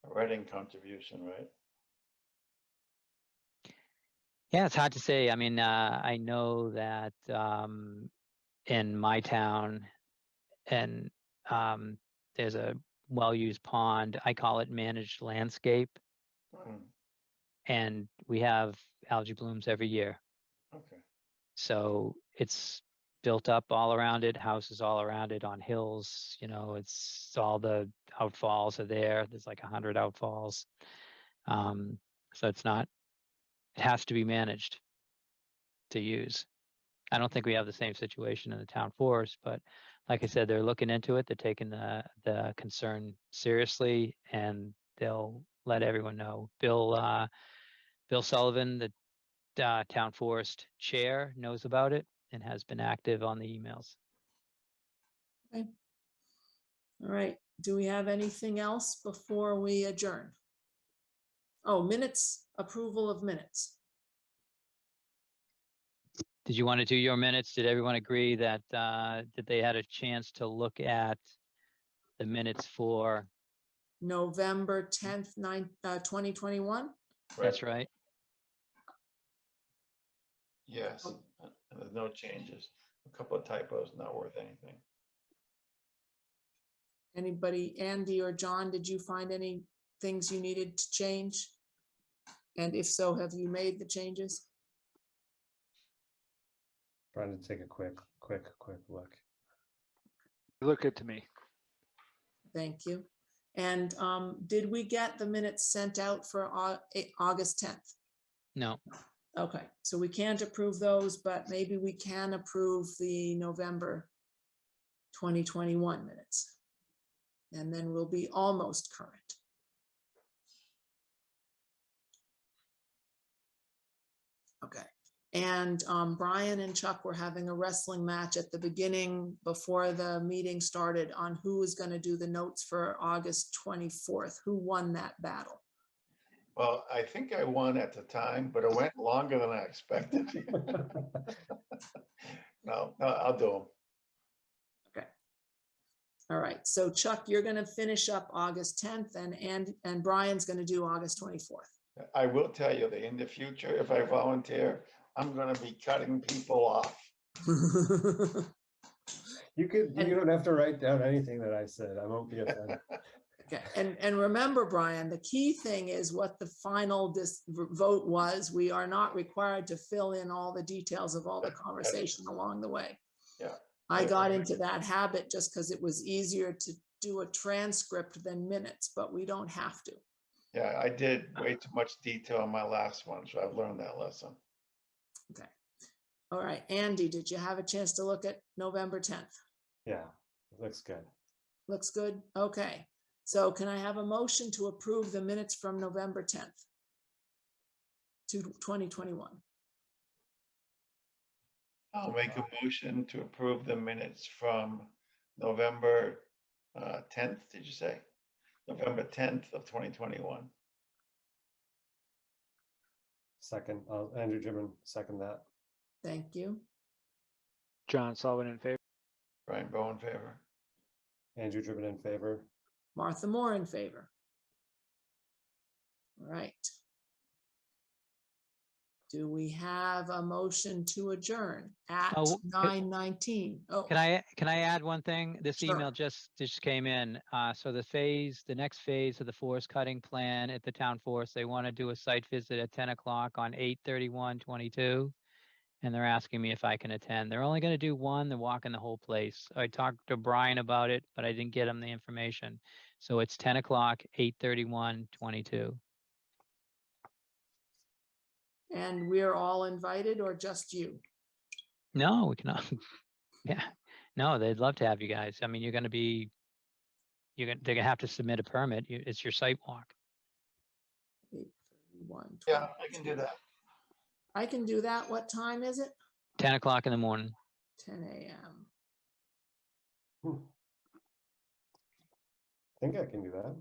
a writing contribution, right? Yeah, it's hard to say. I mean, I know that in my town, and there's a well-used pond. I call it managed landscape, Hmm, and we have algae blooms every year. okay. So it's built up all around it, houses all around it on hills. You know, it's all the outfalls are there. There's like 100 outfalls. So it's not. It has to be managed to use. I don't think we have the same situation in the town forest, but like I said, they're looking into it. They're taking the concern seriously, and they'll let everyone know. Bill Sullivan, the town forest chair, knows about it and has been active on the emails. Okay. All right. Do we have anything else before we adjourn? Oh, minutes, approval of minutes. Did you want to do your minutes? Did everyone agree that that they had a chance to look at the minutes for? November 10th, 2021? That's right. Yes, and there's no changes. A couple of typos, not worth anything. Anybody, Andy or John, did you find any things you needed to change? And if so, have you made the changes? Trying to take a quick look. They look good to me. Thank you. And did we get the minutes sent out for August 10th? No. Okay, so we can't approve those, but maybe we can approve the November 2021 minutes. And then we'll be almost current. Okay. And Brian and Chuck were having a wrestling match at the beginning before the meeting started on who was going to do the notes for August 24th. Who won that battle? Well, I think I won at the time, but it went longer than I expected. No, I'll do them. Okay. All right. So Chuck, you're going to finish up August 10th and Brian's going to do August 24th. I will tell you that in the future, if I volunteer, I'm going to be cutting people off. You don't have to write down anything that I said. I won't be offended. Okay, and remember, Brian, the key thing is what the final vote was. We are not required to fill in all the details of all the conversation along the way. Yeah. I got into that habit just because it was easier to do a transcript than minutes, but we don't have to. Yeah, I did way too much detail on my last one, so I've learned that lesson. Okay. All right, Andy, did you have a chance to look at November 10th? Yeah, it looks good. Looks good? Okay. So can I have a motion to approve the minutes from November 10th to 2021? I'll make a motion to approve the minutes from November 10th, did you say? November 10th of 2021. Second, Andrew Gibbon, second that. Thank you. John Sullivan in favor. Brian Bowe in favor. Andrew Gibbon in favor. Martha Moore in favor. All right. Do we have a motion to adjourn at Oh, 9:19? Oh, Can I add one thing? This Sure. email just came in. So the next phase of the forest cutting plan at the town forest, they want to do a site visit at 10 o'clock on 8/31/22. and they're asking me if I can attend. They're only going to do one. They're walking the whole place. I talked to Brian about it, but I didn't get him the information. So it's 10 o'clock, 8/31/22. And we're all invited or just you? No, we cannot. Yeah, no, they'd love to have you guys. I mean, they're going to have to submit a permit. It's your site walk. 8/31, Yeah, I can do that. I can do that. What time is it? 10 o'clock in the morning. 10 a.m. I think I can do that.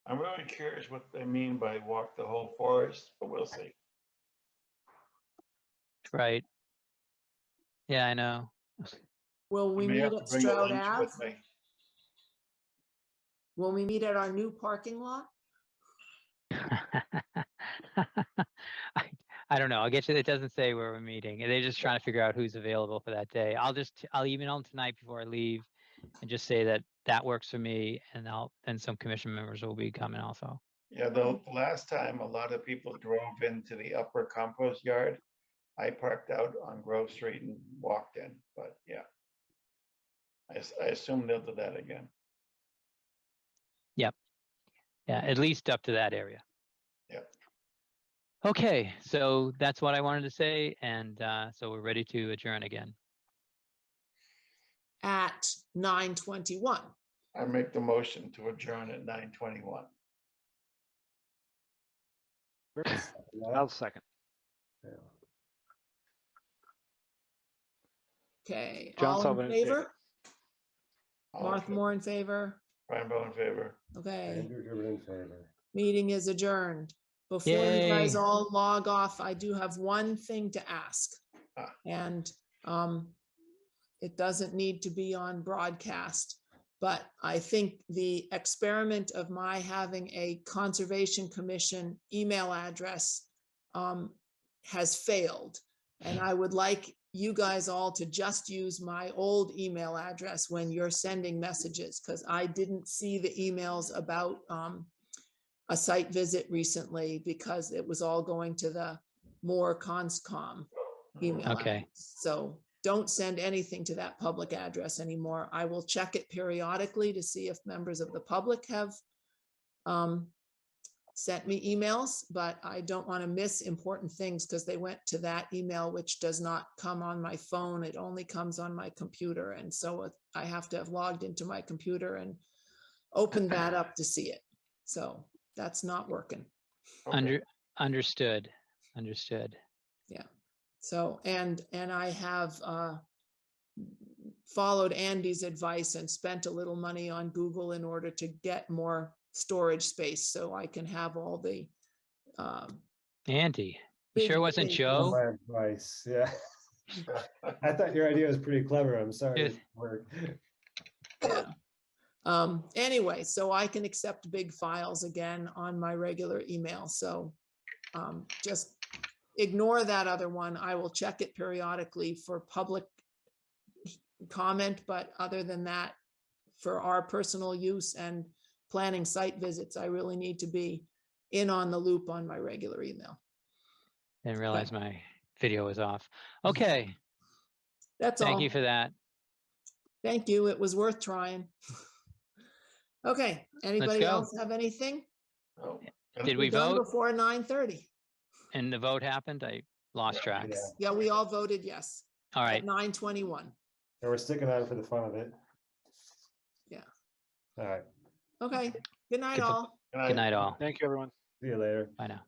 I'm really curious what they mean by walk the whole forest, but we'll see. Right. Yeah, I know. Will we You may meet have to at bring your Stroud lunch Ave? with me. Will we meet at our new parking lot? I don't know. I'll get you. It doesn't say where we're meeting. They're just trying to figure out who's available for that day. I'll email them tonight before I leave and just say that works for me. And then some commission members will be coming also. Yeah, the last time a lot of people drove into the upper compost yard, I parked out on Grove Street and walked in, but yeah. I assume they'll do that again. Yeah, at least up to that area. Yep. Okay, so that's what I wanted to say. And so we're ready to adjourn again. At 9:21. I make the motion to adjourn at 9:21. I'll second. Yeah. Okay, John all Sullivan in in favor. favor? All in Martha favor? Moore in favor? Brian Bowe in favor. Okay, Andrew Gerber in favor. meeting is adjourned. Before you guys Yay. all log off, I do have one thing to ask. Ah. And it doesn't need to be on broadcast, but I think the experiment of my having a Conservation Commission email address has failed. And I would like you guys all to just use my old email address when you're sending messages, because I didn't see the emails about a site visit recently because it was all going to the Moore Conscom email Okay. address. So don't send anything to that public address anymore. I will check it periodically to see if members of the public have sent me emails, but I don't want to miss important things because they went to that email, which does not come on my phone. It only comes on my computer. And so I have to have logged into my computer and opened that up to see it. So that's not working. Okay. Understood. Understood. So, and I have followed Andy's advice and spent a little money on Google in order to get more storage space so I can have all the Andy, you big sure it wasn't things. Not Joe? my advice, yeah. I thought your idea was pretty clever. I'm sorry. Yes. It didn't work. Yeah. Anyway, so I can accept big files again on my regular email. So just ignore that other one. I will check it periodically for public comment, but other than that, for our personal use and planning site visits, I really need to be in on the loop on my regular email. Didn't realize my video was off. Okay, That's all. thank you for that. Thank you. It was worth trying. Okay, anybody go. else have anything? Oh, Did We're we done vote before 9:30. and the vote happened? I lost track. Yeah. Yeah, we all voted yes All at right. 9:21. And we're sticking on for the fun of it. Yeah. All right. Okay, good night Good- all. Good night. Good night, all. Thank you, everyone. See you later. Bye now.